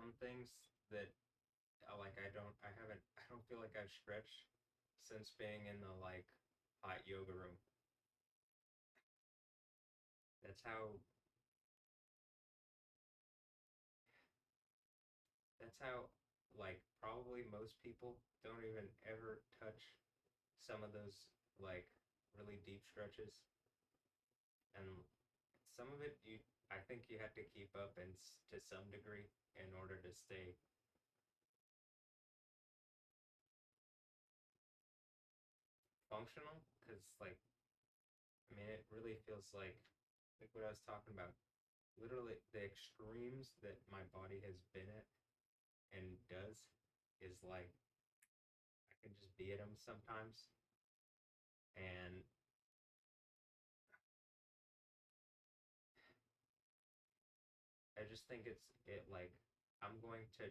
some things that like I don't feel like I've stretched since being in the like hot yoga room. That's how like probably most people don't even ever touch some of those like really deep stretches, and some of it I think you have to keep up and to some degree in order to stay functional, because like I mean it really feels like what I was talking about, literally the extremes that my body has been at and does is like I can just be at them sometimes, and I just think it like I'm going to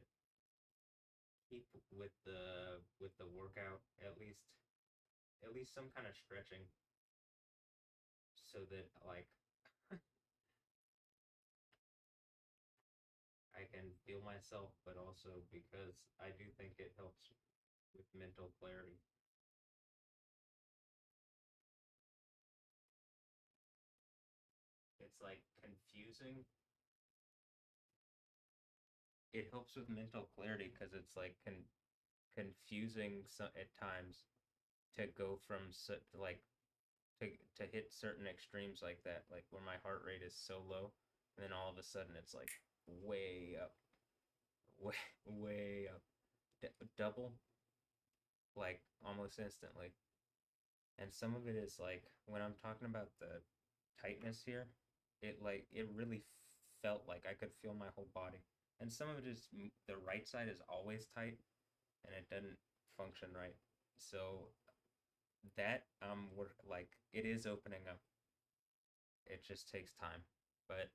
keep with the workout at least some kind of stretching so that like I can feel myself, but also because I do think it helps with mental clarity. It's like confusing. It helps with mental clarity because it's like confusing at times to go from like to hit certain extremes like that, like where my heart rate is so low, and then all of a sudden it's like way up, way way up, double, like almost instantly. And some of it is like when I'm talking about the tightness here, it really felt like I could feel my whole body. And some of it is the right side is always tight and it doesn't function right. So that we're like it is opening up. It just takes time. But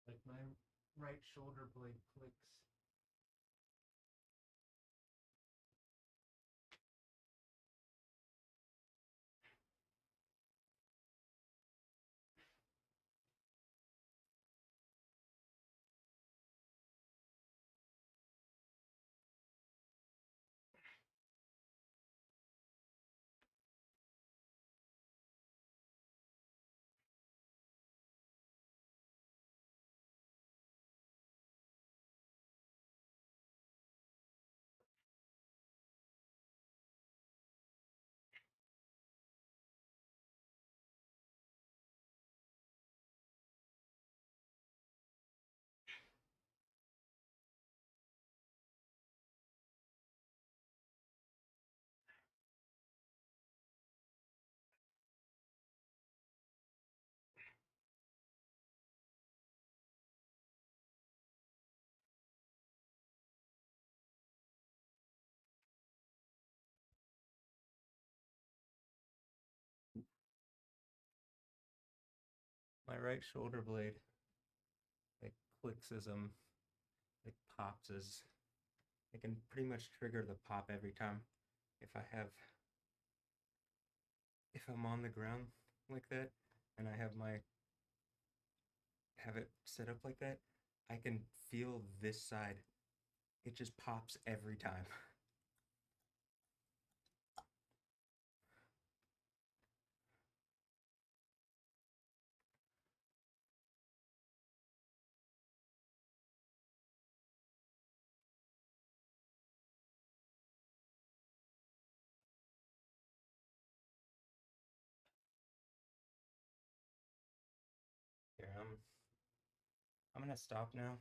like my right shoulder blade clicks. My right shoulder blade like clicks as it pops as it can pretty much trigger the pop every time if if I'm on the ground like that and I have it set up like that, I can feel this side. It just pops every time. gonna stop now.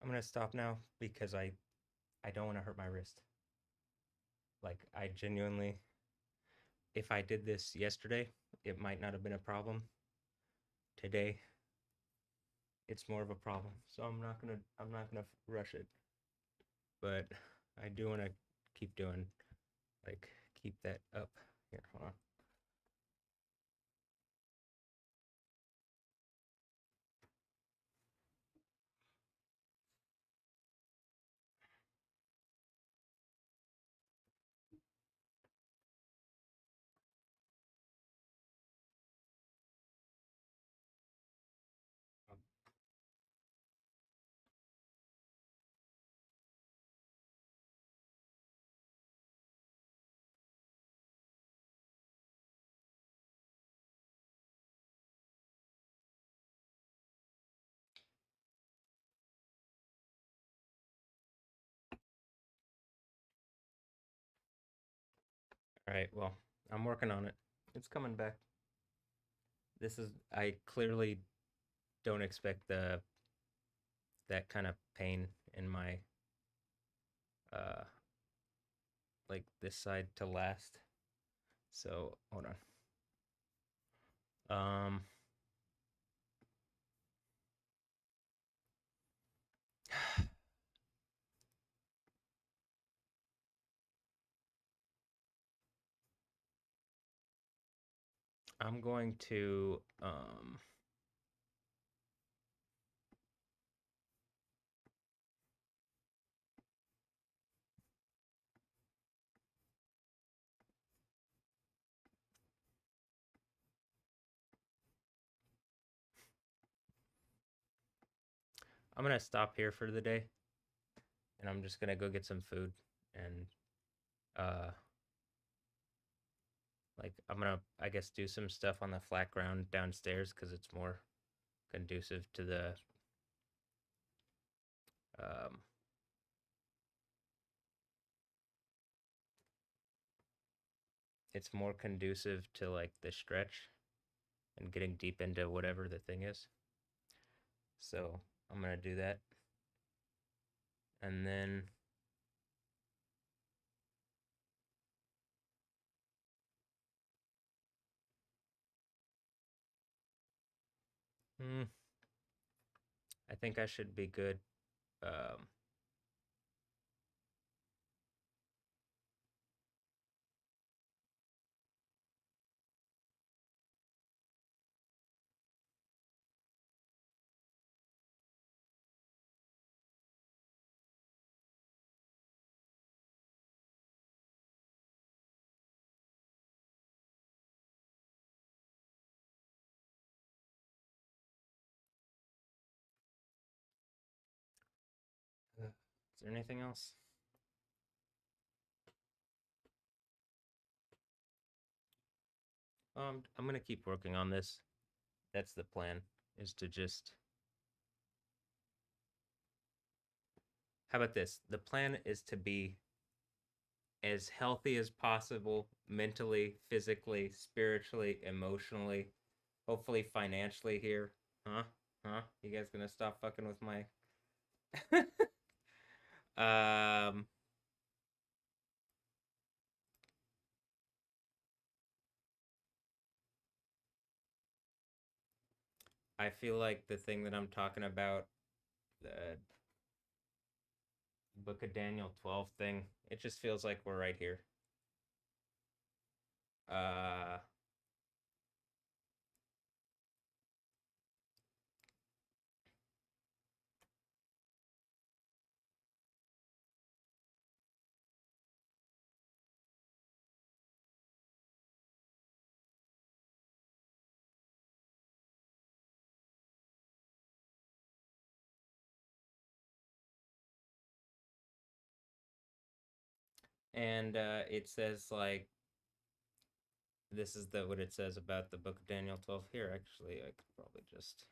I'm gonna stop now because I don't want to hurt my wrist. Like, I genuinely, if I did this yesterday, it might not have been a problem. Today, it's more of a problem. So I'm not gonna rush it. But I do want to keep doing, like, keep that up. Here, hold on. All right, well, I'm working on it. It's coming back. I clearly don't expect that kind of pain in my like this side to last. So, hold on. I'm going to I'm gonna stop here for the day, and I'm just gonna go get some food, and like I'm gonna, I guess, do some stuff on the flat ground downstairs because it's more conducive to the um, it's more conducive to like the stretch and getting deep into whatever the thing is. So I'm gonna do that, and then I think I should be good. Um, is there anything else? I'm gonna keep working on this. That's the plan, is to just. How about this? The plan is to be as healthy as possible mentally, physically, spiritually, emotionally, hopefully financially here. Huh? Huh? You guys gonna stop fucking with my um I feel like the thing that I'm talking about, the Book of Daniel 12 thing, it just feels like we're right here. Uh and it says like this is what it says about the Book of Daniel 12 here. Actually, I could probably just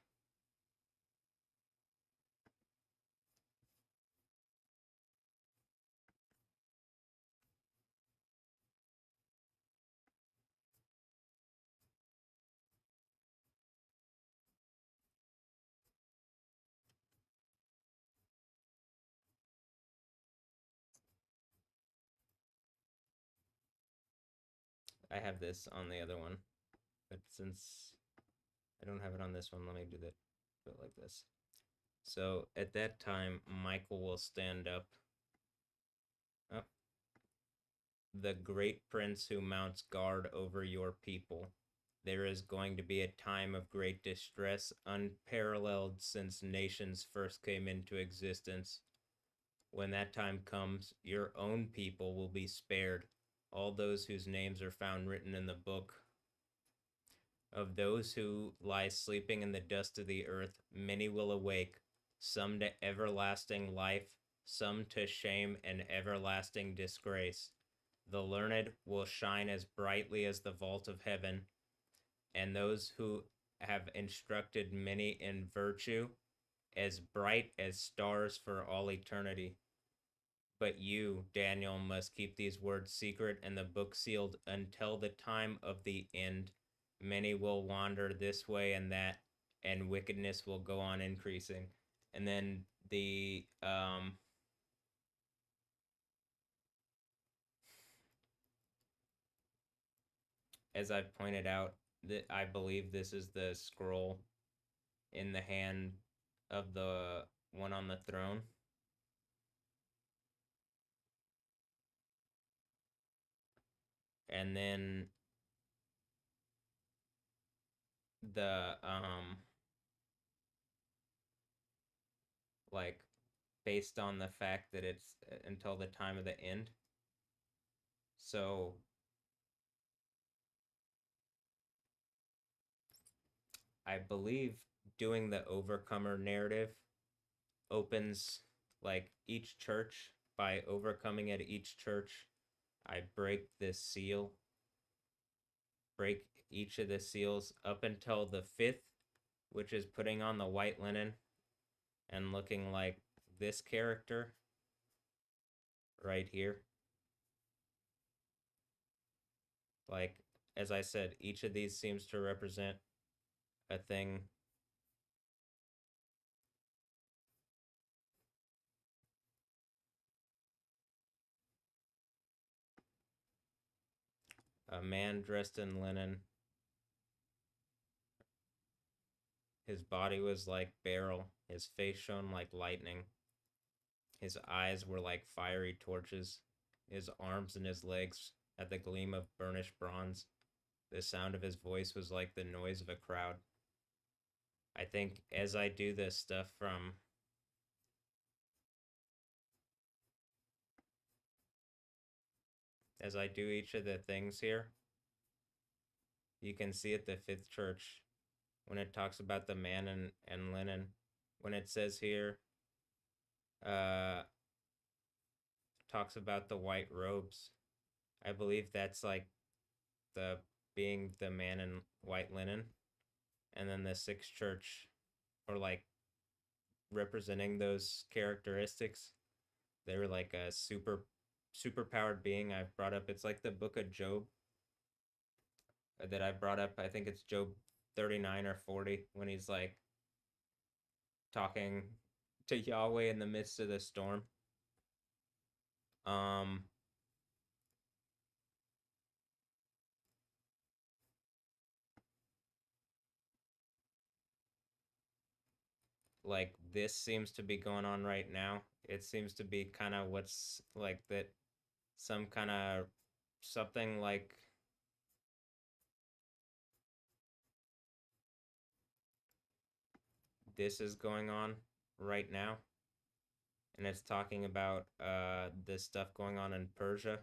I have this on the other one, but since I don't have it on this one, let me do it like this. So at that time, Michael will stand up. Oh. The great prince who mounts guard over your people. There is going to be a time of great distress, unparalleled since nations first came into existence. When that time comes, your own people will be spared, all those whose names are found written in the book. Of those who lie sleeping in the dust of the earth, many will awake, some to everlasting life, some to shame and everlasting disgrace. The learned will shine as brightly as the vault of heaven, and those who have instructed many in virtue, as bright as stars for all eternity. But you, Daniel, must keep these words secret and the book sealed until the time of the end. Many will wander this way and that, and wickedness will go on increasing. And then the as I've pointed out, that I believe this is the scroll in the hand of the one on the throne. And then the like based on the fact that it's until the time of the end. So I believe doing the overcomer narrative opens like each church. By overcoming at each church, I break this seal, break each of the seals up until the 5th, which is putting on the white linen and looking like this character right here. Like, as I said, each of these seems to represent a thing. A man dressed in linen. His body was like beryl. His face shone like lightning. His eyes were like fiery torches. His arms and his legs had the gleam of burnished bronze. The sound of his voice was like the noise of a crowd. I think as I do this stuff as I do each of the things here, you can see at the 5th church when it talks about the man and linen, when it says here, talks about the white robes. I believe that's like the being the man in white linen, and then the 6th church, or like representing those characteristics. They were like a super powered being. I've brought up, it's like the book of Job that I brought up. I think it's Job 39 or 40 when he's like talking to Yahweh in the midst of the storm. Like this seems to be going on right now. It seems to be kind of what's like that, some kind of something like this is going on right now. And it's talking about this stuff going on in Persia.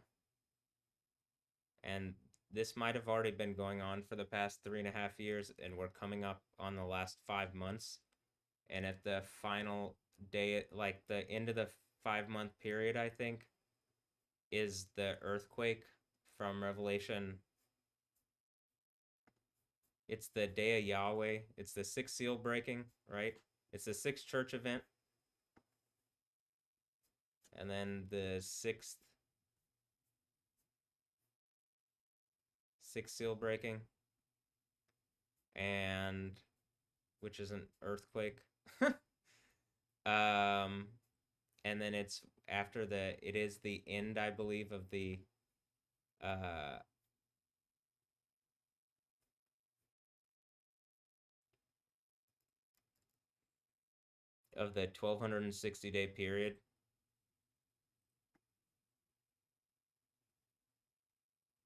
And this might have already been going on for the past 3.5 years, and we're coming up on the last 5 months. And at the final day, like the end of the 5-month period, I think, is the earthquake from Revelation. It's the day of Yahweh. It's the 6th seal breaking, right? It's the 6th church event. And then the 6th seal breaking. And which is an earthquake. And then it's after it is the end, I believe, of the of the 1260-day period.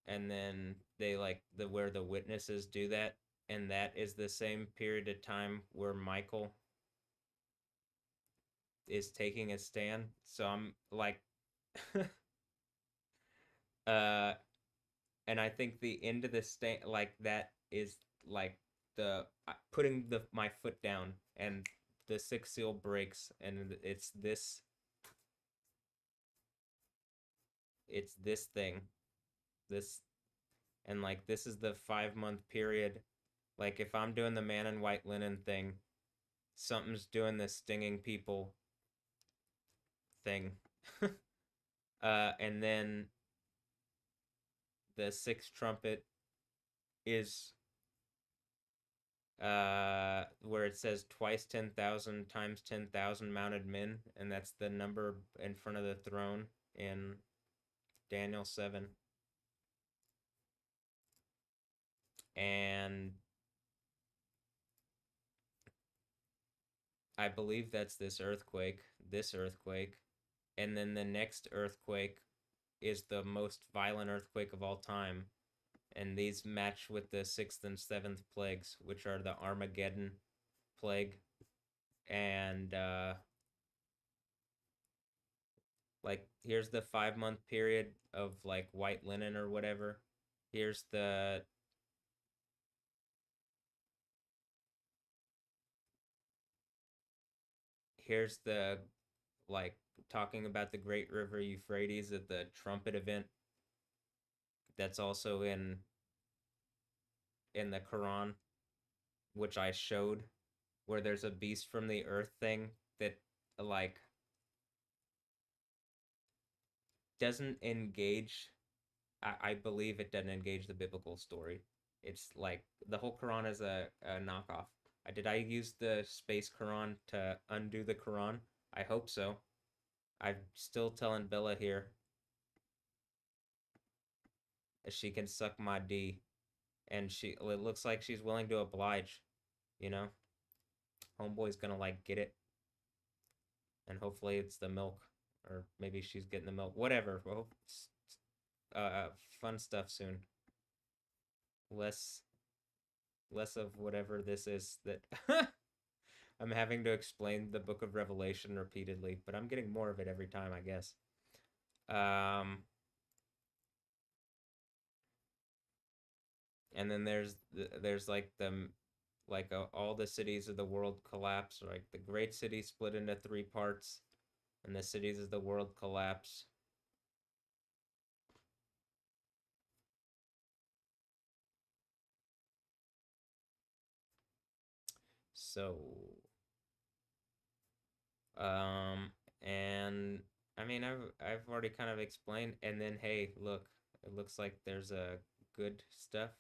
And then they like where the witnesses do that, and that is the same period of time where Michael is taking a stand. So I'm like and I think the end of the stand, like, that is like the putting my foot down, and the sixth seal breaks, and it's this thing, this, and like this is the 5-month period. Like if I'm doing the man in white linen thing, something's doing the stinging people thing. And then the sixth trumpet is where it says twice 10,000 times 10,000 mounted men, and that's the number in front of the throne in Daniel 7. And I believe that's this earthquake, and then the next earthquake is the most violent earthquake of all time. And these match with the sixth and seventh plagues, which are the Armageddon plague. And like here's the 5-month period of like white linen or whatever. Here's the like talking about the great river Euphrates at the trumpet event. That's also in the Quran, which I showed, where there's a beast from the earth thing that like doesn't engage. I believe it doesn't engage the biblical story. It's like the whole Quran is a knockoff. Did I use the space Quran to undo the Quran? I hope so. I'm still telling Bella here she can suck my D, and it looks like she's willing to oblige, you know? Homeboy's gonna like get it, and hopefully it's the milk, or maybe she's getting the milk, whatever. Well, fun stuff soon. Less of whatever this is that I'm having to explain the Book of Revelation repeatedly, but I'm getting more of it every time, I guess. And then there's like all the cities of the world collapse, like the great city split into 3 parts, and the cities of the world collapse. So and I mean I've already kind of explained, and then hey, look, it looks like there's a good stuff.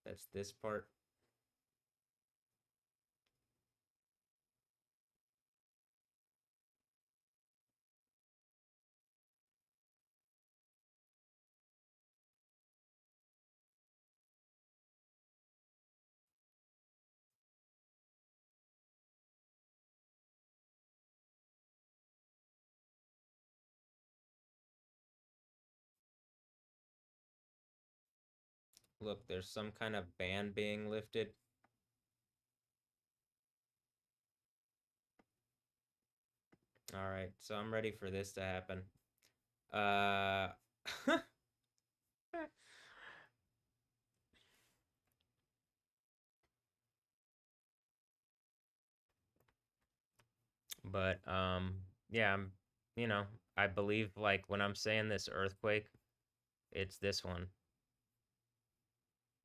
That's this part. Look, there's some kind of ban being lifted. All right, so I'm ready for this to happen. But yeah, I believe, like, when I'm saying this earthquake, it's this one.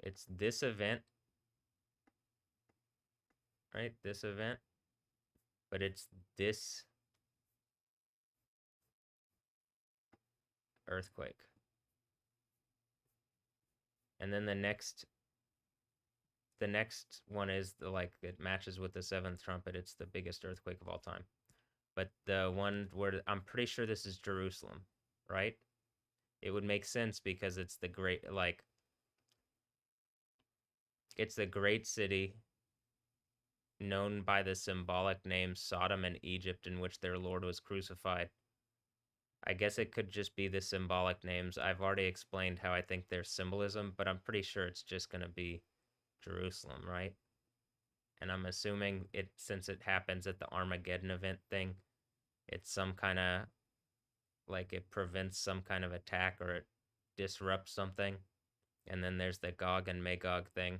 It's this event, right? This event. But it's this earthquake. And then the next one is it matches with the 7th trumpet. It's the biggest earthquake of all time. But the one where I'm pretty sure this is Jerusalem, right? It would make sense because it's the great, it's the great city. known by the symbolic names Sodom and Egypt, in which their Lord was crucified. I guess it could just be the symbolic names. I've already explained how I think there's symbolism, but I'm pretty sure it's just going to be Jerusalem, right? And I'm assuming it, since it happens at the Armageddon event thing, it's some kind of, like, it prevents some kind of attack or it disrupts something. And then there's the Gog and Magog thing.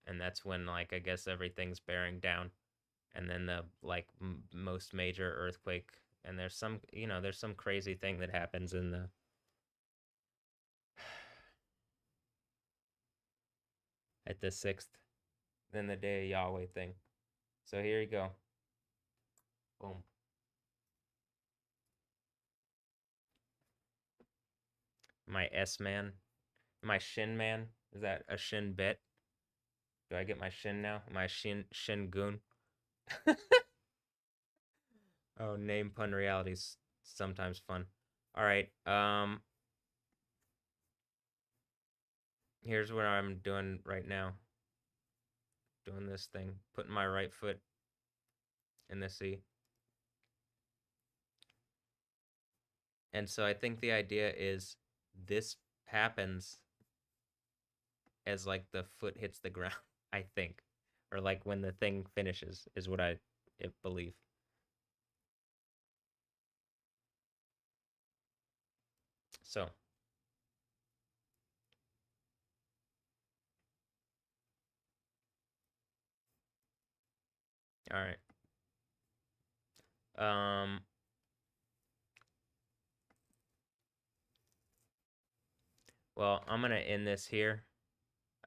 And that's when, like, I guess everything's bearing down. And then the, like, most major earthquake. And there's some, you know, there's some crazy thing that happens in the... at the 6th. Then the Day of Yahweh thing. So here you go. Boom. My S-man. My shin man. Is that a shin bet? Do I get my shin now? My shin goon? Oh, name pun reality's sometimes fun. Alright, here's what I'm doing right now. Doing this thing. Putting my right foot in the sea. And so I think the idea is this happens as, like, the foot hits the ground, I think. Or, like, when the thing finishes, is what I believe. So. Alright. Well, I'm gonna end this here.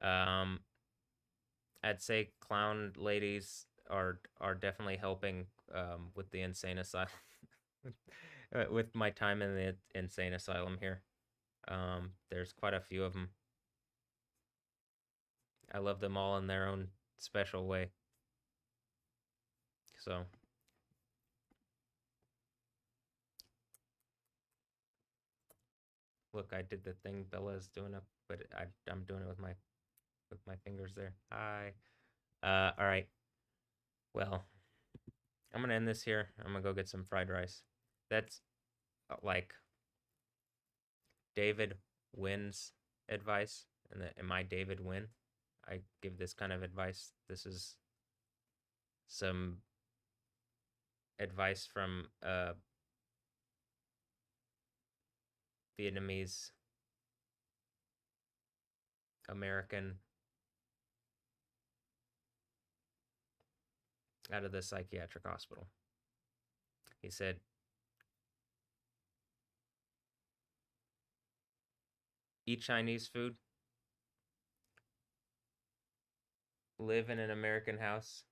I'd say clown ladies are definitely helping with the insane asylum. With my time in the insane asylum here. There's quite a few of them. I love them all in their own special way. So. Look, I did the thing Bella's doing up, but I'm doing it with my fingers there. Hi. All right. Well, I'm gonna end this here. I'm gonna go get some fried rice. That's like David Wynn's advice, and am I David Wynn? I give this kind of advice. This is some advice from Vietnamese American out of the psychiatric hospital. He said, eat Chinese food, live in an American house,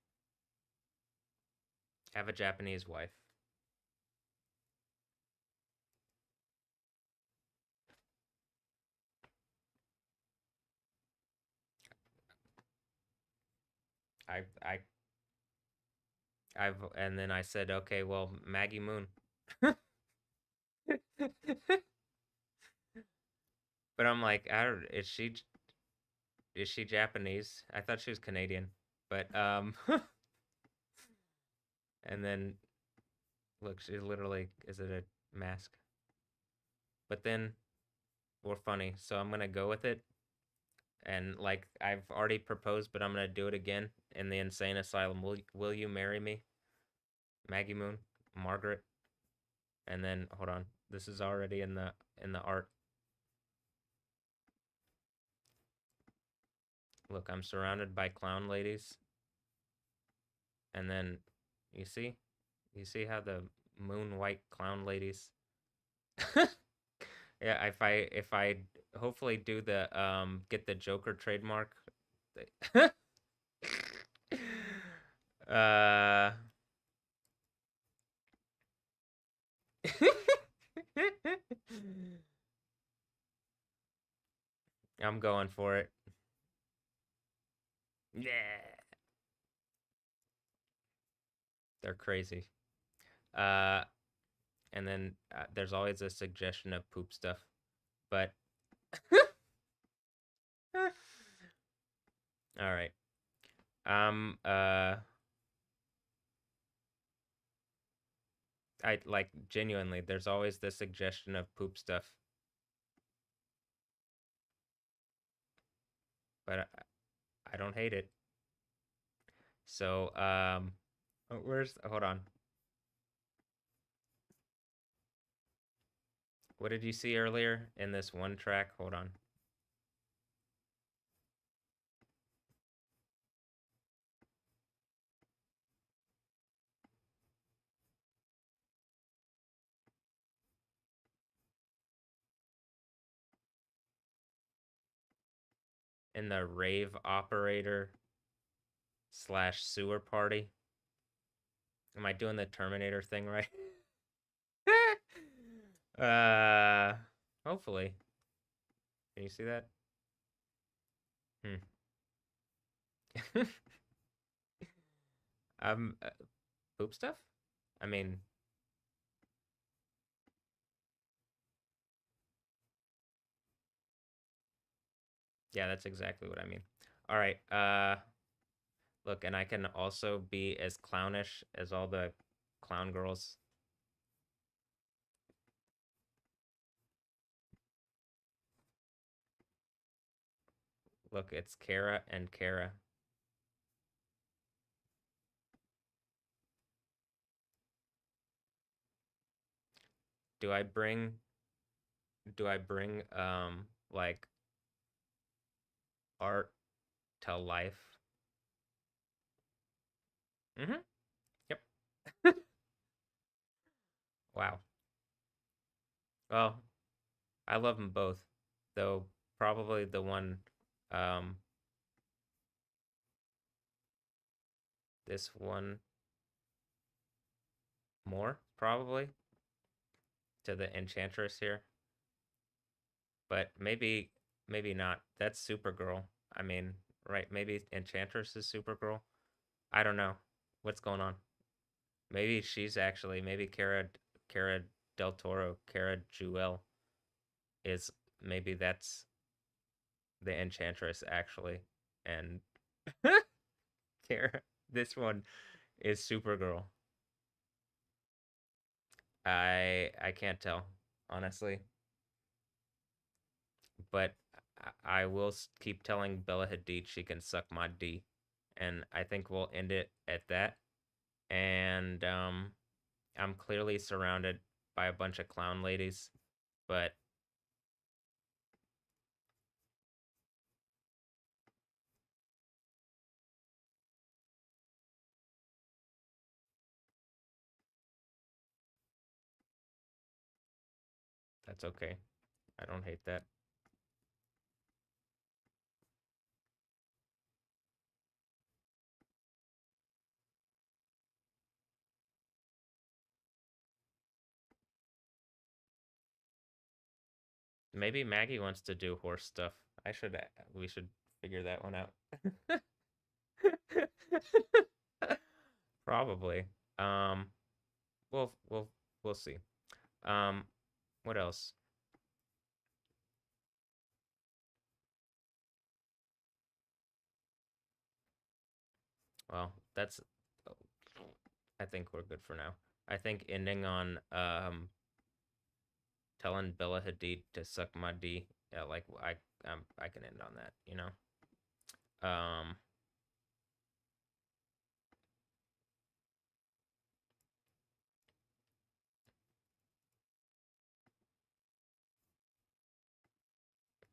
have a Japanese wife. And then I said, okay, well, Maggie Moon. But I'm like, is she Japanese? I thought she was Canadian, but and then look, she literally, is it a mask? But then we're funny, so I'm gonna go with it. And like I've already proposed, but I'm gonna do it again in the insane asylum. Will you marry me? Maggie Moon, Margaret, and then hold on. This is already in the art. Look, I'm surrounded by clown ladies. And then you see how the moon white clown ladies. Yeah, if I hopefully do the get the Joker trademark. I'm going for it. Yeah. They're crazy. And then there's always a suggestion of poop stuff. But all right. I like genuinely, there's always the suggestion of poop stuff. But I don't hate it. So, hold on. What did you see earlier in this one track? Hold on. In the rave operator / sewer party. Am I doing the Terminator thing right? Hopefully. Can you see that? Poop stuff? I mean, yeah, that's exactly what I mean. All right, look, and I can also be as clownish as all the clown girls. Look, it's Kara and Kara. Do I bring like art to life? Mm-hmm. Yep. Wow. Well, I love them both, though probably the one, this one more, probably, to the Enchantress here. But maybe not. That's Supergirl. I mean, right, maybe Enchantress is Supergirl. I don't know. What's going on? Maybe she's actually, maybe Cara Del Toro, Cara Jewel is, maybe that's the Enchantress actually. And Cara, this one is Supergirl. I can't tell, honestly. But I will keep telling Bella Hadid she can suck my D. And I think we'll end it at that. And I'm clearly surrounded by a bunch of clown ladies, but that's okay. I don't hate that. Maybe Maggie wants to do horse stuff. We should figure that one out. Probably. Um, we'll see. What else? Well, I think we're good for now. I think ending on telling Bella Hadid to suck my D, yeah, like I can end on that, you know.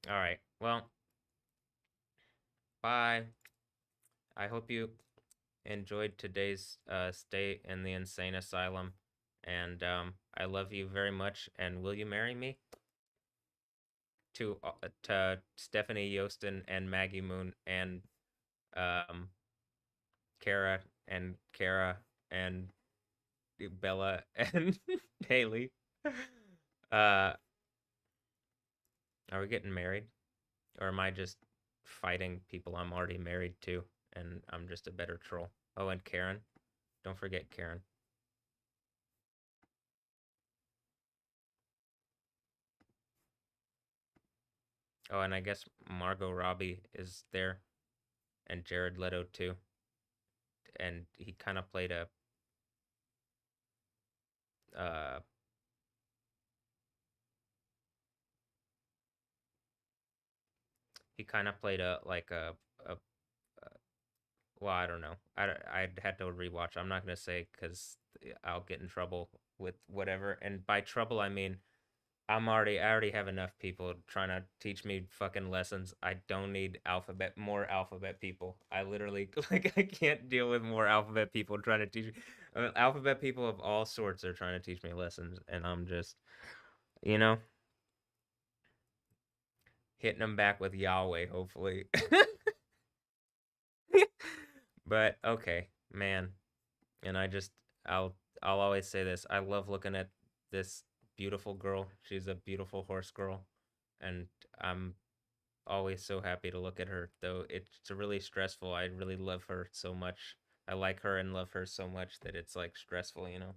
All right. Well, bye. I hope you enjoyed today's stay in the insane asylum, and I love you very much. And will you marry me? To Stephanie Yostin and Maggie Moon and Kara and Bella and Haley. Are we getting married? Or am I just fighting people I'm already married to and I'm just a better troll? Oh, and Karen. Don't forget Karen. Oh, and I guess Margot Robbie is there. And Jared Leto too. and he kind of played a like a well, I don't know. I'd had to rewatch. I'm not gonna say because I'll get in trouble with whatever. And by trouble, I mean I already have enough people trying to teach me fucking lessons. I don't need more alphabet people. I literally like I can't deal with more alphabet people trying to teach me. Alphabet people of all sorts are trying to teach me lessons, and I'm just, you know, hitting them back with Yahweh, hopefully. But okay, man. And I'll always say this. I love looking at this beautiful girl. She's a beautiful horse girl, and I'm always so happy to look at her. Though it's really stressful. I really love her so much. I like her and love her so much that it's like stressful, you know.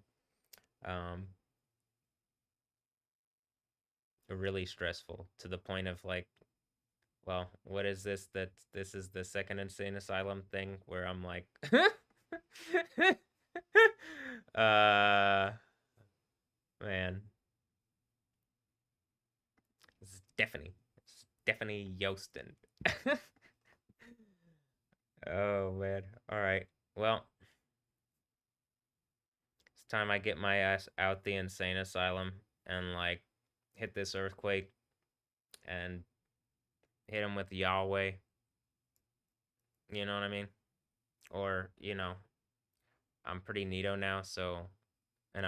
Really stressful to the point of like, well, what is this? This is the second insane asylum thing where I'm like, man, it's Stephanie Yostin. Oh man, all right. Well, it's time I get my ass out the insane asylum and like hit this earthquake and hit him with Yahweh. You know what I mean? Or, you know, I'm pretty neato now, so, and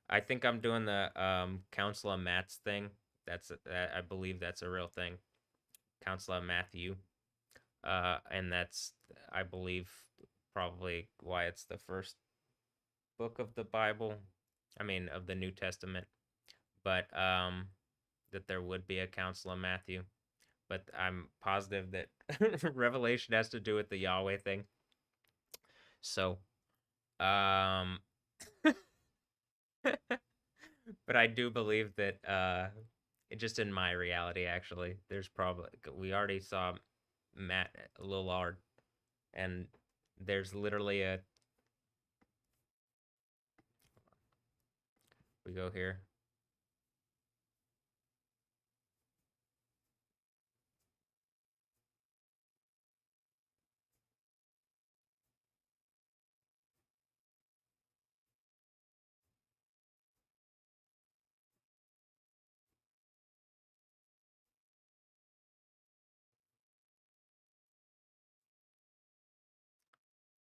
I think I'm doing the Counselor Matt's thing. I believe that's a real thing. Counselor Matthew. And that's, I believe, probably why it's the first book of the Bible. I mean, of the New Testament. But that there would be a Counselor Matthew. But I'm positive that Revelation has to do with the Yahweh thing. So, but I do believe that just in my reality, actually, there's probably, we already saw Matt Lillard, and there's literally we go here.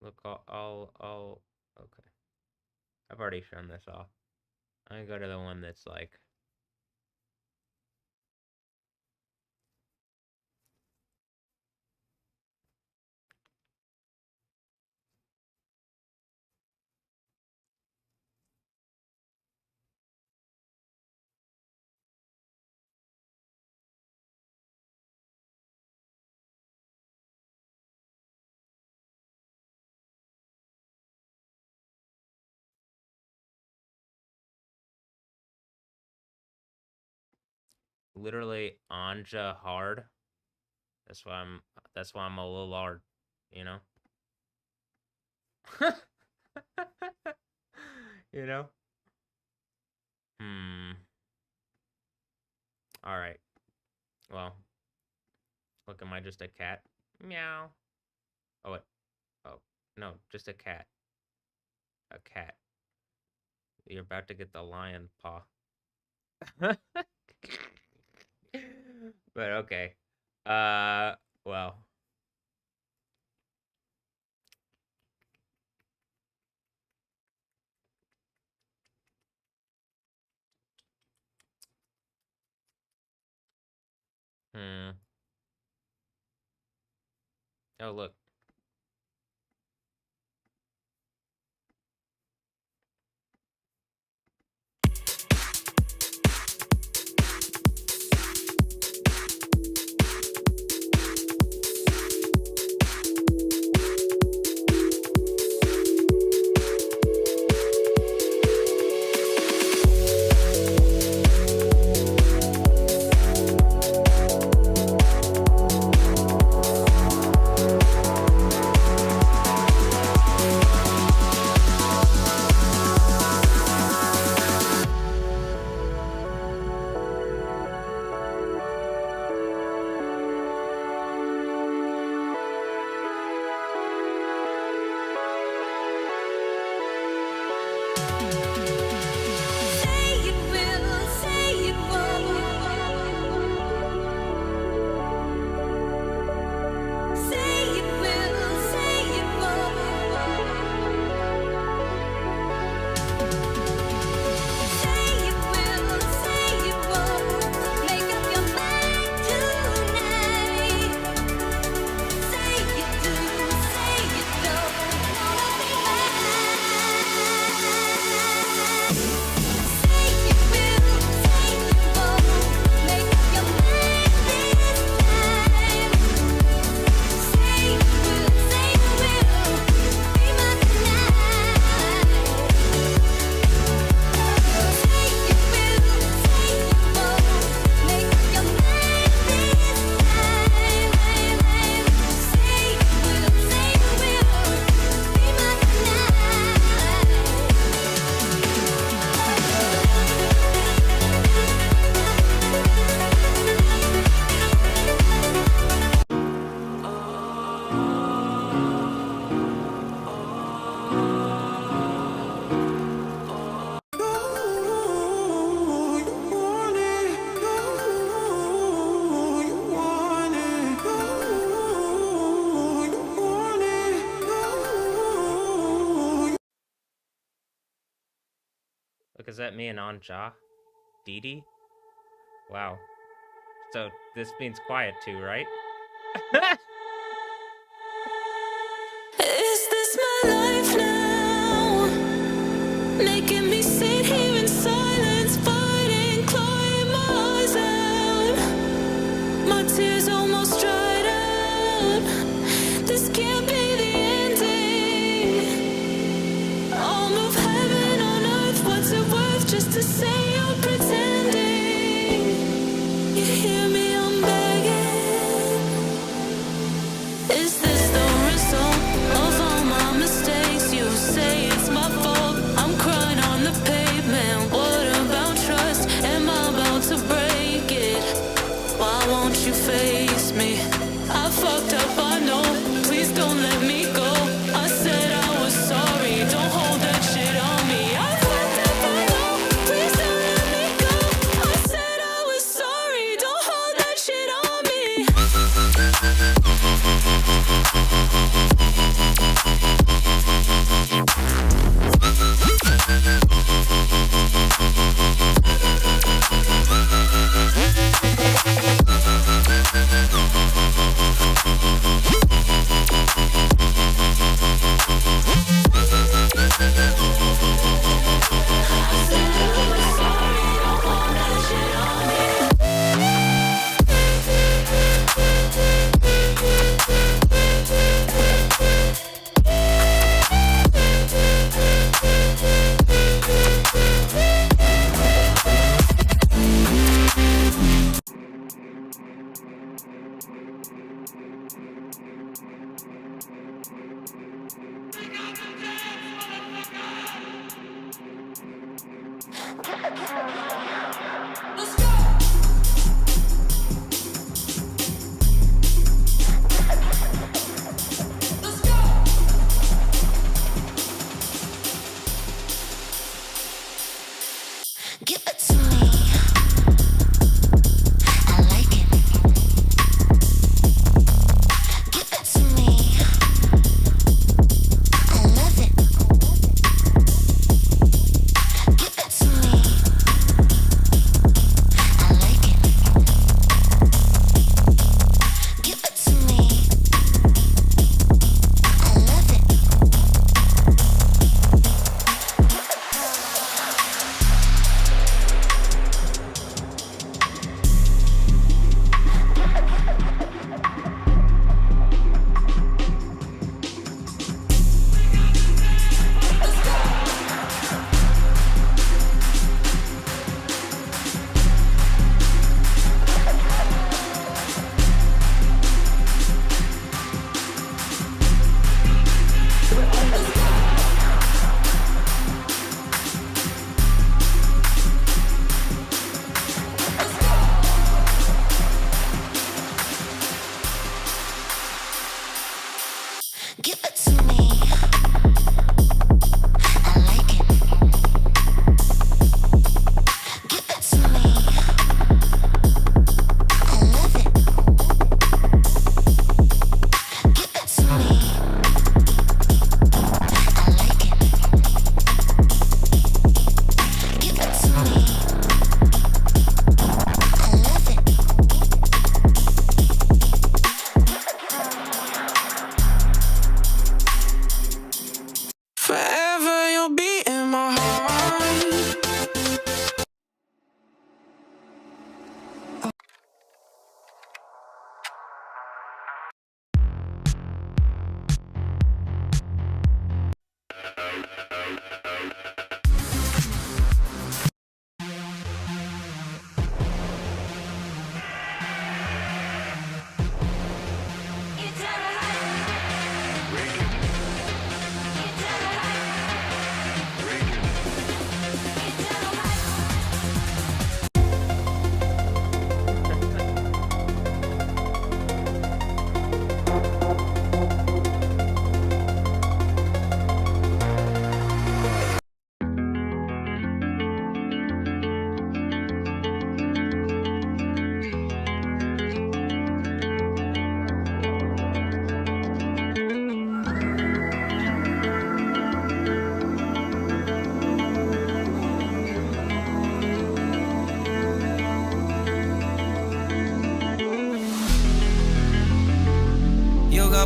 Look, I'll okay. I've already shown this off. I go to the one that's like, literally Anja hard. That's why I'm a little hard, you know? You know? All right. Well, look, am I just a cat? Meow. Oh, what? Oh, no, just a cat. A cat. You're about to get the lion paw. But okay. Well. Oh, look. Look, is that me and Anja? Dee Dee? Wow. So this means quiet too, right? Is this my life now? Making me sit here in silence, fighting, clawing my eyes out. My tears almost dried up. This can't be the ending. I'll move heaven on earth. What's it worth just to say you're pretending? You hear me? I'm begging. Is this the result of all my mistakes? You say it's my fault. I'm crying on the pavement. What about trust? Am I about to break it? Why won't you face me? I fucked up, I know. Please don't let me go. I said I was sorry. Don't hold that shit on me. I fucked up, I know. Please don't let me go. I said I was sorry. Don't hold that shit on me. Give it to me. I like it. Give it to me. I love it. Give it to me. I like it. Give it to me. I love it. Give it to me. I like it. Give it to me. I love it. Give it to me. I like it. Give it to me. I love it.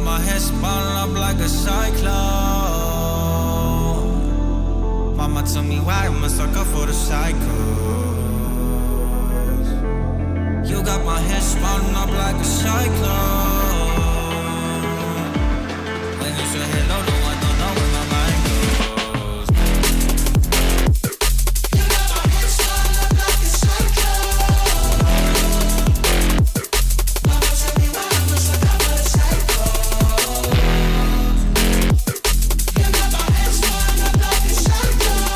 got my head spun up like a cyclone. Mama told me why I'm a sucker for the cycles. You got my head spun up like a cyclone. When you say hello, no, I don't know where my mind goes. You got my head spun up like a cyclone. Mama told me why I'm a sucker for the cycles. You got my head spun up like a cyclone.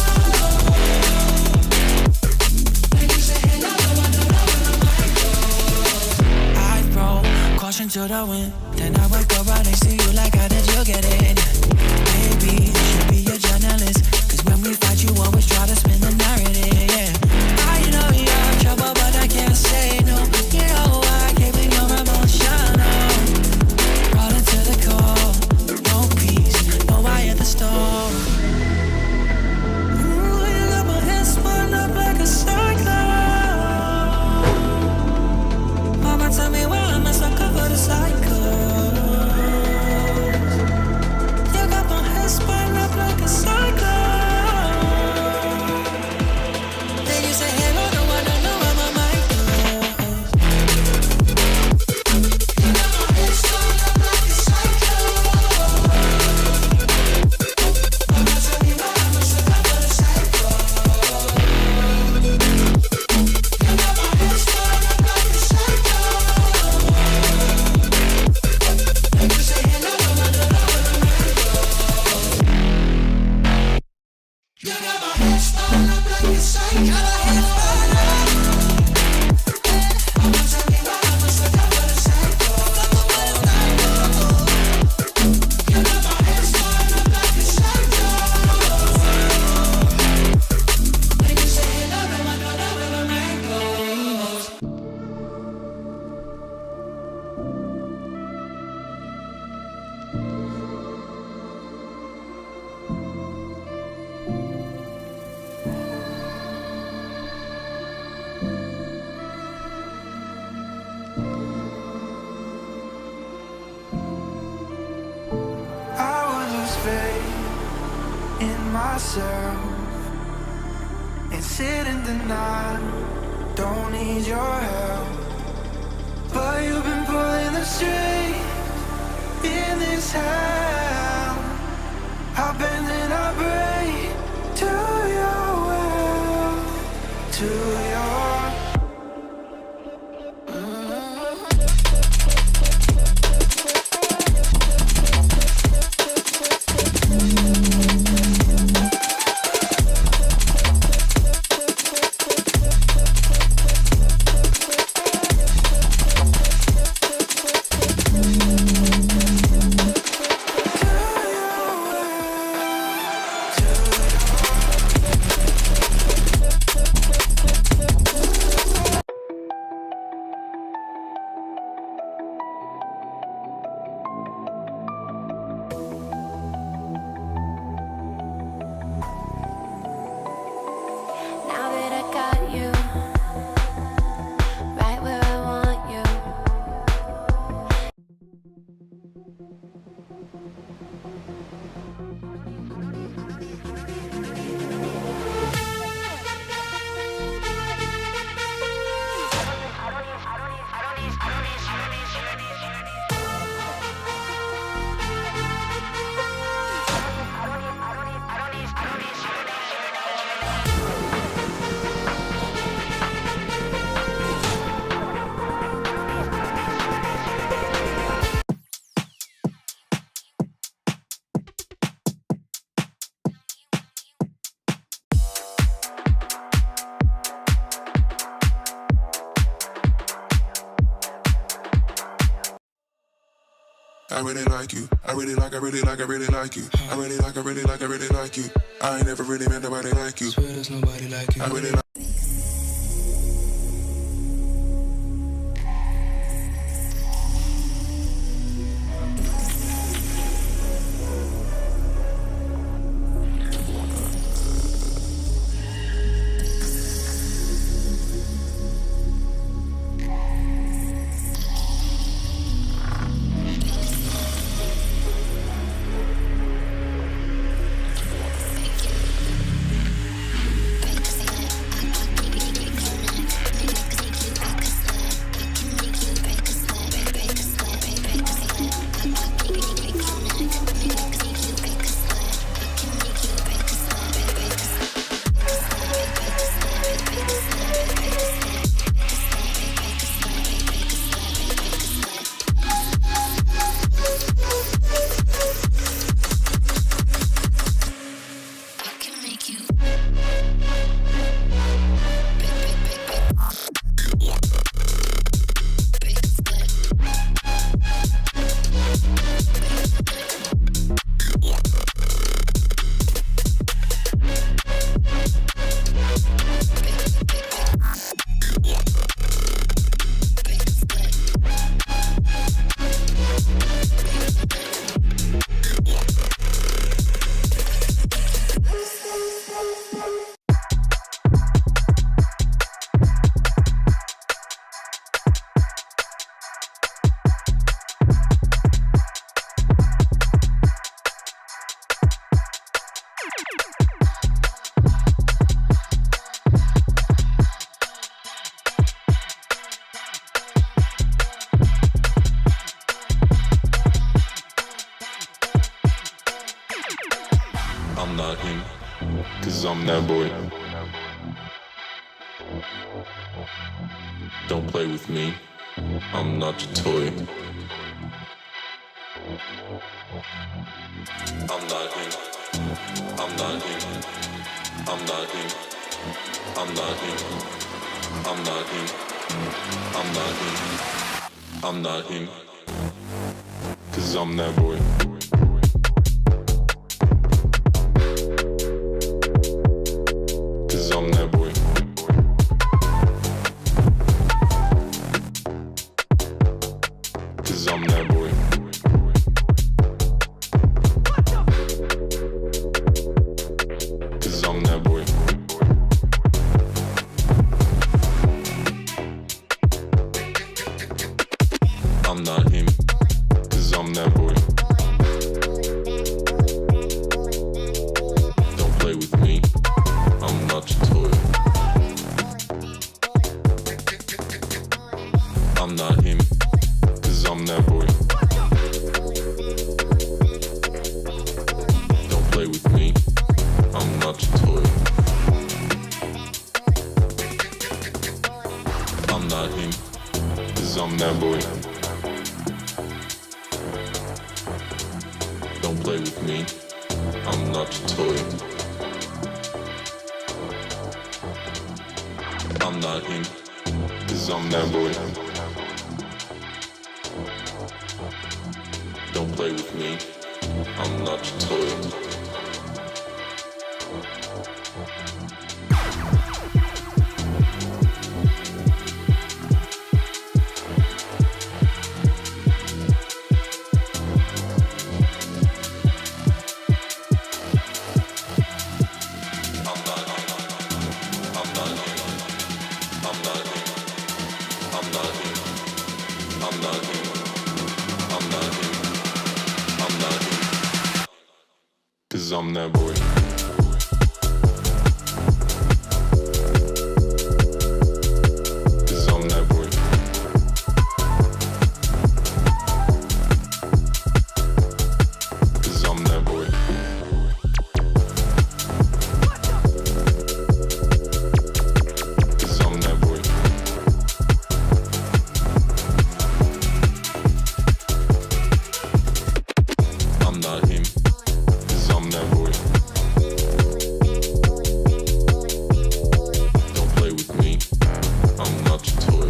When you say hello, no, I don't know where my mind goes. I throw caution to the wind, then I wake up right next to you like how did you get it? Baby, you should be a journalist, cause when we fight you always try to spin the narrative, yeah. I know you're in trouble but I can't say no. You know I can't be your emotional. Brought it to the core, no peace, no I at the store. Ooh, you got my head spun up like a cyclone. Mama tell me why I'm a sucker for the cycles. You got my head spun up like a cyclone. Then you say hello, no I don't know where my mind goes. You got my head spun up like a cyclone. Mama tell me why I'm a sucker for the cycles. You got my head spun up like a cyclone. Then you say hello, no I don't know where my mind goes. You got my head spun up like a cyclone. Mama tell me why I'm a sucker for the cycles. You got my head spun up like a cyclone. When you say hello, no I don't know where my mind goes. I would lose faith in myself and sit and deny. Don't need your help, but you've been pulling the strings in this hell. I bend and I break to your will, to your. Now that I got you right where I want you. I really like you. I really like you. I really like you. I ain't never really met nobody like you. Swear there's nobody like you. I really like. I'm not him, 'cause I'm that boy. Don't play with me, I'm not your toy. I'm not him, I'm not him, I'm not him, I'm not him, I'm not him, I'm not him, I'm not him, 'cause I'm that boy. I'm that boy. 'Cause I'm that boy. 'Cause I'm that boy. I'm not him. 'Cause I'm that boy. Don't play with me. I'm not your toy. I'm not him, 'cause I'm that boy. Don't play with me, I'm not your toy. I'm not him, 'cause I'm that boy. Don't play with me, I'm not your toy. I'm not him, 'cause I'm that boy. Don't play with me, I'm not your toy. Cause I'm that boy. Cause I'm that boy. Cause I'm that boy. Cause I'm that boy. I'm not him. Cause I'm that boy. Don't play with me. I'm not your toy.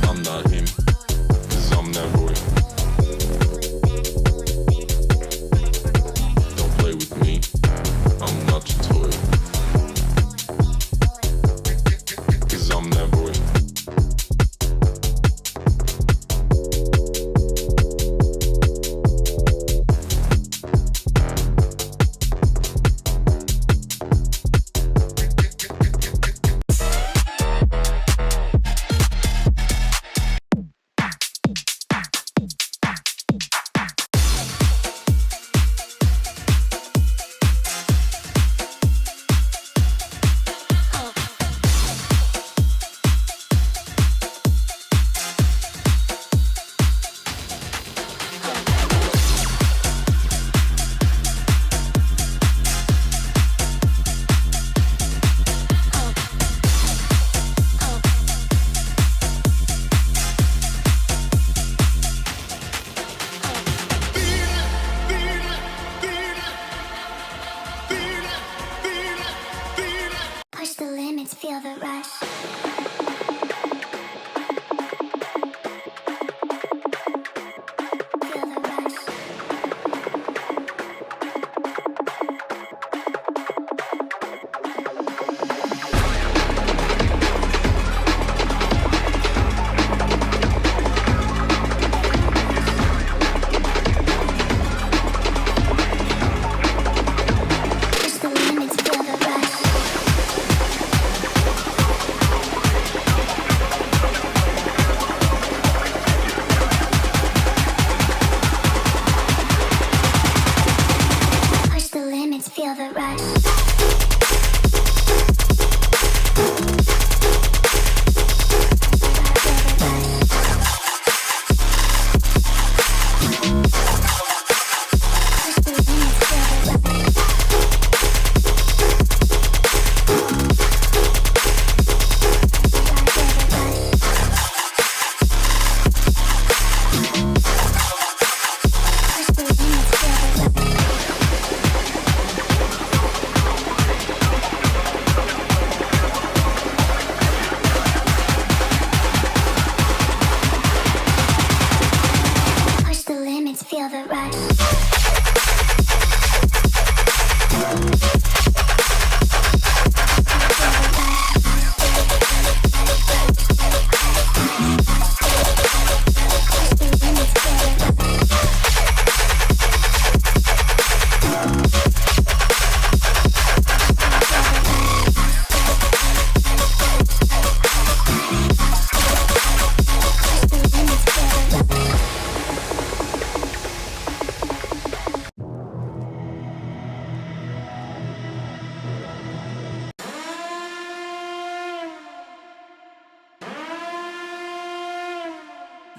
I'm not him. Cause I'm that boy. Don't play with me. I'm not your toy. Cause I'm that boy.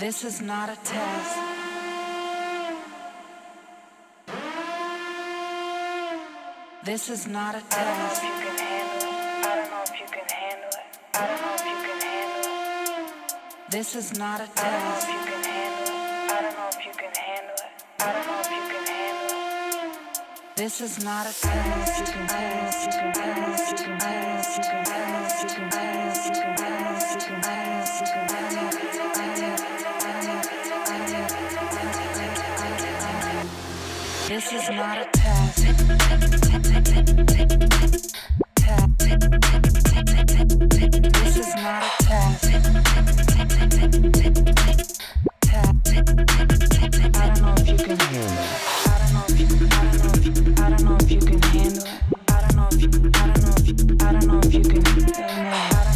This is not a test. This is not a test. I don't know if you can handle it. I don't know if you can handle it. This is not a test. I don't know if you can handle it. I don't know if you can handle it. This is not a test. I don't know if you can handle it. I don't know if you can handle it. I don't know if you can handle it. I don't know if you can handle it. I don't know if you can handle it. I don't know if you can handle it. This is not a test. This is not a test. I don't know if you can handle it. I don't know if you can handle it. I don't know if you can handle it. I don't know if you can handle it. I don't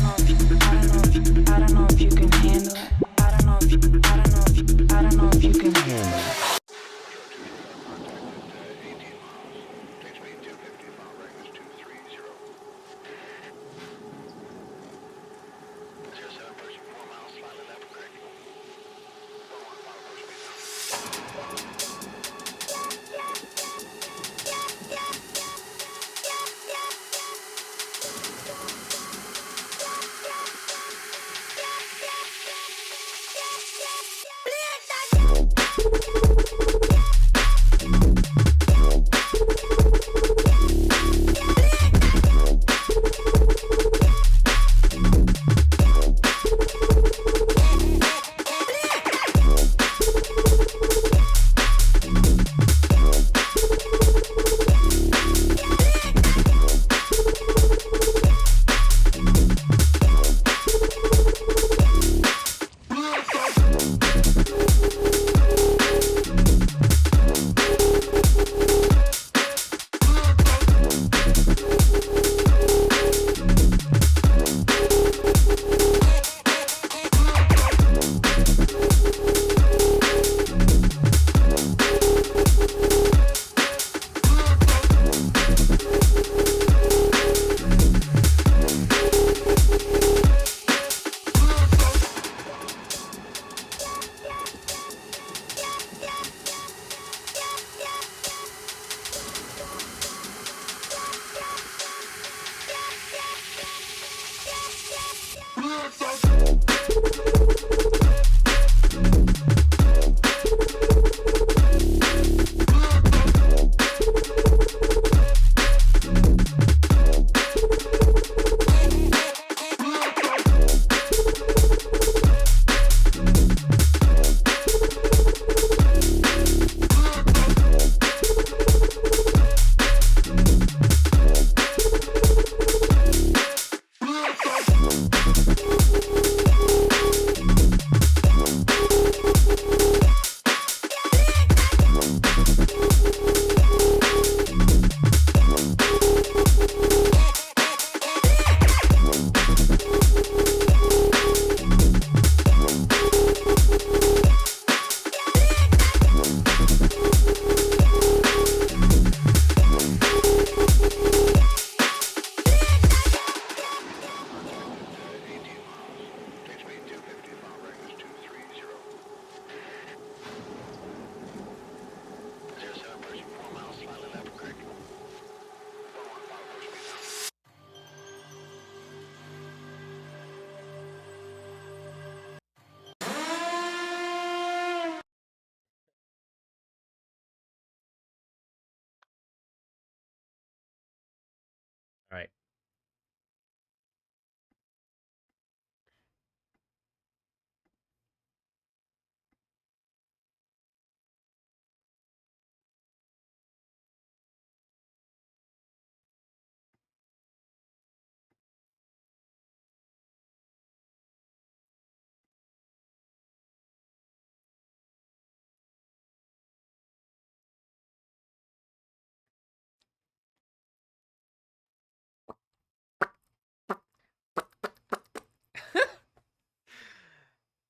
know if you can handle it. I don't know if you can handle it. I don't know if you can handle it. I don't know if you can handle it.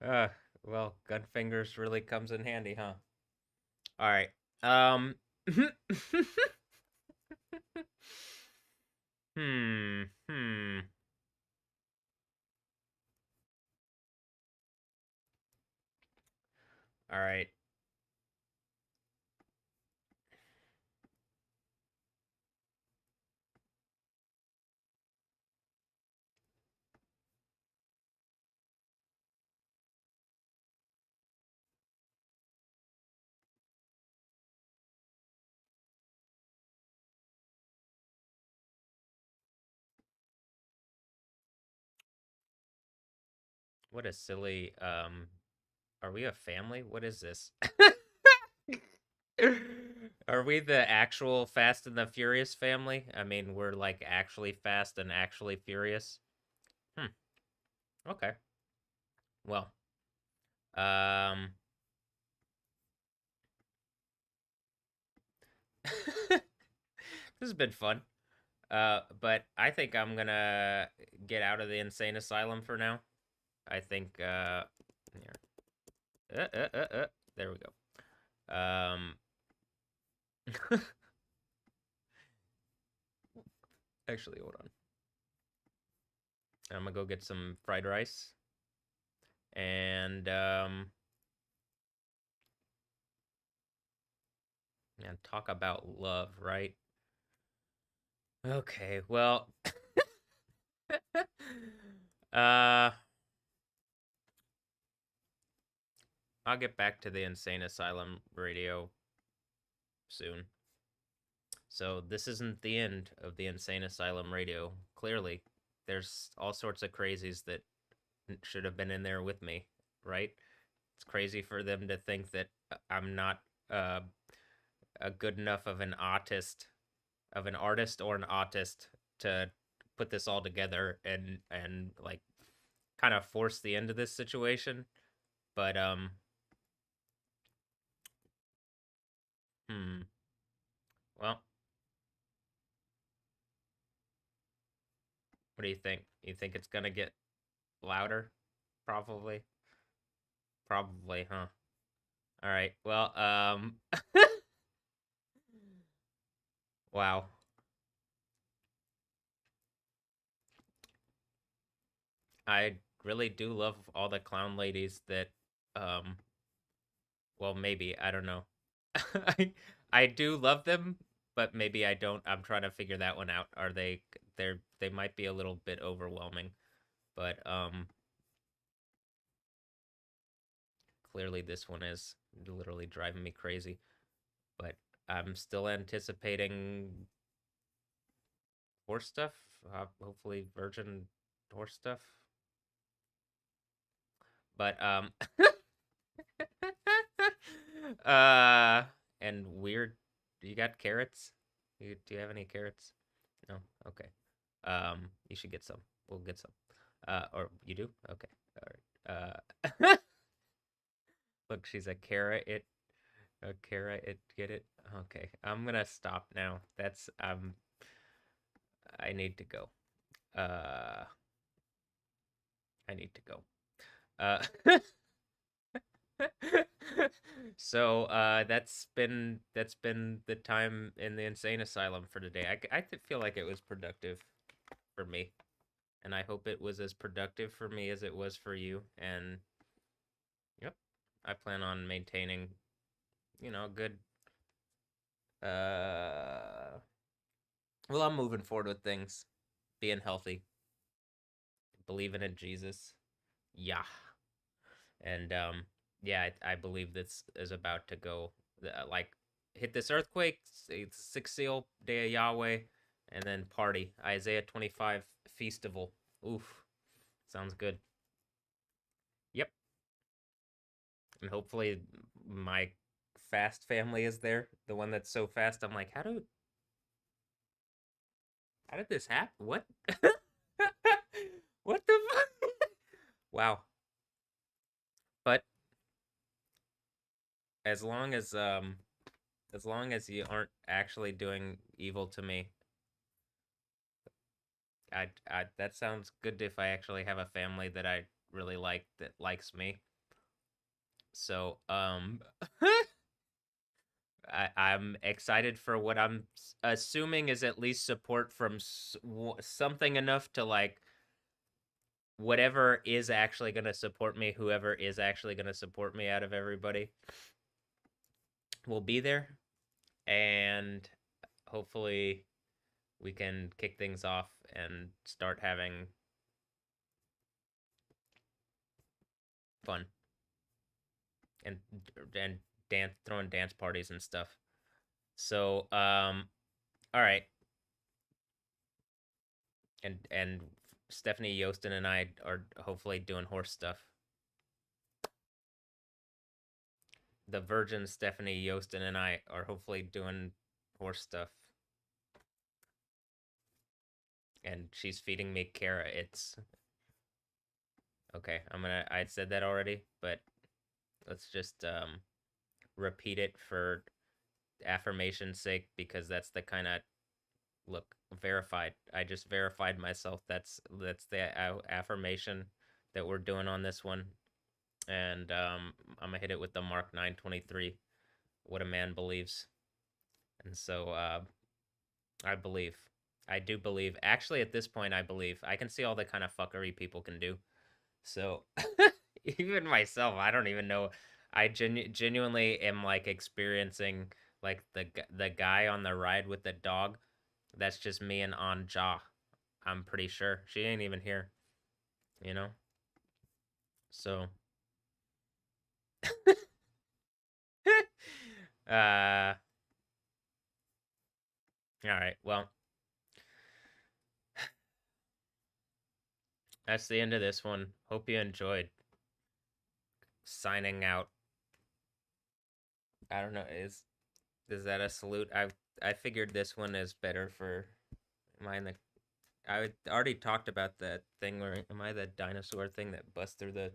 All right. Well, gun fingers really comes in handy, huh? All right. Hmm. All right. What a silly, are we a family? What is this? Are we the actual Fast and the Furious family? I mean, we're like actually fast and actually furious. Okay. Well, um, this has been fun. But I think I'm gonna get out of the insane asylum for now. I think, here. There we go. Actually, hold on. I'm gonna go get some fried rice. And, and talk about love, right? Okay, well, I'll get back to the insane asylum radio soon. So this isn't the end of the insane asylum radio. Clearly, there's all sorts of crazies that should have been in there with me, right? It's crazy for them to think that I'm not a good enough of an artist or an autist to put this all together and like kind of force the end of this situation. But well, what do you think? You think it's gonna get louder? Probably. Probably, huh? All right. Well, wow. I really do love all the clown ladies that, well, maybe, I don't know. I do love them, but maybe I don't. I'm trying to figure that one out. Are they might be a little bit overwhelming, but, clearly this one is literally driving me crazy. But I'm still anticipating horse stuff. Hopefully virgin horse stuff. But and weird. You got carrots? Do you have any carrots? No. Okay. You should get some. We'll get some. Or you do? Okay. All right. Look, she's a carrot. A carrot. Get it? Okay. I'm gonna stop now. That's I need to go. I need to go. So that's been the time in the insane asylum for today. I feel like it was productive for me, and I hope it was as productive for me as it was for you. And yep, I plan on maintaining, good. Well, I'm moving forward with things, being healthy, believing in Jesus. Yeah. And yeah, I believe this is about to go like hit this earthquake, six seal day of Yahweh, and then party Isaiah 25 festival. Oof, sounds good. Yep, and hopefully my fast family is there. The one that's so fast, I'm like, how did this happen? What? What the fuck? Wow. But as long as you aren't actually doing evil to me, I that sounds good if I actually have a family that I really like that likes me. So, I'm excited for what I'm assuming is at least support from something enough to like whatever is actually going to support me, whoever is actually going to support me out of everybody will be there. And hopefully we can kick things off and start having fun and throwing dance parties and stuff. So all right. And Stephanie Yostin and I are hopefully doing horse stuff. The virgin Stephanie Yostin and I are hopefully doing horse stuff. And she's feeding me Kara. It's okay. I said that already, but let's just repeat it for affirmation's sake, because that's the kind of look verified. I just verified myself. That's the affirmation that we're doing on this one. And I'm gonna hit it with the Mark 9:23. What a man believes. And so I believe. I do believe. Actually, at this point, I believe. I can see all the kind of fuckery people can do. So even myself, I don't even know. I genuinely am like experiencing like the guy on the ride with the dog. That's just me and Anja. I'm pretty sure she ain't even here. You know. So. All right. Well. That's the end of this one. Hope you enjoyed. Signing out. I don't know, is that a salute? I figured this one is better for mine. I already talked about that thing where am I the dinosaur thing that busts through the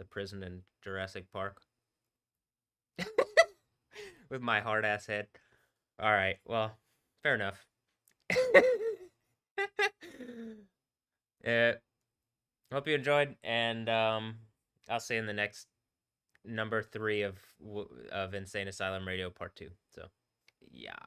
prison in Jurassic Park with my hard ass head. All right, well, fair enough. Hope you enjoyed, and I'll see you in the next number 3 of Insane Asylum Radio Part 2. So, yeah.